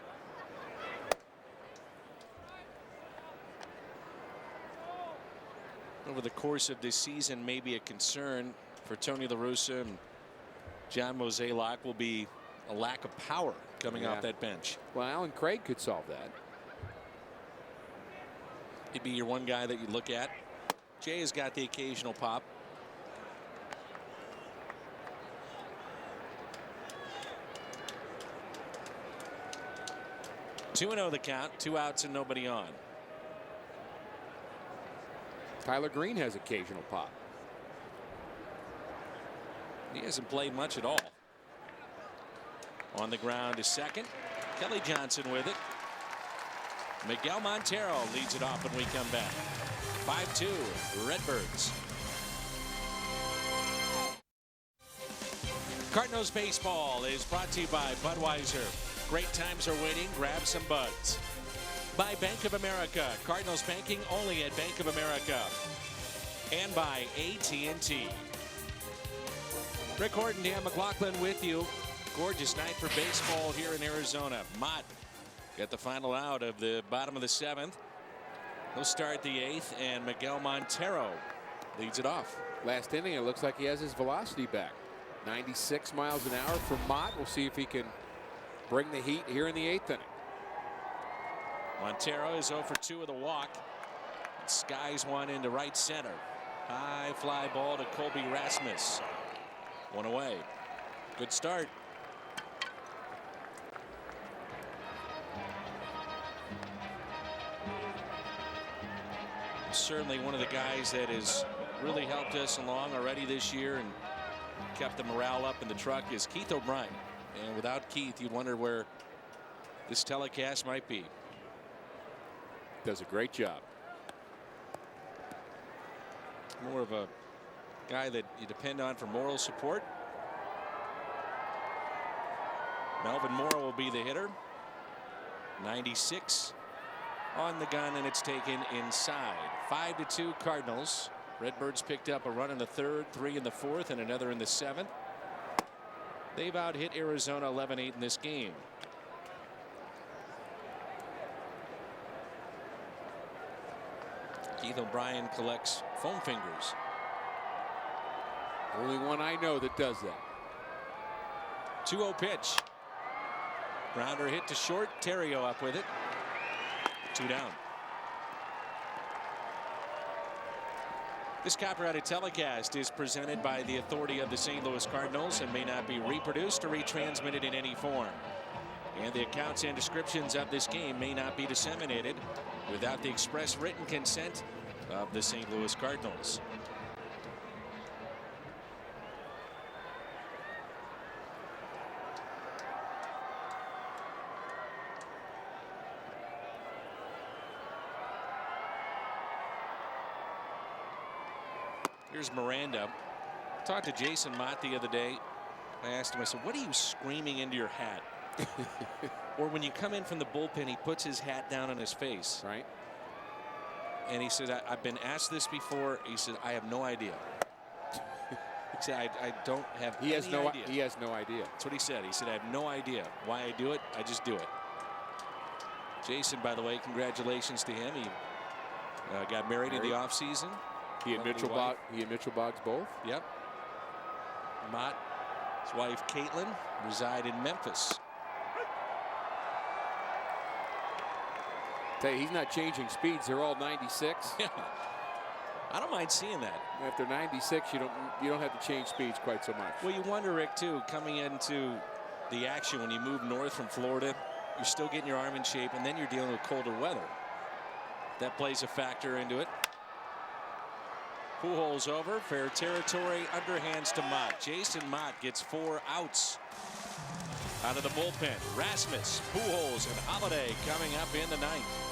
Over the course of this season, maybe a concern for Tony La Russa and John Mozeliak will be a lack of power coming off that bench.
Well, Alan Craig could solve that.
He'd be your one guy that you look at. Jay has got the occasional pop. Two 2-0 the count, 2 outs and nobody on.
Tyler Green has occasional pop.
He hasn't played much at all. On the ground is second. Kelly Johnson with it. Miguel Montero leads it off when we come back. 5-2 Redbirds. Cardinals baseball is brought to you by Budweiser. Great times are waiting. Grab some buds. By Bank of America. Cardinals banking only at Bank of America. And by AT&T. Rick Horton, Dan McLaughlin with you. Gorgeous night for baseball here in Arizona. Mott got the final out of the bottom of the 7th. He'll start the 8th, and Miguel Montero leads it off.
Last inning, it looks like he has his velocity back. 96 miles an hour for Mott. We'll see if he can bring the heat here in the 8th inning.
Montero is 0 for 2 with a walk. Skies one into right center. High fly ball to Colby Rasmus. One away. Good start. Certainly one of the guys that has really helped us along already this year and kept the morale up in the truck is Keith O'Brien. And without Keith, you'd wonder where this telecast might be.
Does a great job.
More of a guy that you depend on for moral support. Melvin Moore will be the hitter. 96 on the gun, and it's taken inside. 5-2 Cardinals. Redbirds picked up a run in the 3rd, 3 in the 4th, and another in the 7th. They've out-hit Arizona 11-8 in this game. Keith O'Brien collects foam fingers.
Only one I know that does that.
2-0 pitch. Grounder hit to short. Theriot up with it. 2 down. This copyrighted telecast is presented by the authority of the St. Louis Cardinals and may not be reproduced or retransmitted in any form. And the accounts and descriptions of this game may not be disseminated without the express written consent of the St. Louis Cardinals. Here's Miranda. Talked to Jason Mott the other day. I asked him, I said, what are you screaming into your hat? Or when you come in from the bullpen, he puts his hat down on his face.
Right.
And he said, I've been asked this before. He said, I have no idea. He said, I don't have any idea.
He has no idea.
That's what he said. He said, I have no idea why I do it. I just do it. Jason, by the way, congratulations to him. He got married in the offseason.
He and Mitchell Boggs both.
Yep. Mott, his wife Caitlin, reside in Memphis.
Tell you, he's not changing speeds. They're all 96.
Yeah. I don't mind seeing that.
After 96, you don't have to change speeds quite so much.
Well, you wonder, Rick, too, coming into the action when you move north from Florida, you're still getting your arm in shape, and then you're dealing with colder weather. That plays a factor into it. Pujols over, fair territory, underhands to Mott. Jason Mott gets 4 outs out of the bullpen. Rasmus, Pujols, and Holiday coming up in the 9th.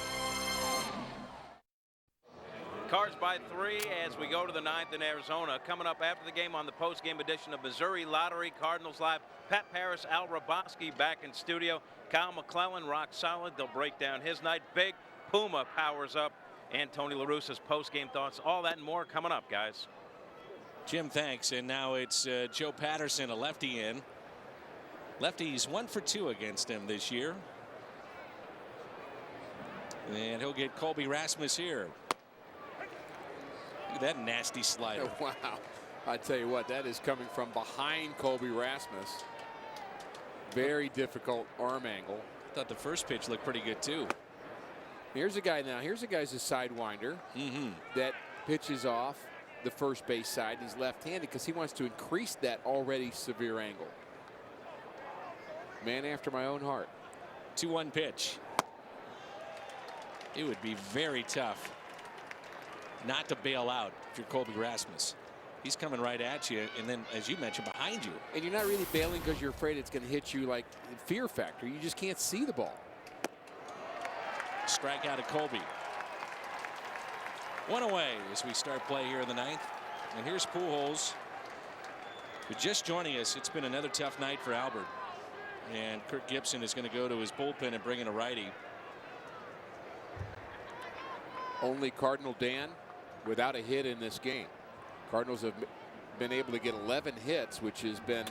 Cards by 3 as we go to the 9th in Arizona. Coming up after the game on the post-game edition of Missouri Lottery Cardinals Live. Pat Paris, Al Roboski back in studio. Kyle McClellan rock solid. They'll break down his night. Big Puma powers up and Tony La Russa's post-game thoughts. All that and more coming up, guys.
Jim, thanks. And now it's Joe Patterson, a lefty in. Lefty's 1 for 2 against him this year. And he'll get Colby Rasmus here. Look at that nasty slider.
Oh, wow. I tell you what, that is coming from behind Colby Rasmus. Very difficult arm angle.
Thought the first pitch looked pretty good too.
Here's a guy now. Here's a guy's a sidewinder that pitches off the first base side. He's left-handed because he wants to increase that already severe angle. Man after my own heart.
2-1 pitch. It would be very tough not to bail out if you're Colby Rasmus. He's coming right at you, and then, as you mentioned, behind you.
And you're not really bailing because you're afraid it's going to hit you like fear factor. You just can't see the ball.
Strikeout of Colby. 1 away as we start play here in the 9th. And here's Pujols. But just joining us, it's been another tough night for Albert. And Kirk Gibson is going to go to his bullpen and bring in a righty.
Only Cardinal Dan without a hit in this game. Cardinals have been able to get 11 hits, which has been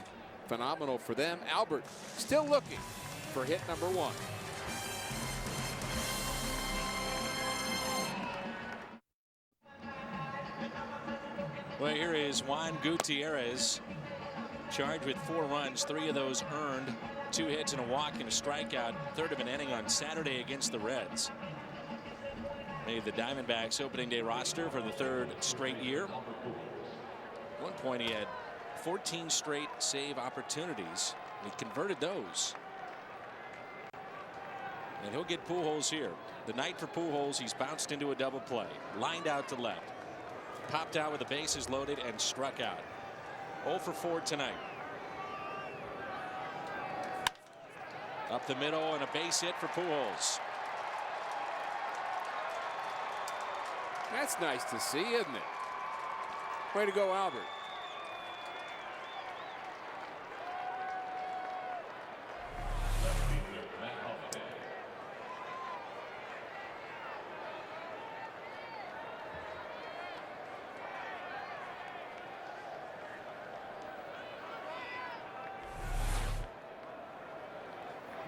phenomenal for them. Albert still looking for hit number 1.
Well, here is Juan Gutierrez, charged with 4 runs, 3 of those earned, 2 hits and a walk and a strikeout, third of an inning on Saturday against the Reds. Made the Diamondbacks opening day roster for the 3rd straight year. At one point he had 14 straight save opportunities. He converted those. And he'll get Pujols here. The night for Pujols, he's bounced into a double play, lined out to left, popped out with the bases loaded and struck out. 0 for 4 tonight. Up the middle and a base hit for Pujols.
That's nice to see, isn't it? Way to go, Albert.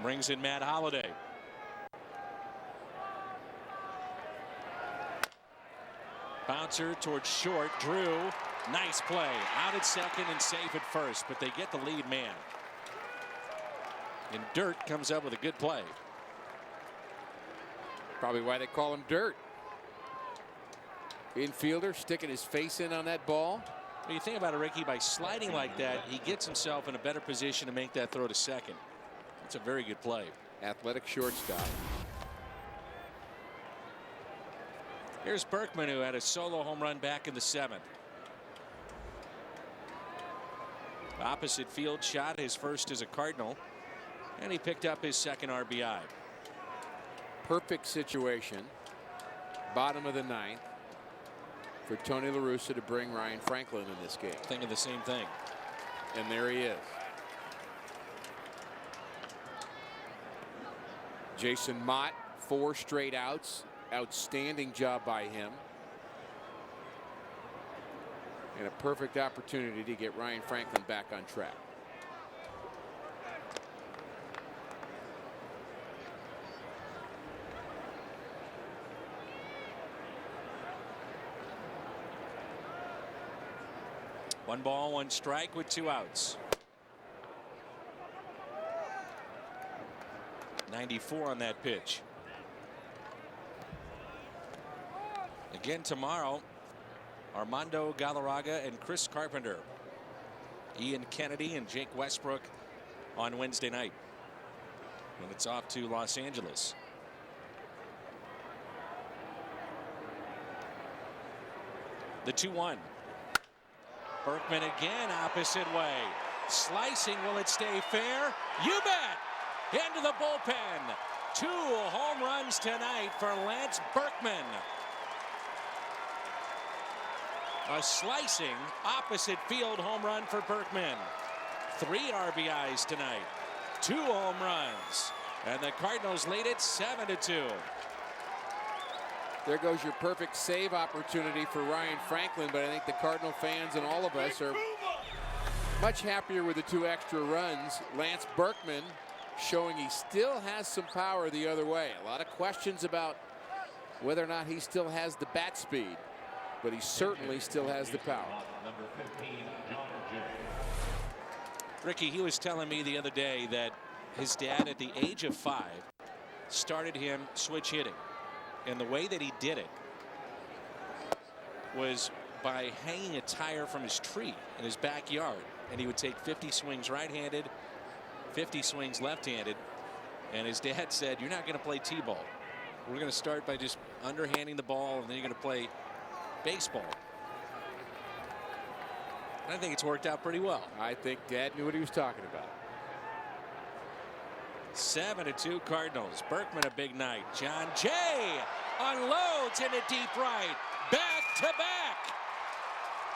Brings in Matt Holliday. Bouncer towards short. Drew. Nice play. Out at second and safe at first, but they get the lead man. And Dirt comes up with a good play.
Probably why they call him Dirt. Infielder sticking his face in on that ball.
When you think about it, Ricky, by sliding like that, he gets himself in a better position to make that throw to second. It's a very good play.
Athletic shortstop.
Here's Berkman, who had a solo home run back in the 7th. Opposite field shot, his first as a Cardinal, and he picked up his 2nd RBI.
Perfect situation. Bottom of the 9th for Tony La Russa to bring Ryan Franklin in this game.
Thinking the same thing.
And there he is. Jason Mott, 4 straight outs. Outstanding job by him. And a perfect opportunity to get Ryan Franklin back on track.
One ball, 1 strike with 2 outs. 94 on that pitch. Again tomorrow, Armando Galarraga and Chris Carpenter. Ian Kennedy and Jake Westbrook on Wednesday night. And it's off to Los Angeles. The 2-1. Berkman again opposite way. Slicing, will it stay fair? You bet! Into the bullpen. 2 home runs tonight for Lance Berkman. A slicing opposite field home run for Berkman. 3 RBIs tonight. 2 home runs. And the Cardinals lead it 7-2.
There goes your perfect save opportunity for Ryan Franklin, but I think the Cardinal fans and all of us are much happier with the 2 extra runs. Lance Berkman showing he still has some power the other way. A lot of questions about whether or not he still has the bat speed, but he certainly still has the power.
Number 15, John Jay.
Ricky, he was telling me the other day that his dad at the age of 5 started him switch hitting. And the way that he did it was by hanging a tire from his tree in his backyard. And he would take 50 swings right-handed, 50 swings left-handed. And his dad said, you're not going to play T-ball. We're going to start by just underhanding the ball, and then you're going to play baseball. And I think it's worked out pretty well.
I think Dad knew what he was talking about.
7-2 Cardinals. Berkman a big night. John Jay unloads into deep right. Back to back.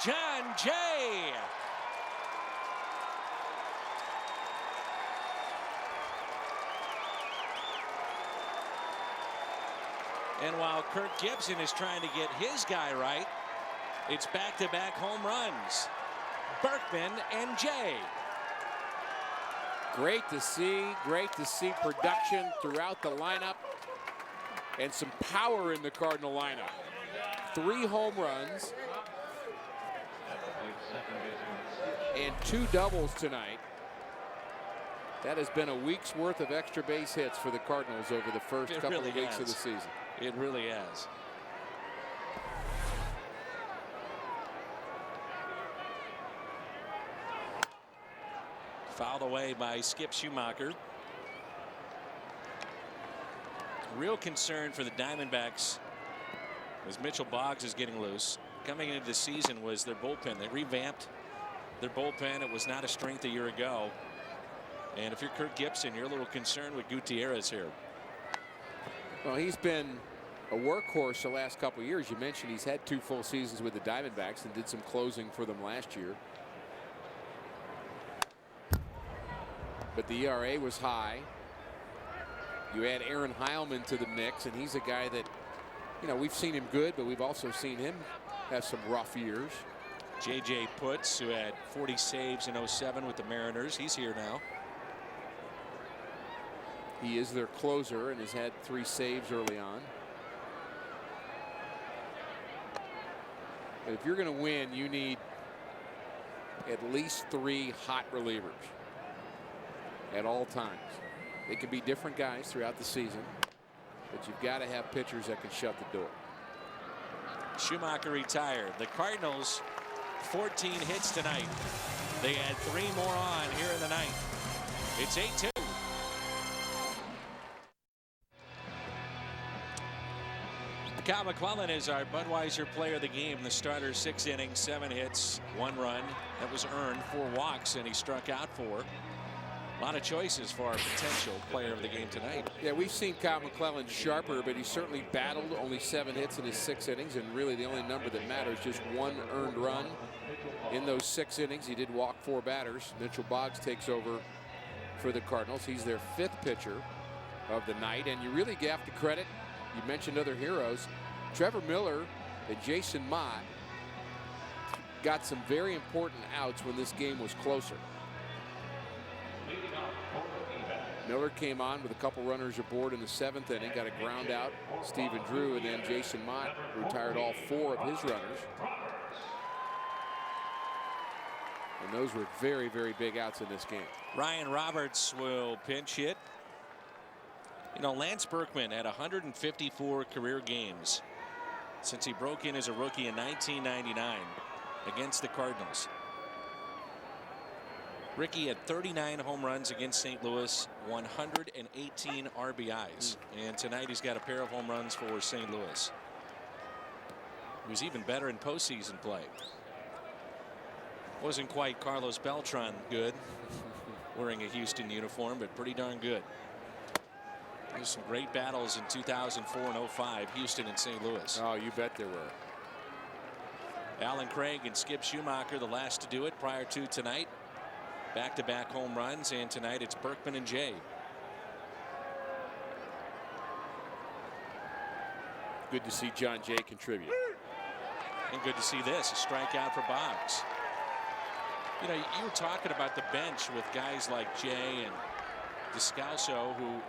John Jay. And while Kirk Gibson is trying to get his guy right, it's back-to-back home runs. Berkman and Jay.
Great to see production throughout the lineup and some power in the Cardinal lineup. 3 home runs and 2 doubles tonight. That has been a week's worth of extra base hits for the Cardinals over the first couple of weeks of the season.
It really has. Fouled away by Skip Schumacher. Real concern for the Diamondbacks as Mitchell Boggs is getting loose. Coming into the season was their bullpen. They revamped their bullpen. It was not a strength a year ago. And if you're Kirk Gibson, you're a little concerned with Gutierrez here.
Well, he's been a workhorse the last couple of years. You mentioned he's had 2 full seasons with the Diamondbacks and did some closing for them last year. But the ERA was high. You add Aaron Heilman to the mix, and he's a guy that, you know, we've seen him good, but we've also seen him have some rough years.
J.J. Putz, who had 40 saves in 07 with the Mariners, he's here now.
He is their closer and has had 3 saves early on. But if you're going to win, you need at least 3 hot relievers at all times. They can be different guys throughout the season, but you've got to have pitchers that can shut the door.
Schumacher retired. The Cardinals 14 hits tonight. They had 3 more on here in the ninth. It's 8-2. Cal McClellan is our Budweiser player of the game. The starter, 6 innings, 7 hits, 1 run. That was earned, 4 walks, and he struck out 4. A lot of choices for our potential player of the game tonight.
Yeah, we've seen Kyle McClellan sharper, but he certainly battled. Only 7 hits in his 6 innings, and really the only number that matters, just 1 earned run in those 6 innings. He did walk 4 batters. Mitchell Boggs takes over for the Cardinals. He's their 5th pitcher of the night, and you really have to credit, you mentioned other heroes, Trevor Miller and Jason Mott got some very important outs when this game was closer. Miller came on with a couple runners aboard in the 7th inning, got a ground out, Stephen Drew, and then Jason Mott retired all 4 of his runners. And those were very, very big outs in this game.
Ryan Roberts will pinch hit. You know, Lance Berkman had 154 career games since he broke in as a rookie in 1999 against the Cardinals. Ricky had 39 home runs against St. Louis, 118 RBIs. And tonight he's got a pair of home runs for St. Louis. He was even better in postseason play. Wasn't quite Carlos Beltran good wearing a Houston uniform, but pretty darn good. There's some great battles in 2004 and 05, Houston and St. Louis.
Oh, you bet there were.
Alan Craig and Skip Schumacher, the last to do it prior to tonight. Back-to-back home runs, and tonight it's Berkman and Jay.
good to see John Jay contribute.
And good to see this, a strikeout for Boggs. You know, you were talking about the bench with guys like Jay and Descalso, who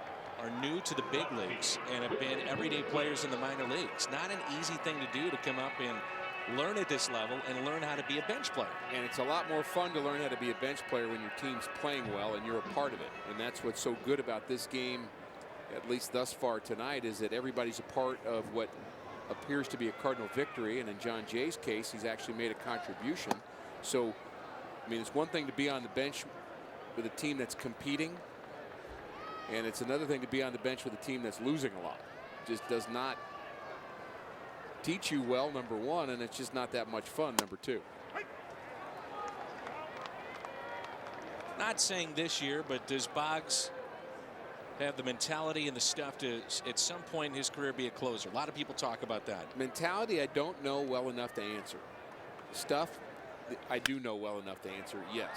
are new to the big leagues and have been everyday players in the minor leagues. Not an easy thing to do, to come up and learn at this level and learn how to be a bench player.
And it's a lot more fun to learn how to be a bench player when your team's playing well and you're a part of it. And that's what's so good about this game, at least thus far tonight, is that everybody's a part of what appears to be a Cardinal victory. And in John Jay's case, he's actually made a contribution. So, I mean, it's one thing to be on the bench with a team that's competing, and it's another thing to be on the bench with a team that's losing a lot. Just does not teach you well, number one, and it's just not that much fun, number two.
Not saying this year, but does Boggs have the mentality and the stuff to, at some point in his career, be a closer? A lot of people talk about that.
Mentality, I don't know well enough to answer. Stuff, I do know well enough to answer yes.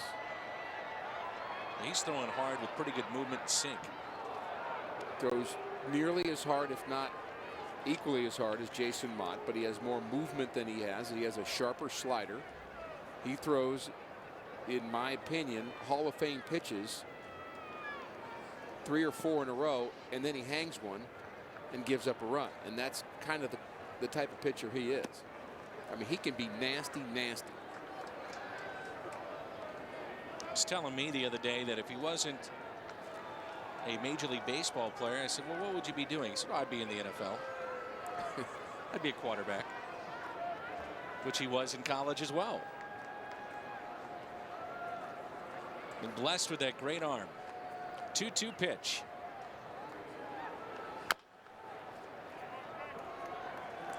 He's throwing hard with pretty good movement and sink.
Throws nearly as hard, if not equally as hard, as Jason Motte, but he has more movement than he has. He has a sharper slider. He throws, in my opinion, Hall of Fame pitches 3 or 4 in a row, and then he hangs one and gives up a run. And that's kind of the type of pitcher he is. I mean, he can be nasty, nasty.
He was telling me the other day that if he wasn't a Major League Baseball player, I said, well, what would you be doing? He said, well, I'd be in the NFL. I'd be a quarterback, which he was in college as well. Been blessed with that great arm. 2-2 pitch.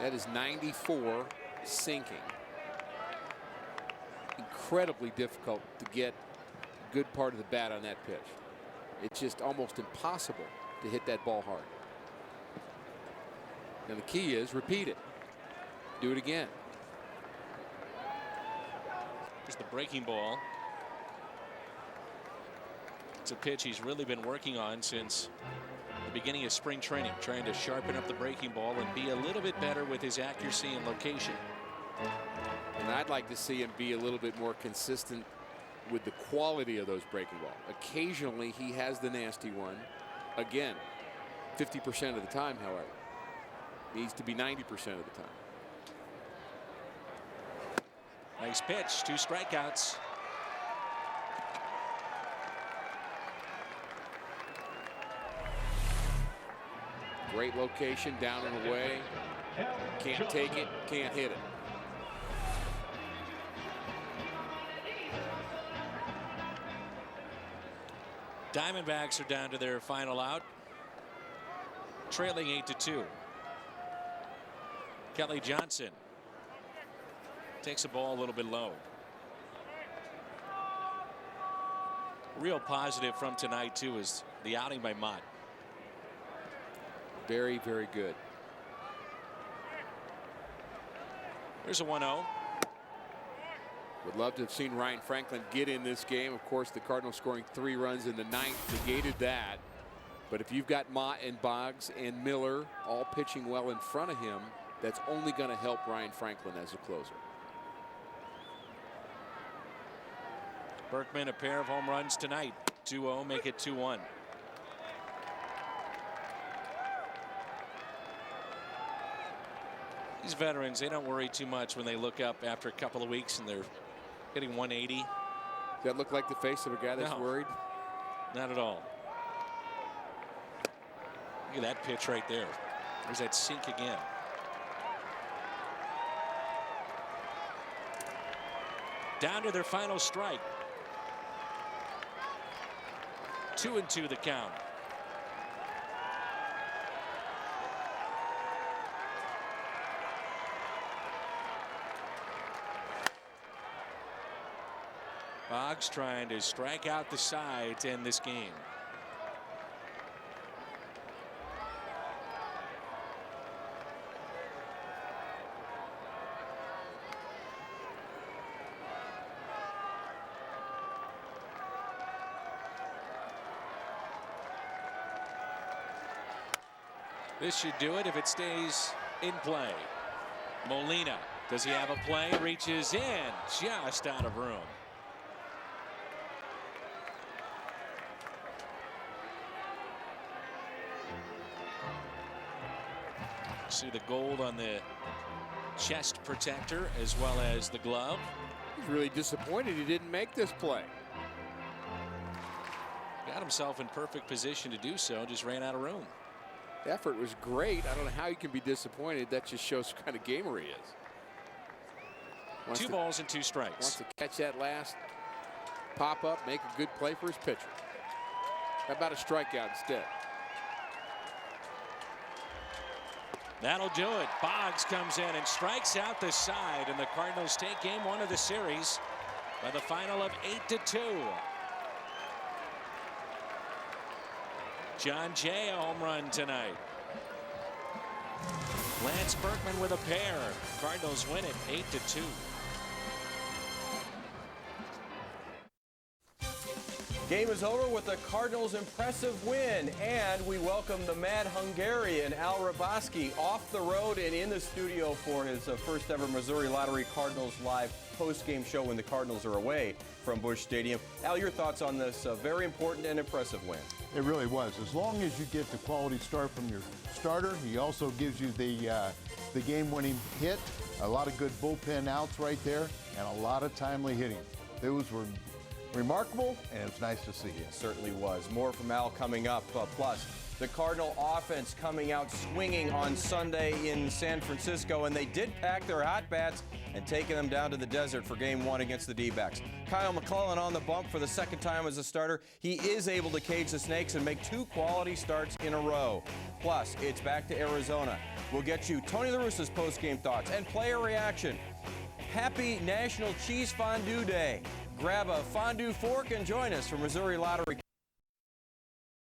That is 94 sinking. Incredibly difficult to get a good part of the bat on that pitch. It's just almost impossible to hit that ball hard. And the key is repeat it. Do it again.
Here's the breaking ball. It's a pitch he's really been working on since the beginning of spring training, trying to sharpen up the breaking ball and be a little bit better with his accuracy and location.
And I'd like to see him be a little bit more consistent with the quality of those breaking balls. Occasionally he has the nasty one. Again, 50% of the time, however. Needs to be 90% of the time.
Nice pitch, 2 strikeouts.
Great location, down and away. Can't take it, can't hit it.
Diamondbacks are down to their final out, trailing 8-2. Kelly Johnson takes the ball a little bit low. Real positive from tonight too is the outing by Motte.
Very, very good.
There's a 1-0.
Would love to have seen Ryan Franklin get in this game. Of course, the Cardinals scoring 3 runs in the 9th negated that. But if you've got Motte and Boggs and Miller all pitching well in front of him, that's only going to help Ryan Franklin as a closer.
Berkman, a pair of home runs tonight. 2-0, make it 2-1. These veterans, they don't worry too much when they look up after a couple of weeks and they're hitting 180.
Does that look like the face of a guy that's worried?
Not at all. Look at that pitch right there. There's that sink again. Down to their final strike. 2-2 the count. Boggs trying to strike out the side to end this game. This should do it if it stays in play. Molina, does he have a play? Reaches in, just out of room. See the gold on the chest protector as well as the glove.
He's really disappointed he didn't make this play.
Got himself in perfect position to do so, just ran out of room.
The effort was great. I don't know how you can be disappointed. That just shows what kind of gamer he is.
Two balls and 2 strikes.
Wants to catch that last pop up, make a good play for his pitcher. How about a strikeout instead?
That'll do it. Boggs comes in and strikes out the side, and the Cardinals take game 1 of the series by the final of 8-2. John Jay a home run tonight. Lance Berkman with a pair. Cardinals win it 8-2.
Game is over with the Cardinals' impressive win, and we welcome the Mad Hungarian Al Raboski off the road and in the studio for his first ever Missouri Lottery Cardinals live post-game show when the Cardinals are away from Busch Stadium. Al, your thoughts on this very important and impressive win?
It really was. As long as you get the quality start from your starter, he also gives you the game-winning hit, a lot of good bullpen outs right there, and a lot of timely hitting. Those were remarkable, and it's nice to see.
It certainly was. More from Al coming up. Plus, the Cardinal offense coming out swinging on Sunday in San Francisco, and they did pack their hot bats and taking them down to the desert for Game 1 against the D-backs. Kyle McClellan on the bump for the second time as a starter. He is able to cage the Snakes and make 2 quality starts in a row. Plus, it's back to Arizona. We'll get you Tony La Russa's post-game thoughts and player reaction. Happy National Cheese Fondue Day. Grab a fondue fork and join us for Missouri Lottery.